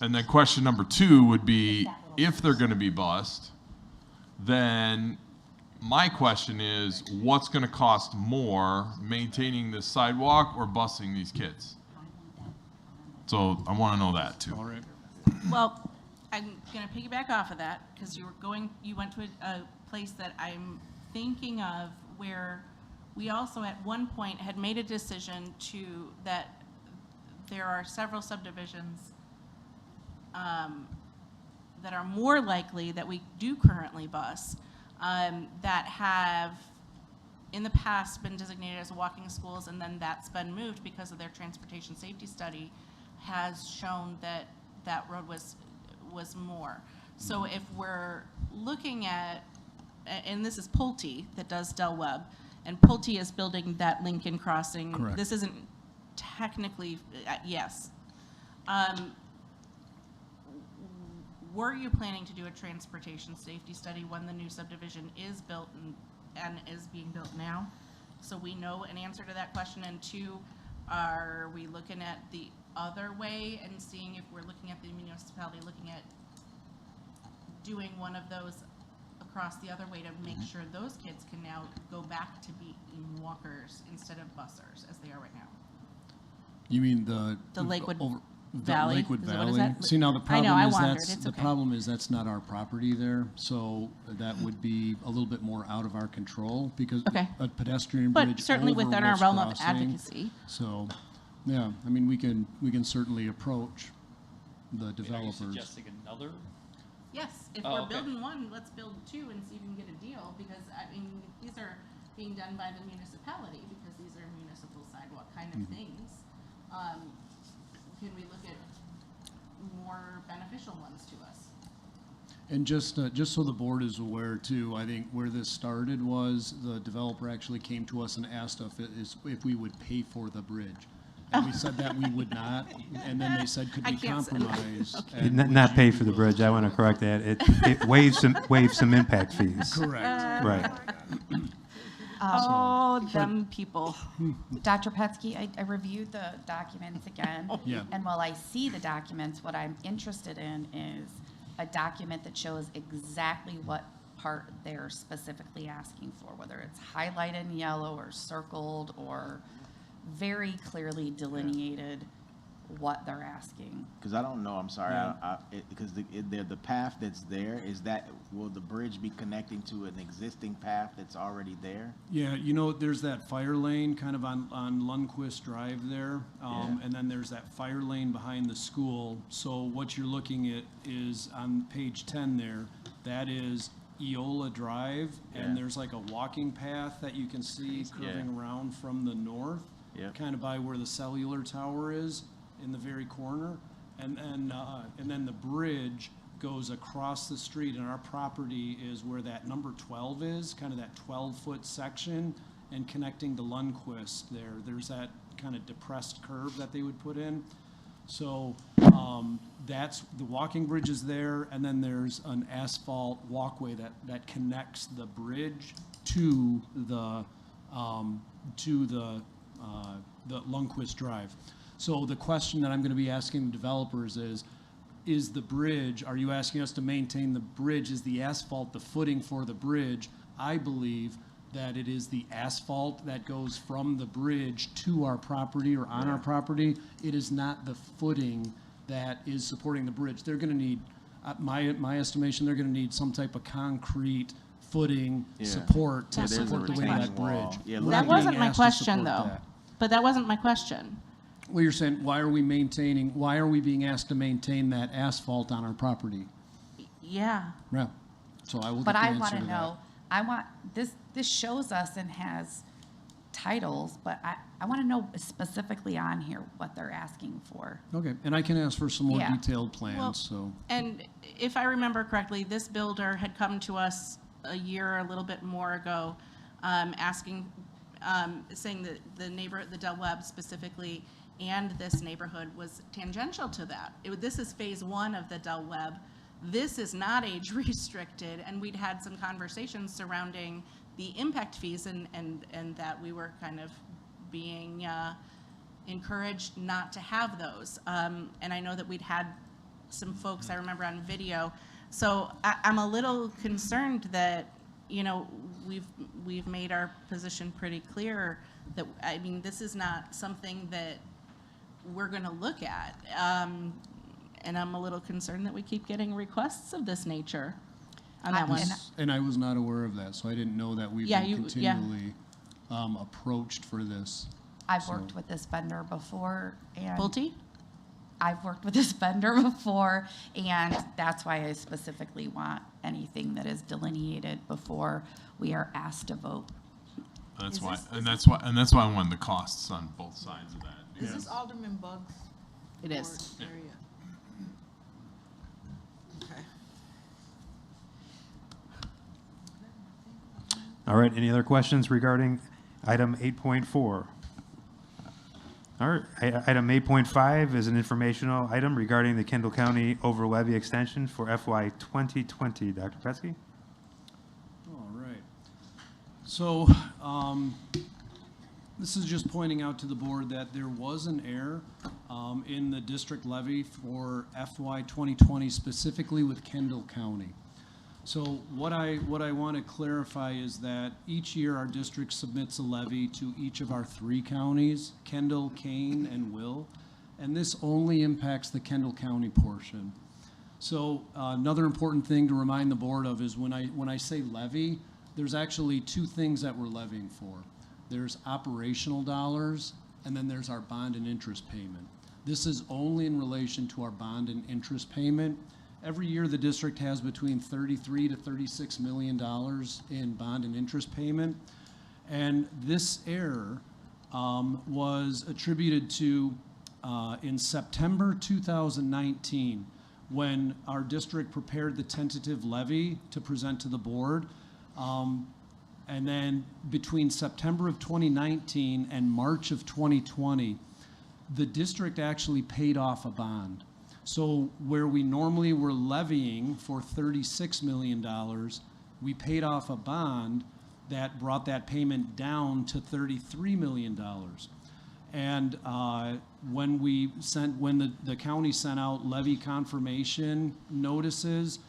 [SPEAKER 9] And then question number two would be, if they're going to be bused, then my question is, what's going to cost more, maintaining this sidewalk or busing these kids? So I want to know that too.
[SPEAKER 10] All right.
[SPEAKER 13] Well, I'm gonna piggyback off of that, because you went to a place that I'm thinking of where we also at one point had made a decision that there are several subdivisions that are more likely that we do currently bus, that have in the past been designated as walking schools, and then that's been moved because of their transportation safety study has shown that that road was more. So if we're looking at, and this is Pulte that does Del Webb, and Pulte is building that Lincoln Crossing.
[SPEAKER 10] Correct.
[SPEAKER 13] This isn't technically, yes. Were you planning to do a transportation safety study when the new subdivision is built and is being built now? So we know an answer to that question. And two, are we looking at the other way and seeing if we're looking at the municipality, looking at doing one of those across the other way to make sure those kids can now go back to being walkers instead of busers as they are right now?
[SPEAKER 10] You mean
[SPEAKER 13] The Lakewood
[SPEAKER 10] the
[SPEAKER 13] Valley?
[SPEAKER 10] Lakewood
[SPEAKER 13] Is it- what is
[SPEAKER 10] Valley?
[SPEAKER 13] that?
[SPEAKER 10] See, now the
[SPEAKER 13] I know,
[SPEAKER 10] problem
[SPEAKER 13] I
[SPEAKER 10] is
[SPEAKER 13] wandered.
[SPEAKER 10] that's,
[SPEAKER 13] It's
[SPEAKER 10] the
[SPEAKER 13] okay.
[SPEAKER 10] problem is that's not our property there, so that would be a little bit more out of our control because
[SPEAKER 13] Okay.
[SPEAKER 10] a pedestrian bridge
[SPEAKER 13] But certainly
[SPEAKER 10] over
[SPEAKER 13] within our
[SPEAKER 10] Wolf's
[SPEAKER 13] realm of
[SPEAKER 10] Crossing.
[SPEAKER 13] advocacy.
[SPEAKER 10] So, yeah, I mean, we can certainly approach the
[SPEAKER 7] Are you
[SPEAKER 10] developers.
[SPEAKER 7] suggesting another?
[SPEAKER 13] Yes, if
[SPEAKER 7] Oh,
[SPEAKER 13] we're
[SPEAKER 7] okay.
[SPEAKER 13] building one, let's build two and see if we can get a deal, because, I mean, these are being done by the municipality, because these are municipal sidewalk kind of things. Can we look at more beneficial ones to us?
[SPEAKER 10] And just so the board is aware too, I think where this started was the developer actually came to us and asked us if we would pay for the bridge. And we said that we would not, and then they said, could
[SPEAKER 13] I
[SPEAKER 10] we
[SPEAKER 13] can't say that.
[SPEAKER 10] compromise?
[SPEAKER 13] Okay.
[SPEAKER 10] and
[SPEAKER 4] Not,
[SPEAKER 10] would
[SPEAKER 4] not
[SPEAKER 10] you
[SPEAKER 4] pay for the
[SPEAKER 10] go
[SPEAKER 4] bridge, I want to correct that. It waives some impact fees.
[SPEAKER 10] Correct.
[SPEAKER 4] Right.
[SPEAKER 13] Oh, them people.
[SPEAKER 3] Dr. Petsky, I reviewed the documents again.
[SPEAKER 10] Yeah.
[SPEAKER 3] And while I see the documents, what I'm interested in is a document that shows exactly what part they're specifically asking for, whether it's highlighted in yellow or circled or very clearly delineated what they're asking.
[SPEAKER 12] Because I don't know, I'm sorry,
[SPEAKER 10] Yeah.
[SPEAKER 12] because the path that's there, will the bridge be connecting to an existing path that's already there?
[SPEAKER 10] Yeah, there's that fire lane kind of on Lundquist Drive there. And then there's that fire lane behind the school. So what you're looking at is on page 10 there, that is Eola Drive.
[SPEAKER 12] Yeah.
[SPEAKER 10] And there's like a walking path that you can see curving around from the north,
[SPEAKER 12] Yep.
[SPEAKER 10] kind of by where the cellular tower is in the very corner. And then the bridge goes across the street, and our property is where that number 12 is, kind of that 12-foot section, and connecting to Lundquist there. There's that kind of depressed curve that they would put in. So that's, the walking bridge is there, and then there's an asphalt walkway that connects the bridge to the Lundquist Drive. So the question that I'm going to be asking the developers is the bridge, are you asking us to maintain the bridge? Is the asphalt the footing for the bridge? I believe that it is the asphalt that goes from the bridge to our property or on our property. It is not the footing that is supporting the bridge. They're going to need, my estimation, they're going to need some type of concrete footing support to support the weight of that bridge.
[SPEAKER 12] Yeah,
[SPEAKER 10] We're
[SPEAKER 13] That
[SPEAKER 10] not being
[SPEAKER 13] wasn't my
[SPEAKER 10] asked to
[SPEAKER 13] question,
[SPEAKER 10] support
[SPEAKER 13] though.
[SPEAKER 10] that.
[SPEAKER 13] But that wasn't my question.
[SPEAKER 10] Well, you're saying, why are we being asked to maintain that asphalt on our property?
[SPEAKER 13] Yeah.
[SPEAKER 10] Yeah, so I will get
[SPEAKER 3] But
[SPEAKER 10] the
[SPEAKER 3] I
[SPEAKER 10] answer
[SPEAKER 3] want
[SPEAKER 10] to
[SPEAKER 3] to
[SPEAKER 10] that.
[SPEAKER 3] know, this shows us and has titles, but I want to know specifically on here what they're asking for.
[SPEAKER 10] Okay, and I can ask for some more
[SPEAKER 3] Yeah.
[SPEAKER 10] detailed
[SPEAKER 13] Well,
[SPEAKER 10] plans, so.
[SPEAKER 13] And if I remember correctly, this builder had come to us a year or a little bit more ago, asking, saying that the Del Webb specifically, and this neighborhood was tangential to that. This is phase one of the Del Webb. This is not age restricted, and we'd had some conversations surrounding the impact fees and that we were kind of being encouraged not to have those. And I know that we'd had some folks I remember on video. So I'm a little concerned that, you know, we've made our position pretty clear that, I mean, this is not something that we're going to look at. And I'm a little concerned that we keep getting requests of this nature on that one.
[SPEAKER 10] And I was not aware of that, so I didn't know that we've
[SPEAKER 13] Yeah,
[SPEAKER 10] been
[SPEAKER 13] yeah.
[SPEAKER 10] continually approached for this.
[SPEAKER 3] I've
[SPEAKER 10] So-
[SPEAKER 3] worked with this vendor before, and
[SPEAKER 13] Pulte?
[SPEAKER 3] I've worked with this vendor before, and that's why I specifically want anything that is delineated before we are asked to vote.
[SPEAKER 9] That's
[SPEAKER 8] Is
[SPEAKER 9] why,
[SPEAKER 8] this-
[SPEAKER 9] and that's why I wanted the costs on both sides of that.
[SPEAKER 11] Is this Alderman Buggs?
[SPEAKER 13] It is.
[SPEAKER 11] ward area? Okay.
[SPEAKER 4] All right, any other questions regarding item 8.4? All right, item 8.5 is an informational item regarding the Kendall County over levy extension for FY 2020. Dr. Petsky?
[SPEAKER 10] All right. So, this is just pointing out to the board that there was an error in the district levy for FY 2020, specifically with Kendall County. So what I want to clarify is that each year our district submits a levy to each of our 3 counties, Kendall, Kane, and Will, and this only impacts the Kendall County portion. So another important thing to remind the board of is when I say levy, there's actually 2 things that we're levying for. There's operational dollars, and then there's our bond and interest payment. This is only in relation to our bond and interest payment. Every year, the district has between $33 to $36 million in bond and interest payment. And this error was attributed to in September 2019, when our district prepared the tentative levy to present to the board. And then between September of 2019 and March of 2020, the district actually paid off a bond. So where we normally were levying for $36 million, we paid off a bond that brought that payment down to $33 million. And when the county sent out levy confirmation notices,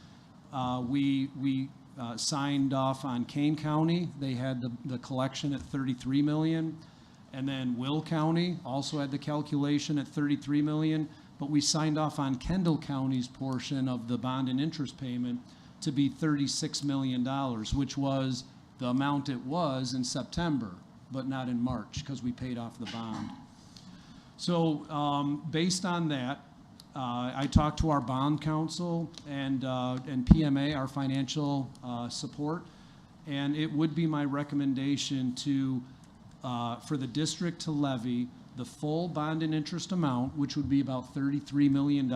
[SPEAKER 10] we signed off on Kane County. They had the collection at $33 million. And then Will County also had the calculation at $33 million. But we signed off on Kendall County's portion of the bond and interest payment to be $36 million, which was the amount it was in September, but not in March, because we paid off the bond. So based on that, I talked to our bond counsel and PMA, our financial support, and it would be my recommendation for the district to levy the full bond and interest amount, which would be about $33 million,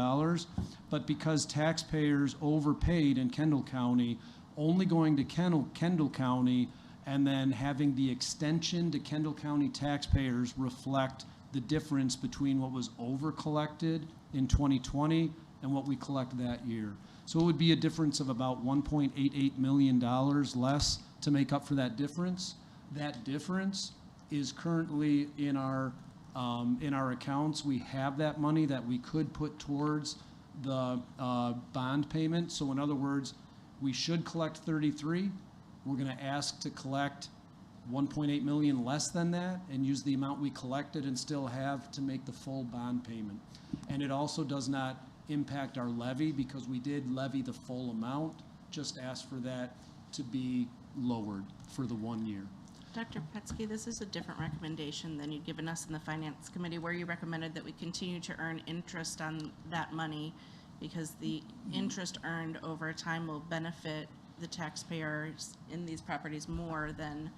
[SPEAKER 10] but because taxpayers overpaid in Kendall County, only going to Kendall County and then having the extension to Kendall County taxpayers reflect the difference between what was over-collected in 2020 and what we collect that year. So it would be a difference of about $1.88 million less to make up for that difference. That difference is currently in our accounts. We have that money that we could put towards the bond payment. So in other words, we should collect 33. We're going to ask to collect 1.8 million less than that and use the amount we collected and still have to make the full bond payment. And it also does not impact our levy because we did levy the full amount, just ask for that to be lowered for the 1 year.
[SPEAKER 13] Dr. Petsky, this is a different recommendation than you'd given us in the Finance Committee, where you recommended that we continue to earn interest on that money because the interest earned over time will benefit the taxpayers in these properties more than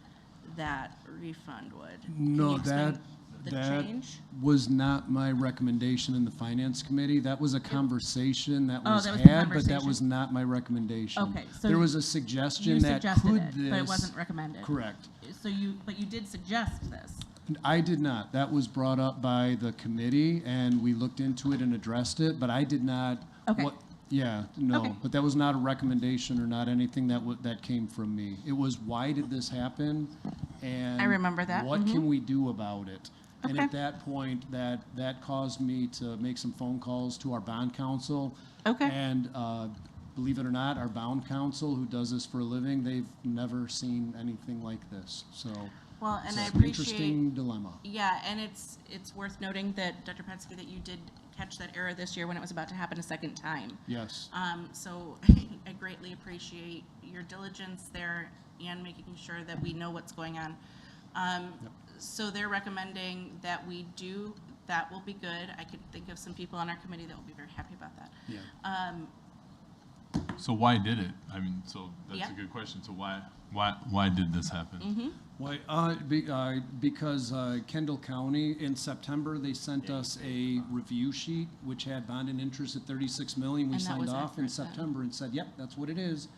[SPEAKER 13] that refund would. Can
[SPEAKER 10] No,
[SPEAKER 13] you explain the
[SPEAKER 10] that
[SPEAKER 13] change?
[SPEAKER 10] was not my recommendation in the Finance Committee. That was a conversation that
[SPEAKER 13] Oh,
[SPEAKER 10] was
[SPEAKER 13] that was the
[SPEAKER 10] had, but that
[SPEAKER 13] conversation.
[SPEAKER 10] was not my recommendation.
[SPEAKER 13] Okay, so
[SPEAKER 10] there was a suggestion
[SPEAKER 13] You
[SPEAKER 10] that
[SPEAKER 13] suggested
[SPEAKER 10] could
[SPEAKER 13] it,
[SPEAKER 10] this.
[SPEAKER 13] but it wasn't recommended.
[SPEAKER 10] Correct.
[SPEAKER 13] But you did suggest this.
[SPEAKER 10] I did not. That was brought up by the committee, and we looked into it and addressed it, but I did not.
[SPEAKER 13] Okay.
[SPEAKER 10] Yeah, no,
[SPEAKER 13] Okay.
[SPEAKER 10] but that was not a recommendation or not anything that came from me. It was, why did this happen? And
[SPEAKER 13] I remember that.
[SPEAKER 10] what
[SPEAKER 13] Mhm.
[SPEAKER 10] can we do about it? And
[SPEAKER 13] Okay.
[SPEAKER 10] at that point, that caused me to make some phone calls to our bond counsel.
[SPEAKER 13] Okay.
[SPEAKER 10] And believe it or not, our bond counsel, who does this for a living, they've never seen anything like this. So
[SPEAKER 13] Well, and
[SPEAKER 10] it's
[SPEAKER 13] I
[SPEAKER 10] an
[SPEAKER 13] appreciate.
[SPEAKER 10] interesting dilemma.
[SPEAKER 13] Yeah, and it's worth noting that, Dr. Petsky, that you did catch that error this year when it was about to happen a second time.
[SPEAKER 10] Yes.
[SPEAKER 13] So I greatly appreciate your diligence there and making sure that we know what's going on. So they're recommending that we do, that will be good. I could think of some people on our committee that will be very happy about that.
[SPEAKER 10] Yeah.
[SPEAKER 9] So why did it? I mean, so that's
[SPEAKER 13] Yeah.
[SPEAKER 9] a good question. So why did this happen?
[SPEAKER 13] Mm-hmm.
[SPEAKER 10] Why? Because Kendall County, in September, they sent us a review sheet, which had bond and interest at 36 million. We
[SPEAKER 13] And that
[SPEAKER 10] signed
[SPEAKER 13] was
[SPEAKER 10] off in
[SPEAKER 13] accurate then.
[SPEAKER 10] September and said, yep, that's what it is.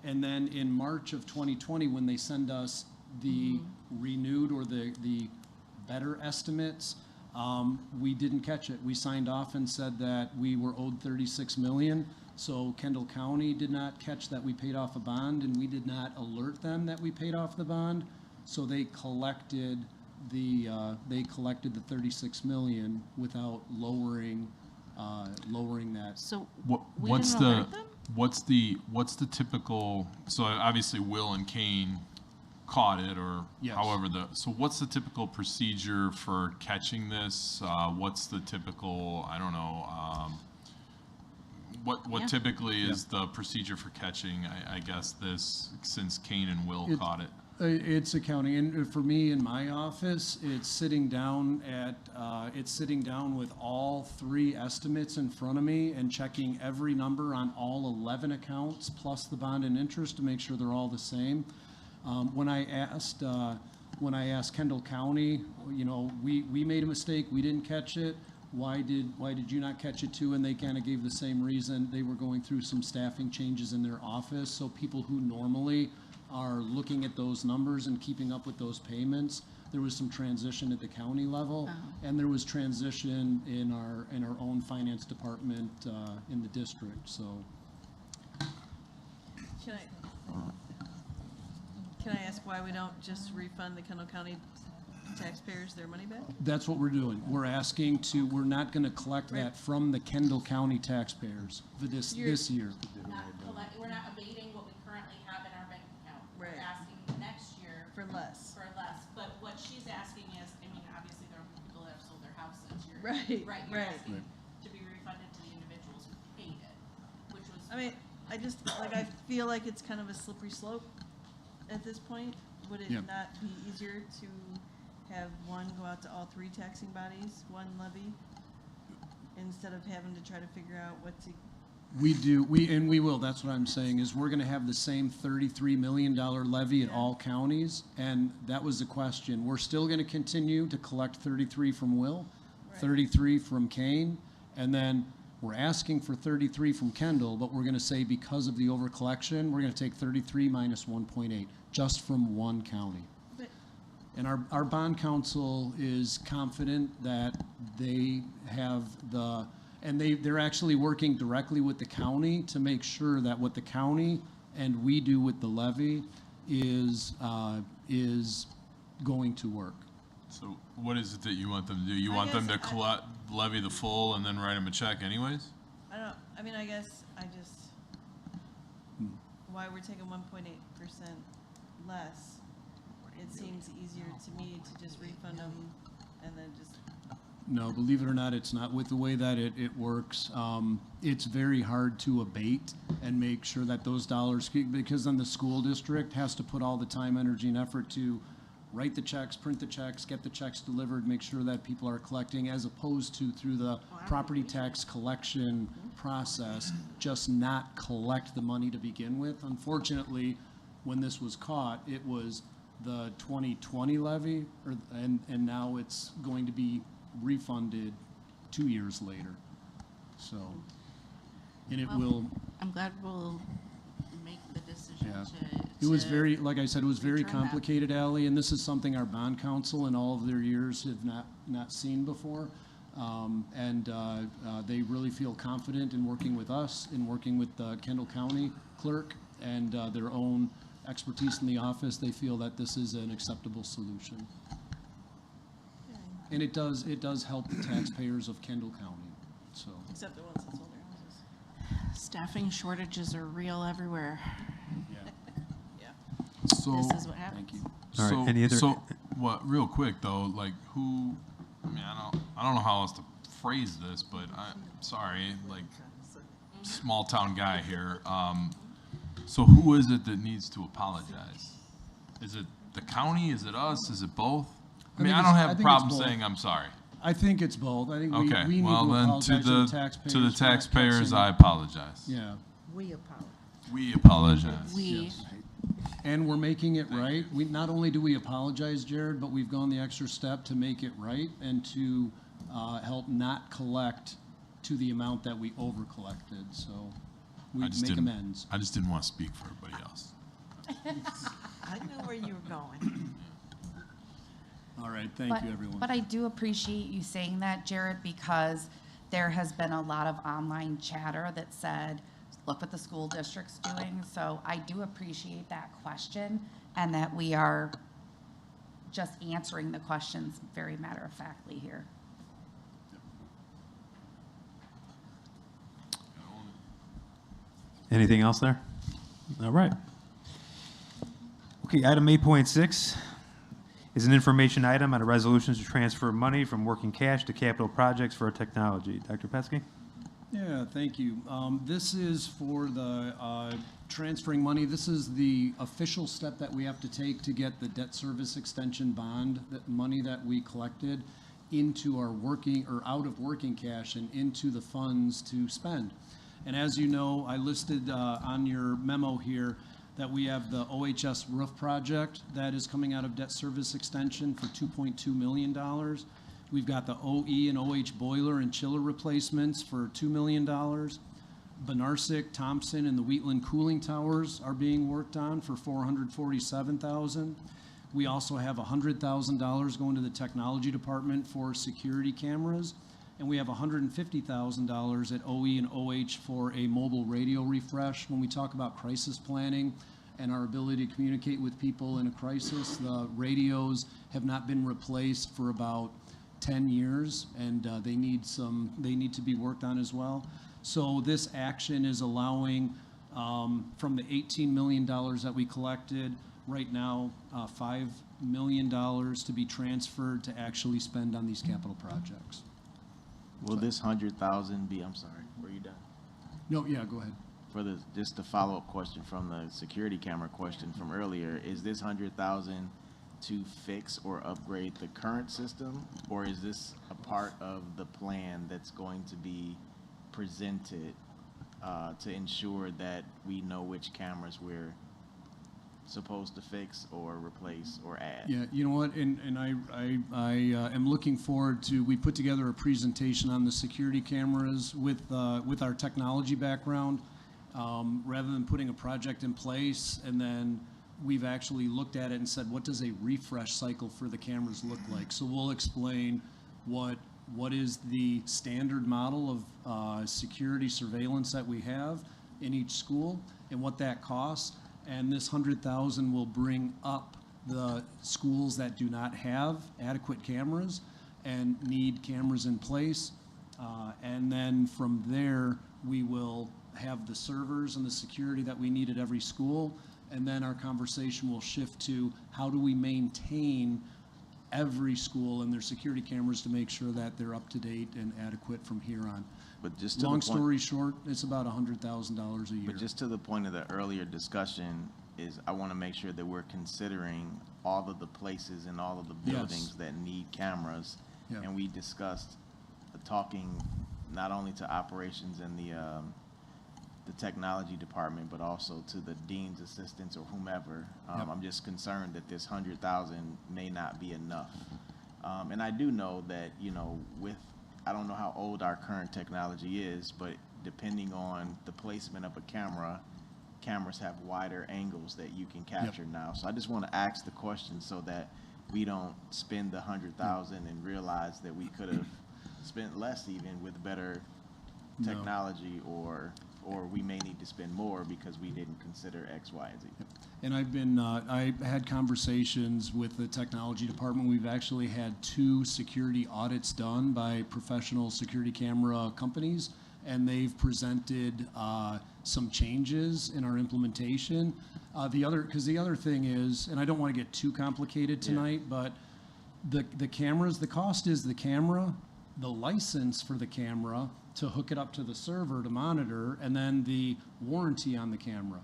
[SPEAKER 10] And then in March of 2020, when they send us the renewed or the better estimates, we didn't catch it. We signed off and said that we were owed 36 million. So Kendall County did not catch that we paid off a bond, and we did not alert them that we paid off the bond. So they collected the 36 million without lowering that.
[SPEAKER 13] So we
[SPEAKER 9] What's
[SPEAKER 13] didn't
[SPEAKER 9] the
[SPEAKER 13] alert them?
[SPEAKER 9] what's the typical? So obviously Will and Kane caught it, or
[SPEAKER 10] Yes.
[SPEAKER 9] however so what's the typical procedure for catching this? What's the typical? I don't know. What
[SPEAKER 13] Yeah.
[SPEAKER 9] typically is the procedure for catching? I guess this, since Kane and Will caught it.
[SPEAKER 10] It's accounting, and for me in my office, it's sitting down with all three estimates in front of me and checking every number on all 11 accounts plus the bond and interest to make sure they're all the same. When I asked Kendall County, we made a mistake, we didn't catch it. Why did you not catch it too? And they kind of gave the same reason. They were going through some staffing changes in their office, so people who normally are looking at those numbers and keeping up with those payments, there was some transition at the county level, and there was transition in our own finance department in the district. So,
[SPEAKER 8] Can I ask why we don't just refund the Kendall County taxpayers their money back?
[SPEAKER 10] that's what we're doing. We're not going to collect that from the Kendall County taxpayers for this year.
[SPEAKER 13] We're not abating what we currently have in our bank account. We're
[SPEAKER 8] Right.
[SPEAKER 13] asking next year
[SPEAKER 8] For less.
[SPEAKER 13] for less. But what she's asking is, I mean, obviously there are people that have sold their house since you're.
[SPEAKER 8] Right,
[SPEAKER 13] Right, you're
[SPEAKER 8] right.
[SPEAKER 13] asking to be refunded to the individuals who paid it, which was.
[SPEAKER 8] I mean, I feel like it's kind of a slippery slope at this point. Would it
[SPEAKER 10] Yeah.
[SPEAKER 8] not be easier to have one go out to all three taxing bodies, one levy, instead of having to try to figure out what to?
[SPEAKER 10] We will, that's what I'm saying, is we're gonna have the same $33 million levy at all counties, and that was the question. We're still gonna continue to collect 33 from Will, 33 from Kane, and then we're asking for 33 from Kendall, but we're gonna say because of the overcollection, we're gonna take 33 minus 1.8, just from one county.
[SPEAKER 8] But
[SPEAKER 10] And our bond counsel is confident that they have they're actually working directly with the county to make sure that what the county and we do with the levy is going to work.
[SPEAKER 9] So what is it that you want them to do? You want them to levy the full and then write them a check anyways?
[SPEAKER 8] I guess why we're taking 1.8% less, it seems easier to me to just refund them and then just.
[SPEAKER 10] No, believe it or not, it's not. With the way that it works, it's very hard to abate and make sure that those dollars, because then the school district has to put all the time, energy, and effort to write the checks, print the checks, get the checks delivered, make sure that people are collecting, as opposed to through the property tax collection process, just not collect the money to begin with. Unfortunately, when this was caught, it was the 2020 levy, and now it's going to be refunded 2 years later. So, and it will.
[SPEAKER 13] I'm glad we'll make the decision
[SPEAKER 10] Yeah.
[SPEAKER 13] to.
[SPEAKER 10] It was very, like I said, it was very
[SPEAKER 13] return that.
[SPEAKER 10] complicated, Ally, and this is something our bond counsel in all of their years have not seen before. They really feel confident in working with us, in working with the Kendall County clerk and their own expertise in the office. They feel that this is an acceptable solution. And it does help the taxpayers of Kendall County, so.
[SPEAKER 8] Except the ones that sold their houses.
[SPEAKER 13] Staffing shortages are real everywhere.
[SPEAKER 9] So,
[SPEAKER 13] This is what happens.
[SPEAKER 10] Thank you.
[SPEAKER 4] All right, any other-
[SPEAKER 9] So, what, real quick though, like who, I mean, I don't know how else to phrase this, but I'm sorry, like, small town guy here. So who is it that needs to apologize? Is it the county? Is it us? Is it both? I mean, I don't have a problem saying I'm sorry.
[SPEAKER 10] I think it's both. I think
[SPEAKER 9] Okay,
[SPEAKER 10] we need
[SPEAKER 9] well
[SPEAKER 10] to
[SPEAKER 9] then,
[SPEAKER 10] apologize
[SPEAKER 9] to the
[SPEAKER 10] for not
[SPEAKER 9] taxpayers,
[SPEAKER 10] catching-
[SPEAKER 9] I apologize.
[SPEAKER 10] Yeah.
[SPEAKER 11] We apologize.
[SPEAKER 9] We apologize.
[SPEAKER 13] We,
[SPEAKER 10] And we're making it right. We, not only do we apologize, Jared, but we've gone the extra step to make it right and to help not collect to the amount that we over collected, so we make amends.
[SPEAKER 9] I just didn't want to speak for everybody else.
[SPEAKER 11] I knew where you were going.
[SPEAKER 10] All right, thank you, everyone.
[SPEAKER 3] But I do appreciate you saying that, Jared, because there has been a lot of online chatter that said, look what the school district's doing. So I do appreciate that question and that we are just answering the questions very matter-of-factly here.
[SPEAKER 4] Anything else there? All right. Okay, item 8.6 is an information item on a resolution to transfer money from working cash to capital projects for technology. Dr. Petsky?
[SPEAKER 10] Yeah, thank you. This is for the transferring money. This is the official step that we have to take to get the debt service extension bond, that money that we collected into our working or out of working cash and into the funds to spend. And as you know, I listed on your memo here that we have the OHS roof project that is coming out of debt service extension for $2.2 million. We've got the OE and OH boiler and chiller replacements for $2 million. Benarsic, Thompson, and the Wheatland cooling towers are being worked on for $447,000. We also have $100,000 going to the technology department for security cameras. And we have $150,000 at OE and OH for a mobile radio refresh. When we talk about crisis planning and our ability to communicate with people in a crisis, the radios have not been replaced for about 10 years, and they need to be worked on as well. So this action is allowing, from the $18 million that we collected, right now, $5 million to be transferred to actually spend on these capital projects.
[SPEAKER 12] Will this 100,000 be, I'm sorry, were you done?
[SPEAKER 10] No, yeah, go ahead.
[SPEAKER 12] For the, just the follow-up question from the security camera question from earlier, is this 100,000 to fix or upgrade the current system? Or is this a part of the plan that's going to be presented to ensure that we know which cameras we're supposed to fix or replace or add?
[SPEAKER 10] Yeah, you know what, and I am looking forward to, we put together a presentation on the security cameras with our technology background. Rather than putting a project in place and then we've actually looked at it and said, what does a refresh cycle for the cameras look like? So we'll explain what is the standard model of security surveillance that we have in each school and what that costs. And this 100,000 will bring up the schools that do not have adequate cameras and need cameras in place. And then from there, we will have the servers and the security that we need at every school. And then our conversation will shift to how do we maintain every school and their security cameras to make sure that they're up to date and adequate from here on.
[SPEAKER 12] But just to
[SPEAKER 10] Long
[SPEAKER 12] the point,
[SPEAKER 10] story short, it's about $100,000 a year.
[SPEAKER 12] but just to the point of the earlier discussion is I want to make sure that we're considering all of the places and all of the
[SPEAKER 10] Yes.
[SPEAKER 12] buildings that need cameras.
[SPEAKER 10] Yeah.
[SPEAKER 12] And we discussed talking not only to operations and the technology department, but also to the dean's assistants or whomever.
[SPEAKER 10] Yep.
[SPEAKER 12] I'm just concerned that this 100,000 may not be enough. And I do know that, you know, I don't know how old our current technology is, but depending on the placement of a camera, cameras have wider angles that you can capture now. So I just want to ask the question so that we don't spend the 100,000 and realize that we could have spent less even with better technology or or we may need to spend more because we didn't consider X, Y, and Z.
[SPEAKER 10] And I've been, I had conversations with the technology department. We've actually had 2 security audits done by professional security camera companies, and they've presented some changes in our implementation. Because the other thing is, and I don't want to get too complicated tonight, but the cameras, the cost is the camera, the license for the camera to hook it up to the server to monitor, and then the warranty on the camera.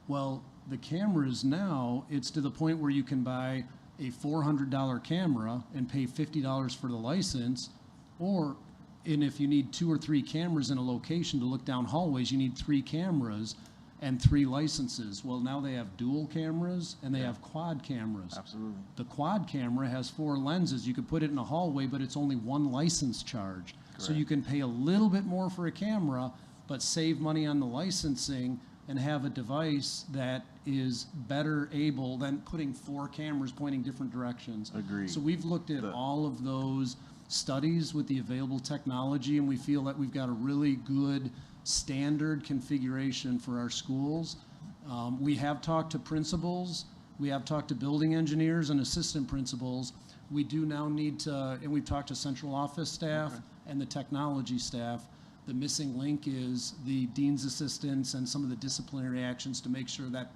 [SPEAKER 10] Well, the cameras now, it's to the point where you can buy a $400 camera and pay $50 for the license, and if you need 2 or 3 cameras in a location to look down hallways, you need 3 cameras and 3 licenses. Well, now they have dual cameras and they have quad cameras.
[SPEAKER 12] Absolutely.
[SPEAKER 10] The quad camera has 4 lenses. You could put it in a hallway, but it's only 1 license charge. So you can pay a little bit more for a camera, but save money on the licensing and have a device that is better able than putting 4 cameras pointing different directions.
[SPEAKER 12] Agreed.
[SPEAKER 10] So we've looked at all of those studies with the available technology, and we feel that we've got a really good standard configuration for our schools. We have talked to principals, we have talked to building engineers and assistant principals. We do now need to, and we've talked to central office staff and the technology staff. The missing link is the dean's assistants and some of the disciplinary actions to make sure that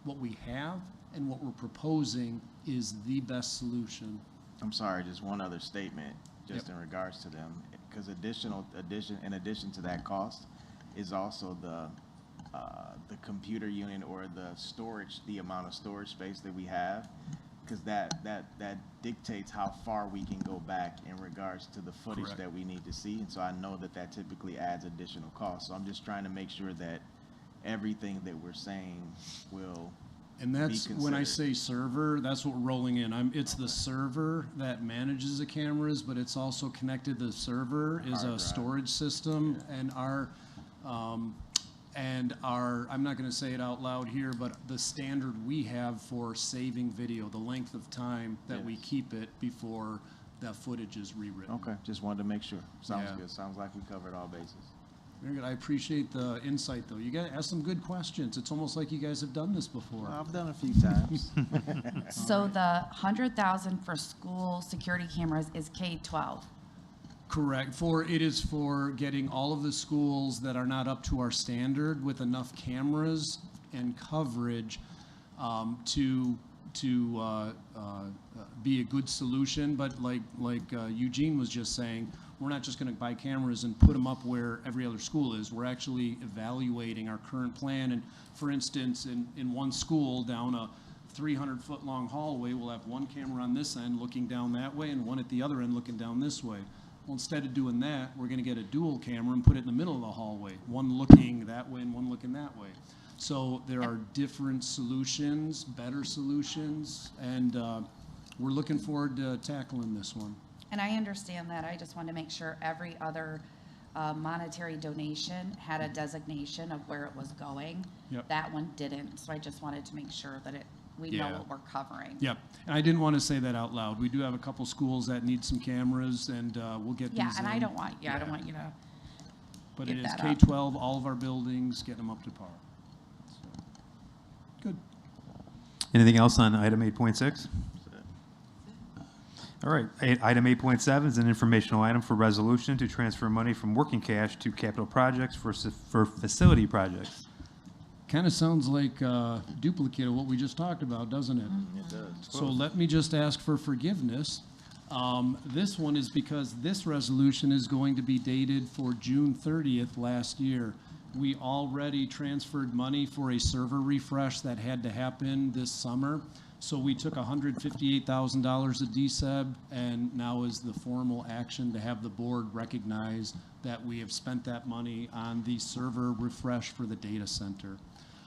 [SPEAKER 10] what we have and what we're proposing is the best solution.
[SPEAKER 12] I'm sorry, just one other statement, just in regards to them, because in addition to that cost is also the computer unit or the amount of storage space that we have, because that dictates how far we can go back in regards to the footage that we need to see. And so I know that typically adds additional costs. So I'm just trying to make sure that everything that we're saying will
[SPEAKER 10] And that's when I say server, that's what we're rolling in. It's the server that manages the cameras, but it's also connected to the server is a storage system, and I'm not going to say it out loud here, but the standard we have for saving video, the length of time that we keep it before that footage is rewritten.
[SPEAKER 12] Okay, just wanted to make sure. Sounds good. Sounds like we covered all bases.
[SPEAKER 10] Very good. I appreciate the insight, though. You guys asked some good questions. It's almost like you guys have done this before.
[SPEAKER 12] I've done a few times.
[SPEAKER 3] So the 100,000 for school security cameras is K-12.
[SPEAKER 10] Correct. It is for getting all of the schools that are not up to our standard with enough cameras and coverage to be a good solution. But like Eugene was just saying, we're not just going to buy cameras and put them up where every other school is. We're actually evaluating our current plan. And for instance, in one school down a 300-foot long hallway, we'll have one camera on this end looking down that way and one at the other end looking down this way. Well, instead of doing that, we're going to get a dual camera and put it in the middle of the hallway, one looking that way and one looking that way. So there are different solutions, better solutions, and we're looking forward to tackling this one.
[SPEAKER 3] And I understand that. I just wanted to make sure every other monetary donation had a designation of where it was going.
[SPEAKER 10] Yep.
[SPEAKER 3] That one didn't, so I just wanted to make sure that we know what we're covering.
[SPEAKER 10] Yep. And I didn't want to say that out loud. We do have a couple schools that need some cameras, and we'll get these in.
[SPEAKER 3] And I don't want you to
[SPEAKER 10] But
[SPEAKER 3] get
[SPEAKER 10] it is
[SPEAKER 3] that
[SPEAKER 10] K-12, all of our buildings, getting them up to par. So, good.
[SPEAKER 4] Anything else on item 8.6? All right, item 8.7 is an informational item for resolution to transfer money from working cash to capital projects for facility projects.
[SPEAKER 10] Kind of sounds like a duplicate of what we just talked about, doesn't it?
[SPEAKER 12] It does.
[SPEAKER 10] So let me just ask for forgiveness. This one is because this resolution is going to be dated for June 30th last year. We already transferred money for a server refresh that had to happen this summer. So we took $158,000 of DSEB, and now is the formal action to have the board recognize that we have spent that money on the server refresh for the data center.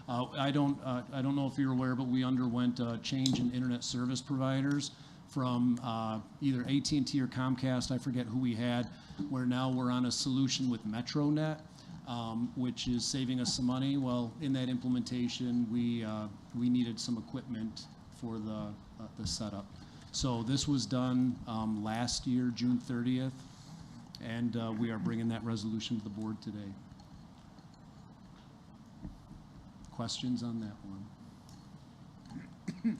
[SPEAKER 10] I don't know if you're aware, but we underwent a change in internet service providers from either AT&T or Comcast, I forget who we had, where now we're on a solution with MetroNet, which is saving us some money. Well, in that implementation, we needed some equipment for the setup. So this was done last year, June 30th, and we are bringing that resolution to the board today. questions on that one?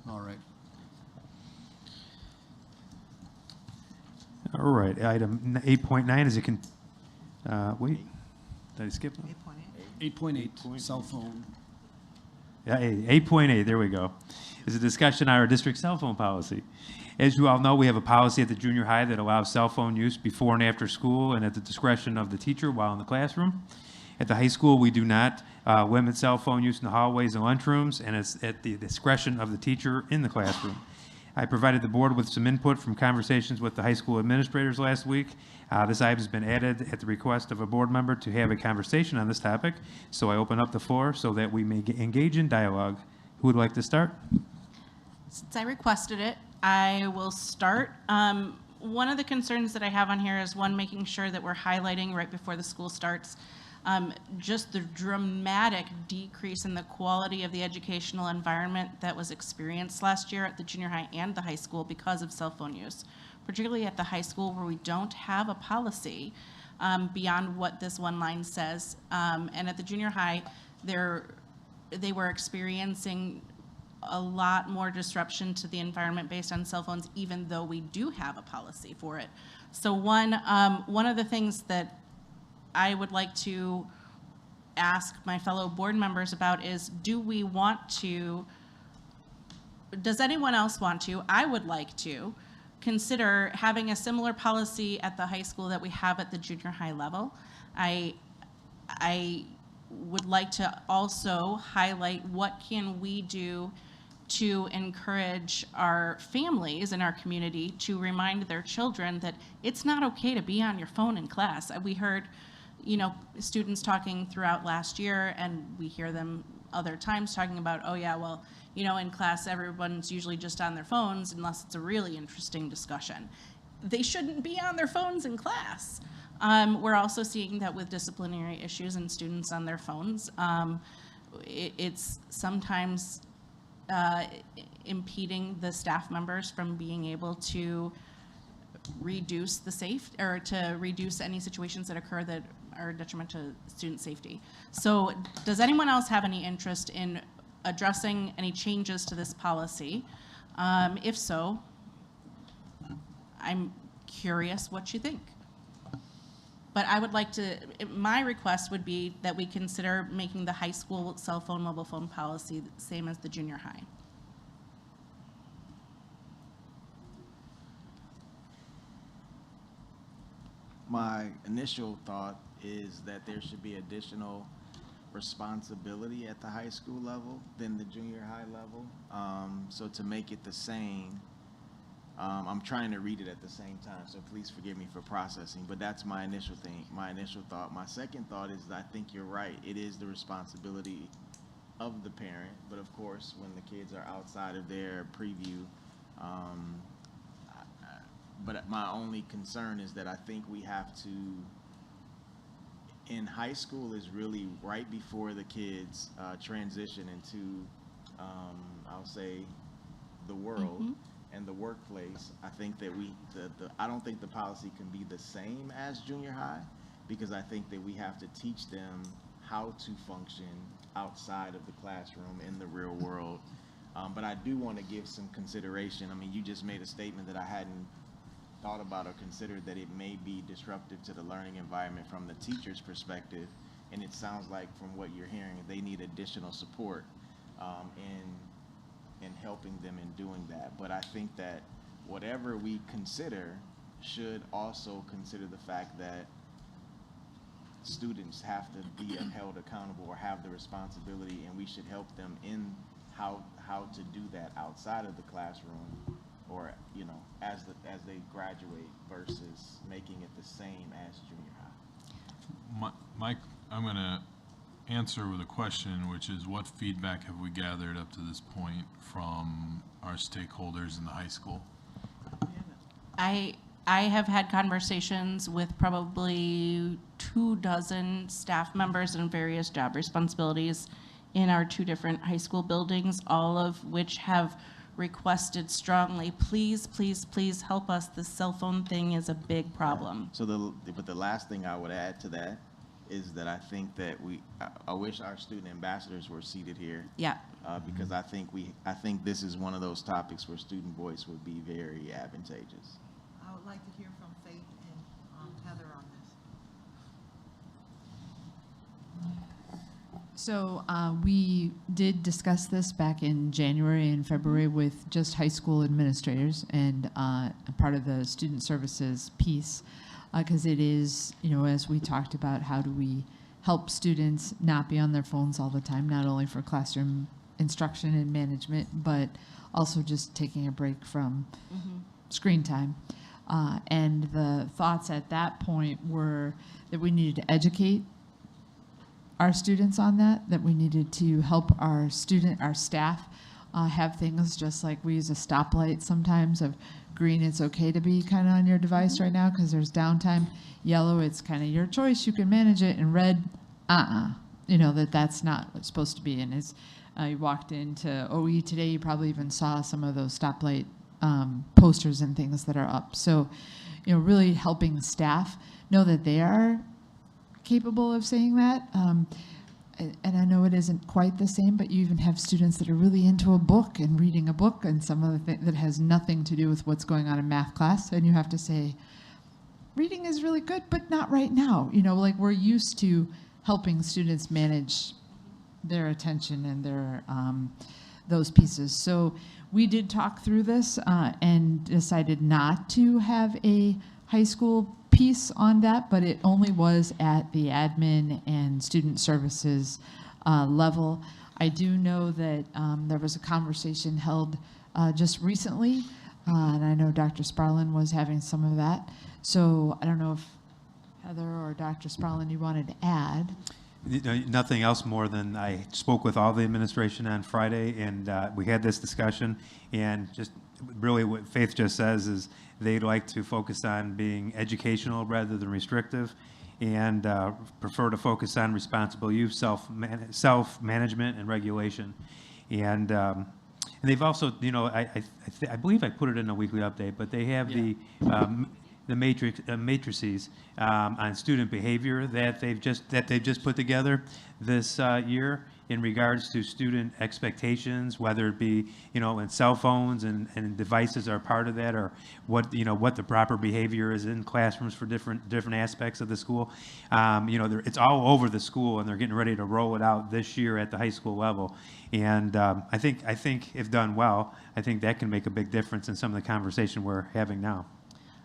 [SPEAKER 10] All right.
[SPEAKER 4] All right, item 8.9 is wait, did I skip one?
[SPEAKER 10] 8.8, cell phone.
[SPEAKER 4] Yeah, 8.8, there we go. Is a discussion on our district cell phone policy. As you all know, we have a policy at the junior high that allows cell phone use before and after school and at the discretion of the teacher while in the classroom. At the high school, we do not limit cell phone use in the hallways and lunchrooms, and it's at the discretion of the teacher in the classroom. I provided the board with some input from conversations with the high school administrators last week. This item has been added at the request of a board member to have a conversation on this topic, so I open up the floor so that we may engage in dialogue. Who would like to start?
[SPEAKER 13] Since I requested it, I will start. One of the concerns that I have on here is one, making sure that we're highlighting right before the school starts just the dramatic decrease in the quality of the educational environment that was experienced last year at the junior high and the high school because of cell phone use, particularly at the high school where we don't have a policy beyond what this one line says. And at the junior high, they were experiencing a lot more disruption to the environment based on cell phones, even though we do have a policy for it. So one of the things that I would like to ask my fellow board members about is, does anyone else want to, I would like to, consider having a similar policy at the high school that we have at the junior high level. I would like to also highlight what can we do to encourage our families in our community to remind their children that it's not okay to be on your phone in class. We heard, students talking throughout last year, and we hear them other times talking about, oh yeah, well, in class everyone's usually just on their phones unless it's a really interesting discussion. They shouldn't be on their phones in class. We're also seeing that with disciplinary issues and students on their phones. It's sometimes impeding the staff members from being able to reduce to reduce any situations that occur that are detrimental to student safety. So does anyone else have any interest in addressing any changes to this policy? If so, I'm curious what you think. But I would like to, my request would be that we consider making the high school cell phone, mobile phone policy the same as the junior high.
[SPEAKER 12] My initial thought is that there should be additional responsibility at the high school level than the junior high level. So to make it the same, I'm trying to read it at the same time, so please forgive me for processing, but that's my initial thought. My second thought is I think you're right. It is the responsibility of the parent, but of course, when the kids are outside of their preview, but my only concern is that I think we have to, in high school is really right before the kids transition into, I'll say, the world. Mm-hmm. And the workplace. I think that I don't think the policy can be the same as junior high, because I think that we have to teach them how to function outside of the classroom in the real world. But I do want to give some consideration. I mean, you just made a statement that I hadn't thought about or considered, that it may be disruptive to the learning environment from the teacher's perspective. And it sounds like from what you're hearing, they need additional support in helping them in doing that. But I think that whatever we consider should also consider the fact that students have to be held accountable or have the responsibility, and we should help them in how to do that outside of the classroom, or as they graduate, versus making it the same as junior high.
[SPEAKER 9] Mike, I'm going to answer with a question, which is, what feedback have we gathered up to this point from our stakeholders in the high school?
[SPEAKER 13] I have had conversations with probably 24 staff members in various job responsibilities in our 2 different high school buildings, all of which have requested strongly, please, please, please help us. The cell phone thing is a big problem.
[SPEAKER 12] So but the last thing I would add to that is that I think that I wish our student ambassadors were seated here.
[SPEAKER 13] Yeah.
[SPEAKER 12] Because I think this is one of those topics where student voice would be very advantageous.
[SPEAKER 11] I would like to hear from Faith and Heather on this.
[SPEAKER 5] So we did discuss this back in January and February with just high school administrators and a part of the student services piece, because it is, as we talked about, how do we help students not be on their phones all the time, not only for classroom instruction and management, but also just taking a break from screen time. And the thoughts at that point were that we needed to educate our students on that we needed to help our staff have things just like we use a stoplight sometimes of green, it's okay to be kind of on your device right now because there's downtime. Yellow, it's kind of your choice, you can manage it. And red, that's not what's supposed to be. And as you walked into OE today, you probably even saw some of those stoplight posters and things that are up. So, really helping staff know that they are capable of saying that. And I know it isn't quite the same, but you even have students that are really into a book and reading a book and some of the things that has nothing to do with what's going on in math class. And you have to say, reading is really good, but not right now. Like we're used to helping students manage their attention and their those pieces. So we did talk through this and decided not to have a high school piece on that, but it only was at the admin and student services level. I do know that there was a conversation held just recently, and I know Dr. Sparlin was having some of that. So I don't know if Heather or Dr. Sparlin, you wanted to add.
[SPEAKER 4] Nothing else more than I spoke with all the administration on Friday, and we had this discussion, and just really what Faith just says is they'd like to focus on being educational rather than restrictive, and prefer to focus on responsible use, self-management, and regulation. And they've also, I believe I put it in a weekly update, but they have the matrices on student behavior that they've just put together this year in regards to student expectations, whether it be in cell phones and devices are part of that, or what the proper behavior is in classrooms for different aspects of the school. It's all over the school, and they're getting ready to roll it out this year at the high school level. And I think if done well, I think that can make a big difference in some of the conversation we're having now.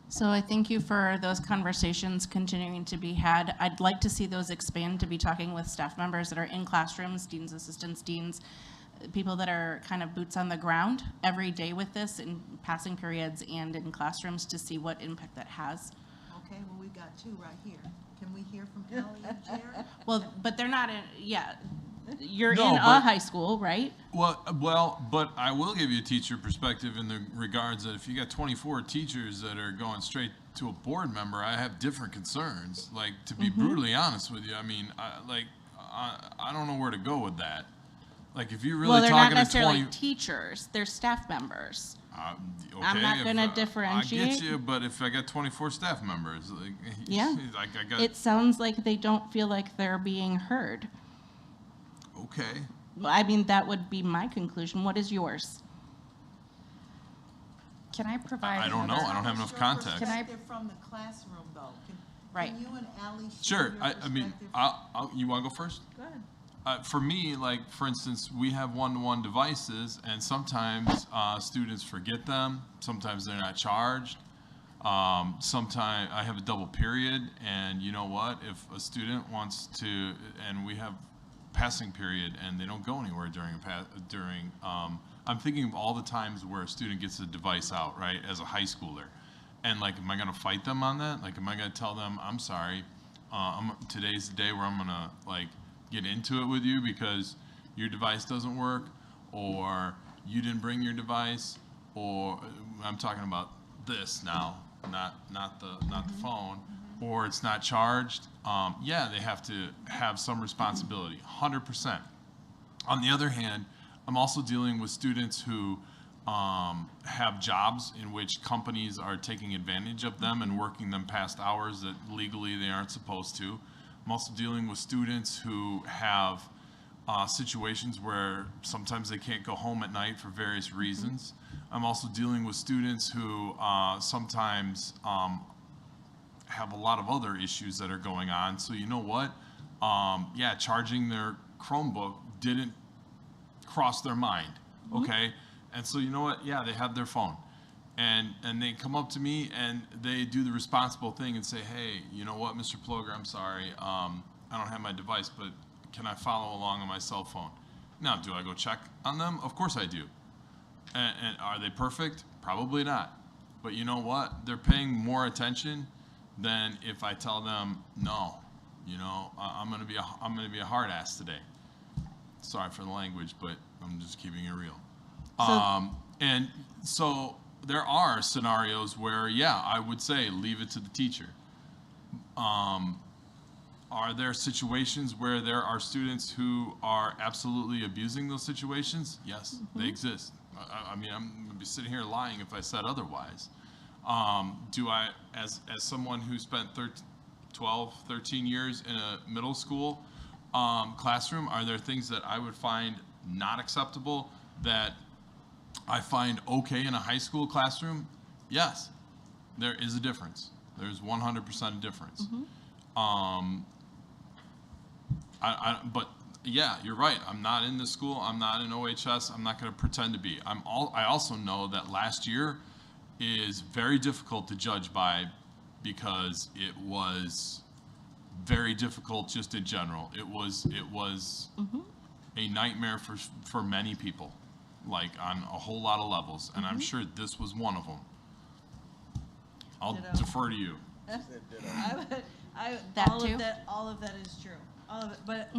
[SPEAKER 13] So I thank you for those conversations continuing to be had. I'd like to see those expand to be talking with staff members that are in classrooms, deans, assistants, deans, people that are kind of boots on the ground every day with this in passing periods and in classrooms to see what impact that has.
[SPEAKER 11] Okay, well, we've got two right here. Can we hear from Ellie and Jared?
[SPEAKER 13] Well, but they're not in, you're
[SPEAKER 9] No,
[SPEAKER 13] in a
[SPEAKER 9] but-
[SPEAKER 13] high school, right?
[SPEAKER 9] Well, but I will give you a teacher perspective in the regards that if you got 24 teachers that are going straight to a board member, I have different concerns. Like, to be brutally honest with you, I mean, I don't know where to go with that. Like, if you're really
[SPEAKER 13] Well, they're not
[SPEAKER 9] talking to
[SPEAKER 13] necessarily
[SPEAKER 9] 20,
[SPEAKER 13] teachers, they're staff members.
[SPEAKER 9] okay,
[SPEAKER 13] I'm not going to
[SPEAKER 9] I
[SPEAKER 13] differentiate.
[SPEAKER 9] get you, but if I got 24 staff members, like,
[SPEAKER 13] Yeah.
[SPEAKER 9] like I got,
[SPEAKER 13] It sounds like they don't feel like they're being heard.
[SPEAKER 9] okay.
[SPEAKER 13] Well, I mean, that would be my conclusion. What is yours?
[SPEAKER 3] Can I provide?
[SPEAKER 9] I don't know. I don't have enough context.
[SPEAKER 11] Can I from the classroom though?
[SPEAKER 13] Right.
[SPEAKER 11] Can you and Allie
[SPEAKER 9] Sure.
[SPEAKER 11] share your
[SPEAKER 9] I mean,
[SPEAKER 11] perspective?
[SPEAKER 9] you want to go first?
[SPEAKER 11] Go ahead.
[SPEAKER 9] For me, like, for instance, we have one-to-one devices, and sometimes students forget them. Sometimes they're not charged. Sometimes I have a double period, and you know what? If a student wants to, and we have passing period, and they don't go anywhere during I'm thinking of all the times where a student gets a device out, right, as a high schooler. And, like, am I going to fight them on that? Like, am I going to tell them, I'm sorry, today's the day where I'm going to, like, get into it with you because your device doesn't work, or you didn't bring your device, or I'm talking about this now, not the phone, or it's not charged. Yeah, they have to have some responsibility, 100%. On the other hand, I'm also dealing with students who have jobs in which companies are taking advantage of them and working them past hours that legally they aren't supposed to. I'm also dealing with students who have situations where sometimes they can't go home at night for various reasons. I'm also dealing with students who sometimes have a lot of other issues that are going on. So you know what? Yeah, charging their Chromebook didn't cross their mind, okay? And so you know what? Yeah, they have their phone. And they come up to me and they do the responsible thing and say, hey, you know what, Mr. Ploger, I'm sorry, I don't have my device, but can I follow along on my cell phone? Now, do I go check on them? Of course I do. And are they perfect? Probably not. But you know what? They're paying more attention than if I tell them, no, you know, I'm gonna be a hard ass today. Sorry for the language, but I'm just keeping it real. And so there are scenarios where, yeah, I would say leave it to the teacher. Are there situations where there are students who are absolutely abusing those situations? Yes, they exist. I mean, I'm going to be sitting here lying if I said otherwise. Do I, as someone who spent 12, 13 years in a middle school classroom, are there things that I would find not acceptable that I find okay in a high school classroom? Yes, there is a difference. There's 100% a difference. But yeah, you're right. I'm not in the school. I'm not in OHS. I'm not going to pretend to be. I also know that last year is very difficult to judge by because it was very difficult just in general. It was a nightmare for many people, like on a whole lot of levels, and I'm sure this was one of them. I'll defer to you.
[SPEAKER 8] All of that is true. All of it, but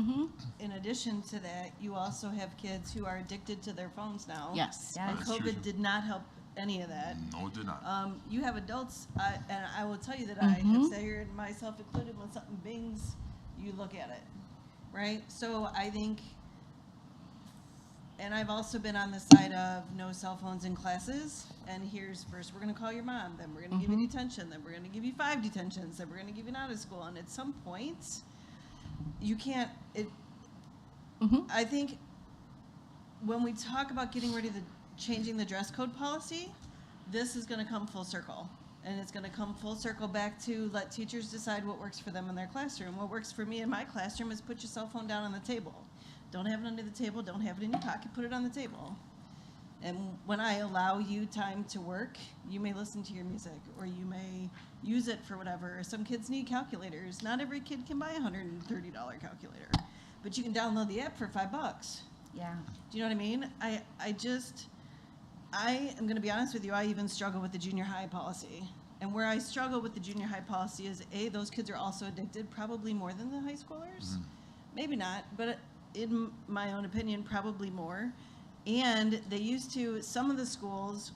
[SPEAKER 8] in addition to that, you also have kids who are addicted to their phones now.
[SPEAKER 13] Yes.
[SPEAKER 8] And COVID did not help any of that.
[SPEAKER 9] No, it did not.
[SPEAKER 8] You have adults, and I will tell you that I have sat here, and myself included, when something bings, you look at it, right? So I think, and I've also been on the side of no cell phones in classes, and here's first we're going to call your mom, then we're going to give you detention, then we're going to give you 5 detentions, then we're going to give you an out of school, and at some point, you can't, I think when we talk about getting rid of changing the dress code policy, this is going to come full circle. And it's going to come full circle back to let teachers decide what works for them in their classroom. What works for me in my classroom is put your cell phone down on the table. Don't have it under the table, don't have it in your pocket, put it on the table. And when I allow you time to work, you may listen to your music, or you may use it for whatever. Some kids need calculators. Not every kid can buy a $130 calculator, but you can download the app for $5.
[SPEAKER 13] Yeah.
[SPEAKER 8] Do you know what I mean? I am going to be honest with you, I even struggle with the junior high policy. And where I struggle with the junior high policy is, A, those kids are also addicted, probably more than the high schoolers. Maybe not, but in my own opinion, probably more. And they used to, some of the schools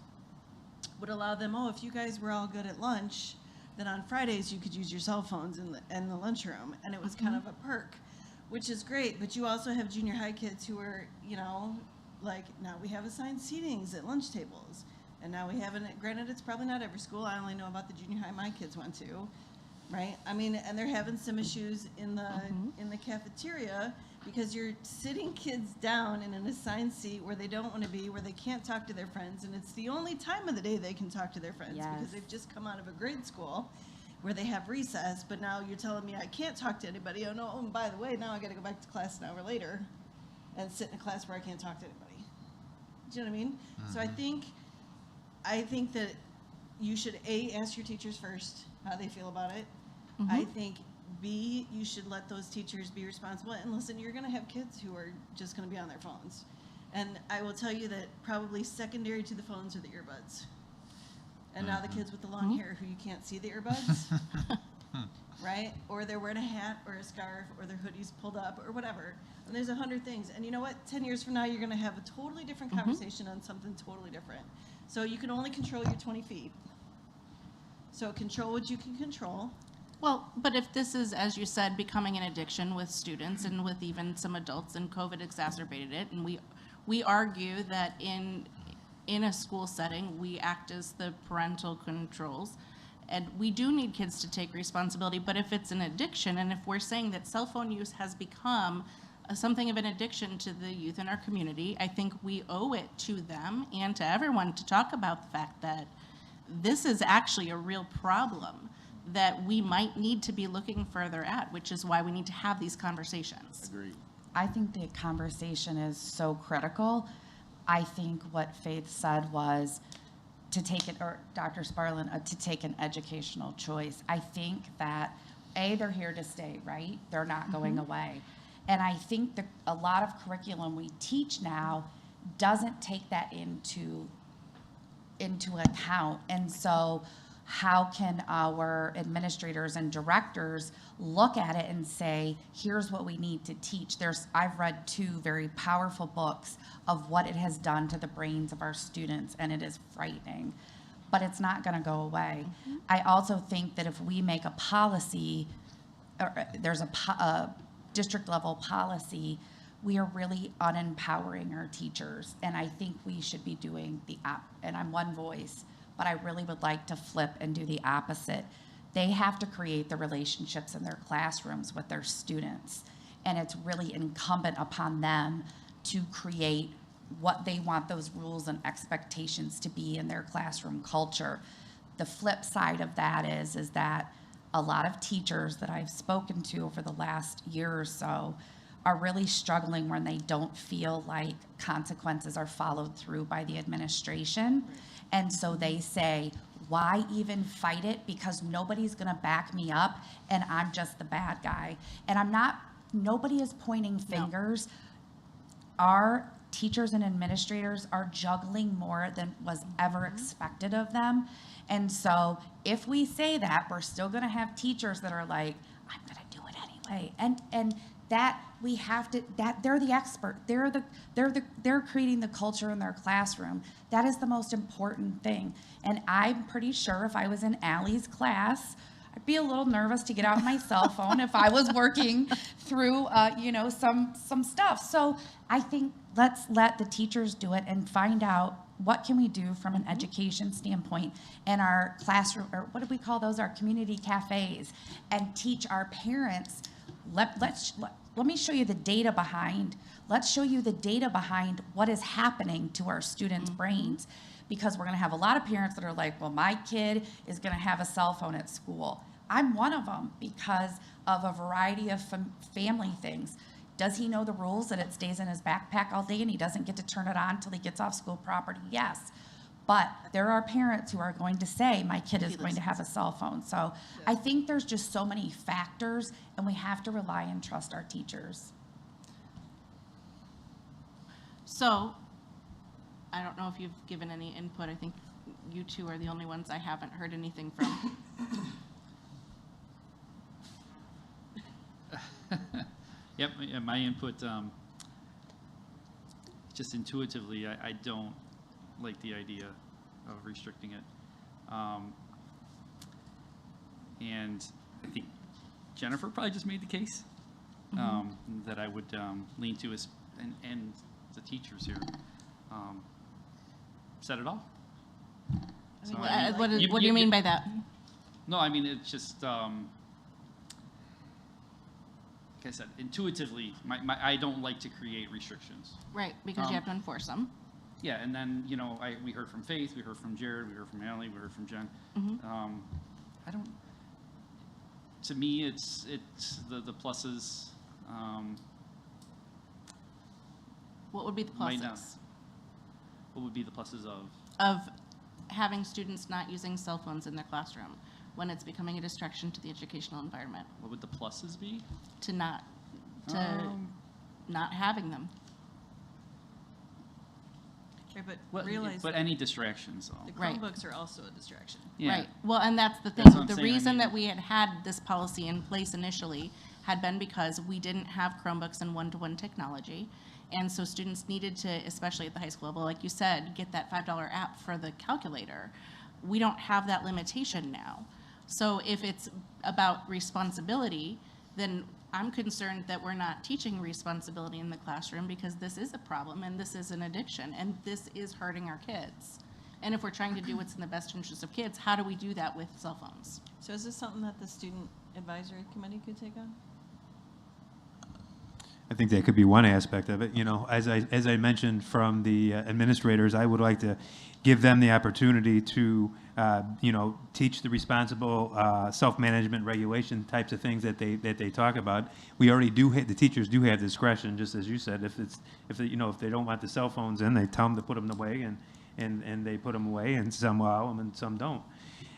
[SPEAKER 8] would allow them, oh, if you guys were all good at lunch, then on Fridays you could use your cell phones in the lunchroom. And it was kind of a perk, which is great. But you also have junior high kids who are, you know, like, now we have assigned seatings at lunch tables. And now we haven't, granted, it's probably not every school. I only know about the junior high my kids went to, right? I mean, and they're having some issues in the cafeteria because you're sitting kids down in an assigned seat where they don't want to be, where they can't talk to their friends, and it's the only time of the day they can talk to their friends because they've just come out of a grade school where they have recess, but now you're telling me I can't talk to anybody. Oh, no, oh, and by the way, now I got to go back to class an hour later and sit in a class where I can't talk to anybody. Do you know what I mean? So I think that you should, A, ask your teachers first how they feel about it. I think, B, you should let those teachers be responsible. And listen, you're going to have kids who are just going to be on their phones. And I will tell you that probably secondary to the phones are the earbuds. And now the kids with the long hair who you can't see the earbuds, right? Or they're wearing a hat or a scarf, or their hoodie's pulled up, or whatever. And there's 100 things. And you know what? 10 years from now, you're going to have a totally different conversation on something totally different. So you can only control your 20 feet. So control what you can control.
[SPEAKER 13] Well, but if this is, as you said, becoming an addiction with students and with even some adults, and COVID exacerbated it, and we argue that in a school setting, we act as the parental controls, And we do need kids to take responsibility, but if it's an addiction, and if we're saying that cell phone use has become something of an addiction to the youth in our community, I think we owe it to them and to everyone to talk about the fact that this is actually a real problem that we might need to be looking further at, which is why we need to have these conversations.
[SPEAKER 12] Agreed.
[SPEAKER 3] I think the conversation is so critical. I think what Faith said was to take it, or Dr. Sparlin, to take an educational choice. I think that, they're here to stay, right? They're not going away. And I think that a lot of curriculum we teach now doesn't take that into account. And so how can our administrators and directors look at it and say, here's what we need to teach? I've read 2 very powerful books of what it has done to the brains of our students, and it is frightening, but it's not going to go away. I also think that if we make a policy, or there's a district level policy, we are really unempowering our teachers. And I think we should be doing and I'm one voice, but I really would like to flip and do the opposite. They have to create the relationships in their classrooms with their students. And it's really incumbent upon them to create what they want those rules and expectations to be in their classroom culture. The flip side of that is that a lot of teachers that I've spoken to over the last year or so are really struggling when they don't feel like consequences are followed through by the administration. And so they say, why even fight it? Because nobody's gonna back me up and I'm just the bad guy. And nobody is pointing fingers. No. Our teachers and administrators are juggling more than was ever expected of them. And so if we say that, we're still gonna have teachers that are like, I'm gonna do it anyway. And that we have to, that they're the expert. They're creating the culture in their classroom. That is the most important thing. And I'm pretty sure if I was in Allie's class, I'd be a little nervous to get out my cell phone if I was working through, some stuff. So I think let's let the teachers do it and find out what can we do from an education standpoint in our classroom, or what do we call those, our community cafes, and teach our parents. Let me show you the data behind. Let's show you the data behind what is happening to our students' brains, because we're going to have a lot of parents that are like, well, my kid is going to have a cell phone at school. I'm one of them because of a variety of family things. Does he know the rules that it stays in his backpack all day and he doesn't get to turn it on until he gets off school property? Yes. But there are parents who are going to say, my kid is going to have a cell phone. So I think there's just so many factors, and we have to rely and trust our teachers.
[SPEAKER 13] So I don't know if you've given any input. I think you 2 are the only ones I haven't heard anything from.
[SPEAKER 7] Yep, my input, just intuitively, I don't like the idea of restricting it. And I think Jennifer probably just made the case that I would lean to, and the teachers here said it all. So,
[SPEAKER 13] what do you mean by that?
[SPEAKER 7] No, I mean, it's just, like I said, intuitively, I don't like to create restrictions.
[SPEAKER 13] Right, because you have to enforce them.
[SPEAKER 7] Yeah, and then, we heard from Faith, we heard from Jared, we heard from Allie, we heard from Jen. To me, it's the pluses.
[SPEAKER 13] What would be the pluses?
[SPEAKER 7] What would be the pluses of?
[SPEAKER 13] Of having students not using cell phones in their classroom when it's becoming a distraction to the educational environment.
[SPEAKER 7] What would the pluses be?
[SPEAKER 13] To not having them.
[SPEAKER 8] Right, but realize
[SPEAKER 7] but any distractions, though.
[SPEAKER 8] the Chromebooks are also a distraction.
[SPEAKER 7] Yeah.
[SPEAKER 13] Right. Well, and that's the thing.
[SPEAKER 7] That's what I'm
[SPEAKER 13] The
[SPEAKER 7] saying.
[SPEAKER 13] reason that we had this policy in place initially had been because we didn't have Chromebooks and one-to-one technology. And so students needed to, especially at the high school level, like you said, get that $5 app for the calculator. We don't have that limitation now. So if it's about responsibility, then I'm concerned that we're not teaching responsibility in the classroom, because this is a problem and this is an addiction and this is hurting our kids. And if we're trying to do what's in the best interest of kids, how do we do that with cell phones?
[SPEAKER 8] So is this something that the student advisory committee could take on?
[SPEAKER 4] I think that could be one aspect of it. You know, as I mentioned from the administrators, I would like to give them the opportunity to, you know, teach the responsible self-management regulation types of things that they talk about. We already do, the teachers do have discretion, just as you said. If they don't want the cell phones in, they tell them to put them away, and they put them away, and some allow them and some don't.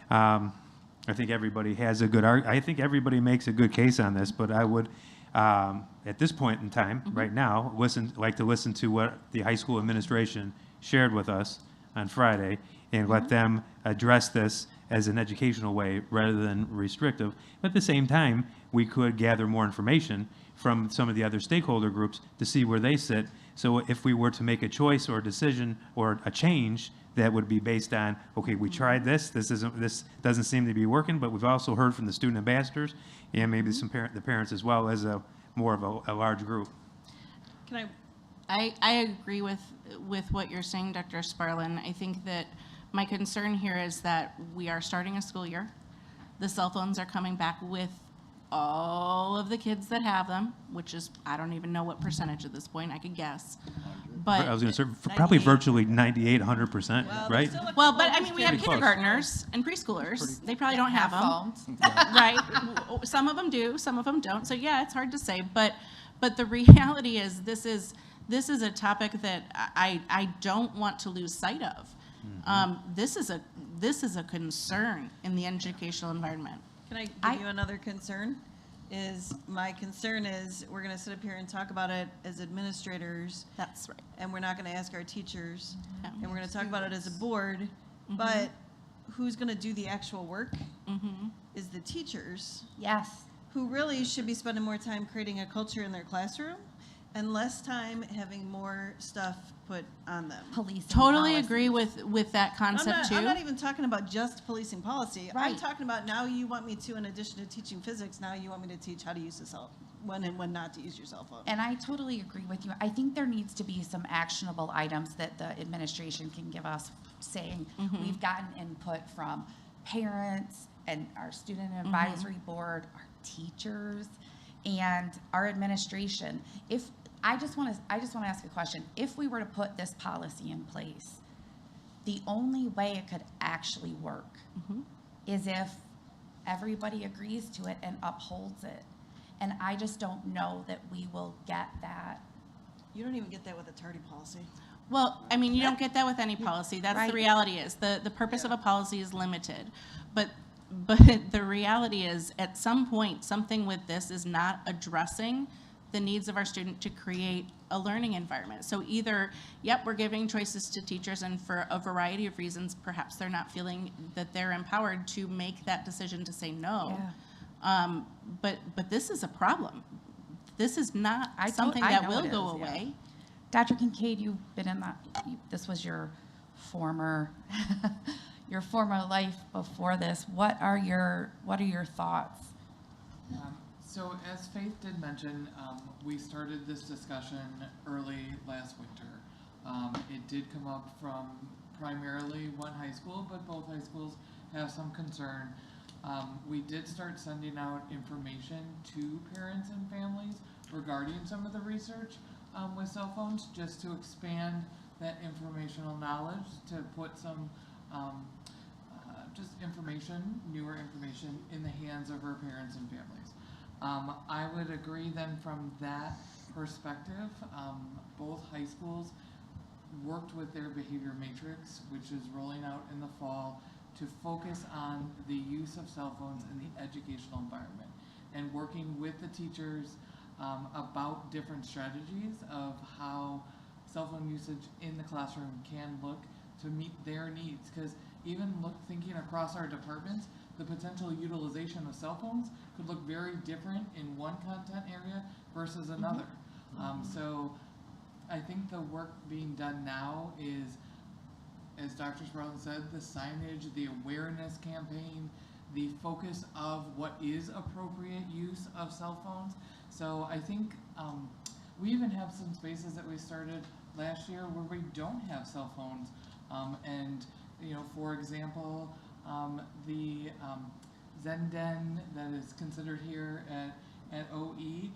[SPEAKER 4] I think everybody has a good I think everybody makes a good case on this, but I would, at this point in time, right now, like to listen to what the high school administration shared with us on Friday, and let them address this as an educational way rather than restrictive. But at the same time, we could gather more information from some of the other stakeholder groups to see where they sit. So if we were to make a choice or a decision or a change, that would be based on, okay, we tried this doesn't seem to be working, but we've also heard from the student ambassadors and maybe the parents as well as more of a large group.
[SPEAKER 8] Can
[SPEAKER 13] I agree with what you're saying, Dr. Sparlin. I think that my concern here is that we are starting a school year. The cell phones are coming back with all of the kids that have them, which is, I don't even know what percentage at this point, I could guess. But
[SPEAKER 4] I was going to say, probably virtually 98, 100%, right?
[SPEAKER 13] Well, but I mean, we have kindergartners and preschoolers. They probably don't have them, right? Some of them do, some of them don't. So yeah, it's hard to say. But the reality is, this is a topic that I don't want to lose sight of. This is a concern in the educational environment.
[SPEAKER 8] Can I give you another concern? My concern is we're going to sit up here and talk about it as administrators.
[SPEAKER 13] That's right.
[SPEAKER 8] And we're not going to ask our teachers.
[SPEAKER 13] Yeah.
[SPEAKER 8] And we're going to talk about it as a board. But who's going to do the actual work is the teachers.
[SPEAKER 13] Yes.
[SPEAKER 8] Who really should be spending more time creating a culture in their classroom and less time having more stuff put on them.
[SPEAKER 13] Totally agree with that concept too.
[SPEAKER 8] I'm not even talking about just policing policy.
[SPEAKER 13] Right.
[SPEAKER 8] I'm talking about now you want me to, in addition to teaching physics, now you want me to teach how to use the cell, when and when not to use your cell phone.
[SPEAKER 17] And I totally agree with you. I think there needs to be some actionable items that the administration can give us, saying we've gotten input from parents and our student advisory board, our teachers, and our administration. I just want to ask a question. If we were to put this policy in place, the only way it could actually work is if everybody agrees to it and upholds it. And I just don't know that we will get that.
[SPEAKER 8] You don't even get that with a tardy policy.
[SPEAKER 13] Well, I mean, you don't get that with any policy. That's the reality is. The purpose of a policy is limited. But the reality is, at some point, something with this is not addressing the needs of our student to create a learning environment. So either, yep, we're giving choices to teachers, and for a variety of reasons, perhaps they're not feeling that they're empowered to make that decision to say no. Yeah. But this is a problem. This is not something that will go away.
[SPEAKER 17] Yeah. Dr. Kincaid, you've been in that. This was your former life before this. What are your thoughts?
[SPEAKER 18] So as Faith did mention, we started this discussion early last winter. It did come up from primarily one high school, but both high schools have some concern. We did start sending out information to parents and families regarding some of the research with cell phones, just to expand that informational knowledge, to put some just information, newer information, in the hands of our parents and families. I would agree then from that perspective, both high schools worked with their behavior matrix, which is rolling out in the fall, to focus on the use of cell phones in the educational environment, and working with the teachers about different strategies of how cell phone usage in the classroom can look to meet their needs. Because even thinking across our departments, the potential utilization of cell phones could look very different in one content area versus another. So I think the work being done now is, as Dr. Sparlin said, the signage, the awareness campaign, the focus of what is appropriate use of cell phones. So I think we even have some spaces that we started last year where we don't have cell phones, and for example, the Zenden that is considered here at OE,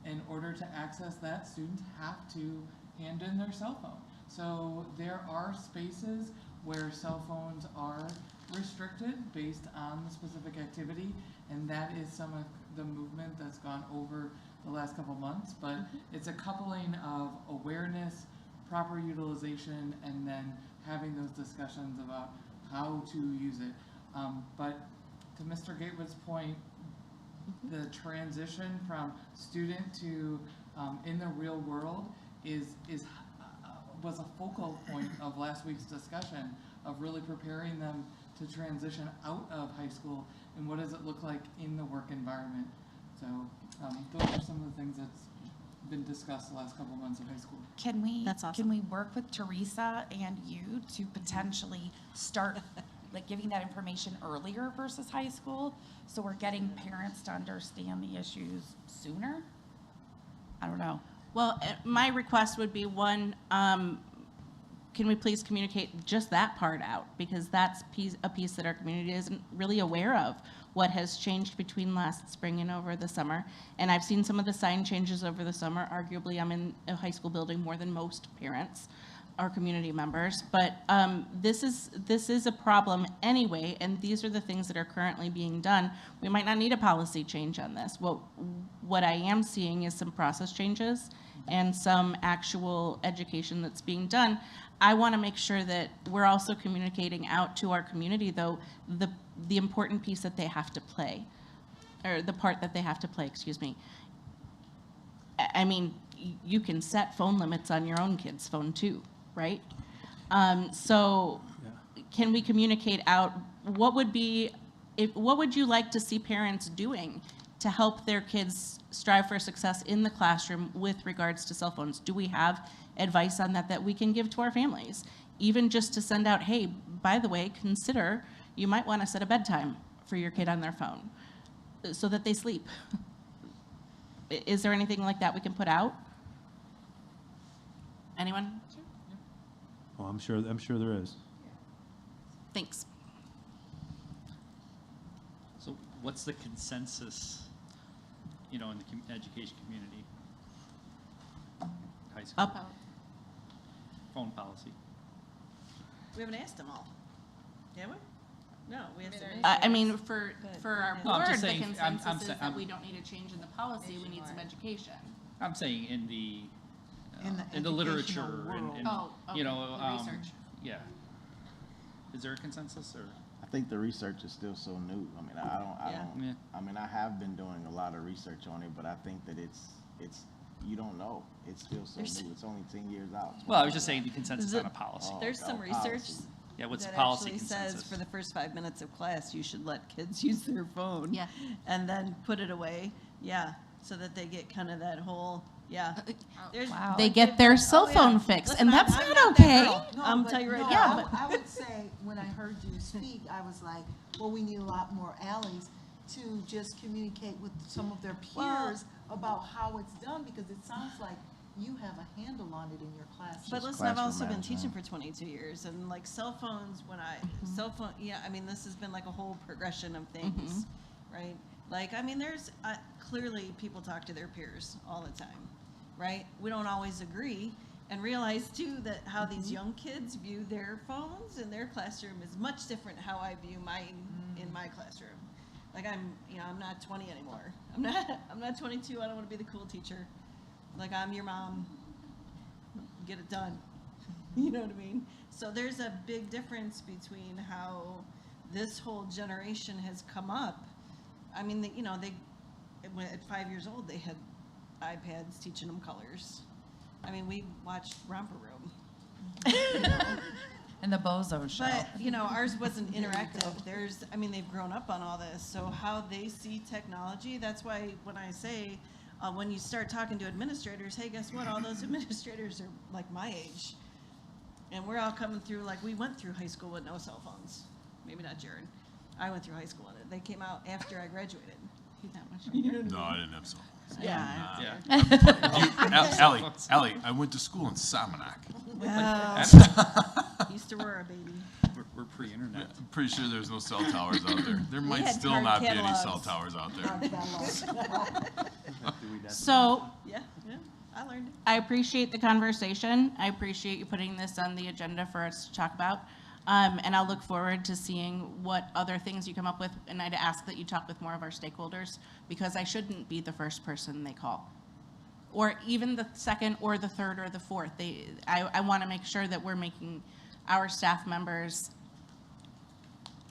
[SPEAKER 18] in order to access that, students have to hand in their cell phone. So there are spaces where cell phones are restricted based on the specific activity, and that is some of the movement that's gone over the last couple months. But it's a coupling of awareness, proper utilization, and then having those discussions about how to use it. But to Mr. Gatewood's point, the transition from student to in the real world was a focal point of last week's discussion of really preparing them to transition out of high school and what does it look like in the work environment. So those are some of the things that's been discussed the last couple of months of high school.
[SPEAKER 17] Can we,
[SPEAKER 13] That's awesome.
[SPEAKER 17] can we work with Teresa and you to potentially start like giving that information earlier versus high school? So we're getting parents to understand the issues sooner? I don't know.
[SPEAKER 13] Well, my request would be one, can we please communicate just that part out? Because that's a piece that our community isn't really aware of, what has changed between last spring and over the summer. And I've seen some of the sign changes over the summer. Arguably, I'm in a high school building more than most parents or community members. But this is a problem anyway, and these are the things that are currently being done. We might not need a policy change on this. What I am seeing is some process changes and some actual education that's being done. I want to make sure that we're also communicating out to our community, though, the important piece that they have to play, or the part that they have to play, excuse me. I mean, you can set phone limits on your own kid's phone too, right? So can we communicate out, what would you like to see parents doing to help their kids strive for success in the classroom with regards to cell phones? Do we have advice on that we can give to our families? Even just to send out, hey, by the way, consider you might want to set a bedtime for your kid on their phone so that they sleep. Is there anything like that we can put out? Anyone?
[SPEAKER 4] Well, I'm sure there is.
[SPEAKER 13] Thanks.
[SPEAKER 7] So what's the consensus, in the education community? High school.
[SPEAKER 13] Up.
[SPEAKER 7] Phone policy.
[SPEAKER 8] We haven't asked them all, have we? No, we have some.
[SPEAKER 13] I mean, for our
[SPEAKER 7] No, I'm
[SPEAKER 13] board,
[SPEAKER 7] just
[SPEAKER 13] the
[SPEAKER 7] saying,
[SPEAKER 13] consensus is that
[SPEAKER 7] I'm-
[SPEAKER 13] we don't need a change in the policy, we need some education.
[SPEAKER 7] I'm saying in the
[SPEAKER 11] In the
[SPEAKER 7] literature
[SPEAKER 11] educational
[SPEAKER 7] and,
[SPEAKER 11] world.
[SPEAKER 13] Oh, okay, the research.
[SPEAKER 7] Yeah. Is there a consensus or?
[SPEAKER 12] I think the research is still so new. I mean,
[SPEAKER 7] Yeah.
[SPEAKER 12] I mean, I have been doing a lot of research on it, but I think that it's you don't know. It's still so new. It's only 10 years out.
[SPEAKER 7] Well, I was just saying the consensus on a policy.
[SPEAKER 8] There's some research
[SPEAKER 7] Yeah, what's the
[SPEAKER 8] that
[SPEAKER 7] policy
[SPEAKER 8] actually
[SPEAKER 7] consensus?
[SPEAKER 8] says for the first 5 minutes of class, you should let kids use their phone.
[SPEAKER 13] Yeah.
[SPEAKER 8] And then put it away. Yeah, so that they get kind of that whole, yeah. There's-
[SPEAKER 17] Wow.
[SPEAKER 13] They get their cell
[SPEAKER 8] Oh, yeah.
[SPEAKER 13] phone fixed,
[SPEAKER 8] Listen,
[SPEAKER 13] and that's
[SPEAKER 8] I'm
[SPEAKER 13] not
[SPEAKER 8] that
[SPEAKER 13] okay.
[SPEAKER 8] girl.
[SPEAKER 11] No,
[SPEAKER 8] I'm
[SPEAKER 11] but
[SPEAKER 8] tell you right
[SPEAKER 11] no,
[SPEAKER 8] now.
[SPEAKER 11] I would say, when I heard you speak, I was like, well, we need a lot more alleys to just communicate with some of their
[SPEAKER 8] Well-
[SPEAKER 11] peers about how it's done, because it sounds like you have a handle on it in your classroom.
[SPEAKER 8] But listen, I've also been
[SPEAKER 12] classroom
[SPEAKER 8] teaching
[SPEAKER 12] management.
[SPEAKER 8] for 22 years, and like cell phones, yeah, I mean, this has been like a whole progression of things, right? Like, I mean, there's, clearly people talk to their peers all the time, right? We don't always agree, and realize too that how these young kids view their phones in their classroom is much different how I view mine in my classroom. Like I'm not 20 anymore. I'm not 22, I don't want to be the cool teacher. Like, I'm your mom, get it done. You know what I mean? So there's a big difference between how this whole generation has come up. I mean, at 5 years old, they had iPads teaching them colors. I mean, we watched Romper Room.
[SPEAKER 17] And the Bozo Show.
[SPEAKER 8] But, ours wasn't interactive. They've grown up on all this. So how they see technology, that's why when I say, when you start talking to administrators, hey, guess what? All those administrators are like my age. And we're all coming through, like, we went through high school with no cell phones. Maybe not Jared. I went through high school with it. They came out after I graduated.
[SPEAKER 9] No, I didn't have cell phones.
[SPEAKER 8] Yeah.
[SPEAKER 9] Allie, I went to school in Salmonac.
[SPEAKER 8] Well, used to wear a baby.
[SPEAKER 7] We're free internet.
[SPEAKER 9] I'm pretty sure there's no cell towers out there. There might
[SPEAKER 8] had
[SPEAKER 9] still
[SPEAKER 8] hard
[SPEAKER 9] not be any
[SPEAKER 8] catalogs.
[SPEAKER 9] cell towers out there.
[SPEAKER 13] So
[SPEAKER 8] Yeah, I learned it.
[SPEAKER 13] I appreciate the conversation. I appreciate you putting this on the agenda for us to talk about. And I'll look forward to seeing what other things you come up with. And I'd ask that you talk with more of our stakeholders, because I shouldn't be the first person they call, or even the second or the third or the fourth. I want to make sure that we're making our staff members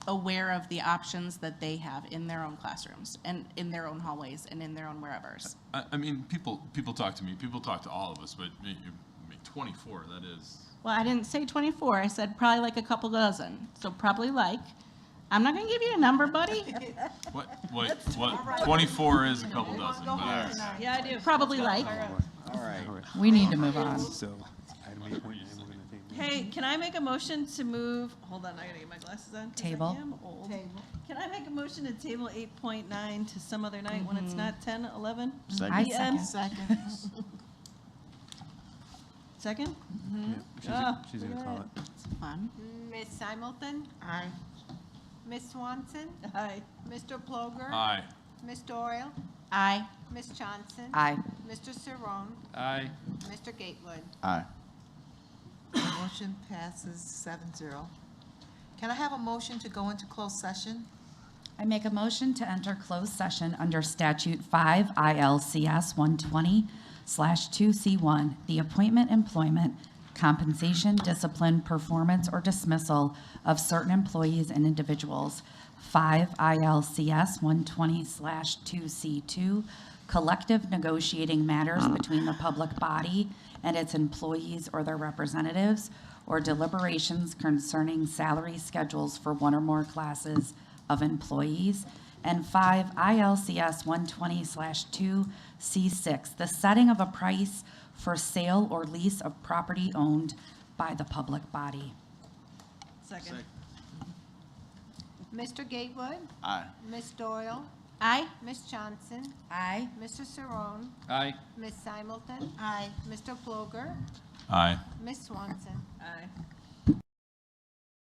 [SPEAKER 13] aware of the options that they have in their own classrooms and in their own hallways and in their own wherevers.
[SPEAKER 9] I mean, people talk to me, people talk to all of us, but I mean, 24, that is.
[SPEAKER 13] Well, I didn't say 24. I said probably like a couple dozen. So probably like. I'm not going to give you a number, buddy.
[SPEAKER 9] What, 24 is a couple dozen, but
[SPEAKER 8] Yeah, I do.
[SPEAKER 13] Probably like.
[SPEAKER 12] All right.
[SPEAKER 5] We need to move on.
[SPEAKER 4] So, item 8.9, we're gonna take.
[SPEAKER 8] Hey, can I make a motion to move, hold on, I gotta get my glasses on. 'cause
[SPEAKER 17] Table.
[SPEAKER 8] I am old. Can I make a motion to table 8.9 to some other night when it's not 10, 11?
[SPEAKER 17] I
[SPEAKER 8] PM?
[SPEAKER 17] second.
[SPEAKER 8] Second?
[SPEAKER 4] Yeah, she's gonna call it.
[SPEAKER 13] It's fun.
[SPEAKER 1] Ms. Simulton,
[SPEAKER 12] Aye.
[SPEAKER 1] Ms. Swanson,
[SPEAKER 8] Aye.
[SPEAKER 1] Mr. Ploger,
[SPEAKER 9] aye.
[SPEAKER 1] Ms. Doyle,
[SPEAKER 13] Aye.
[SPEAKER 1] Ms. Johnson,
[SPEAKER 17] Aye.
[SPEAKER 1] Mr. Cerrone,
[SPEAKER 7] Aye.
[SPEAKER 1] Mr. Gatewood.
[SPEAKER 12] Aye.
[SPEAKER 11] Motion passes 7-0. Can I have a motion to go into closed session?
[SPEAKER 17] I make a motion to enter closed session under statute 5 ILCS 120/2C1, the appointment, employment, compensation, discipline, performance, or dismissal of certain employees and individuals. 5 ILCS 120/2C2, collective negotiating matters between the public body and its employees or their representatives, or deliberations concerning salary schedules for one or more classes of employees. And 5 ILCS 120/2C6, the setting of a price for sale or lease of property owned by the public body.
[SPEAKER 8] Second.
[SPEAKER 1] Mr. Gatewood,
[SPEAKER 12] Aye.
[SPEAKER 1] Ms. Doyle,
[SPEAKER 13] Aye.
[SPEAKER 1] Ms. Johnson,
[SPEAKER 17] Aye.
[SPEAKER 1] Mr. Cerrone,
[SPEAKER 7] Aye.
[SPEAKER 1] Ms. Simulton,
[SPEAKER 11] Aye.
[SPEAKER 1] Mr. Ploger,
[SPEAKER 9] Aye.
[SPEAKER 1] Ms. Swanson.
[SPEAKER 8] Aye.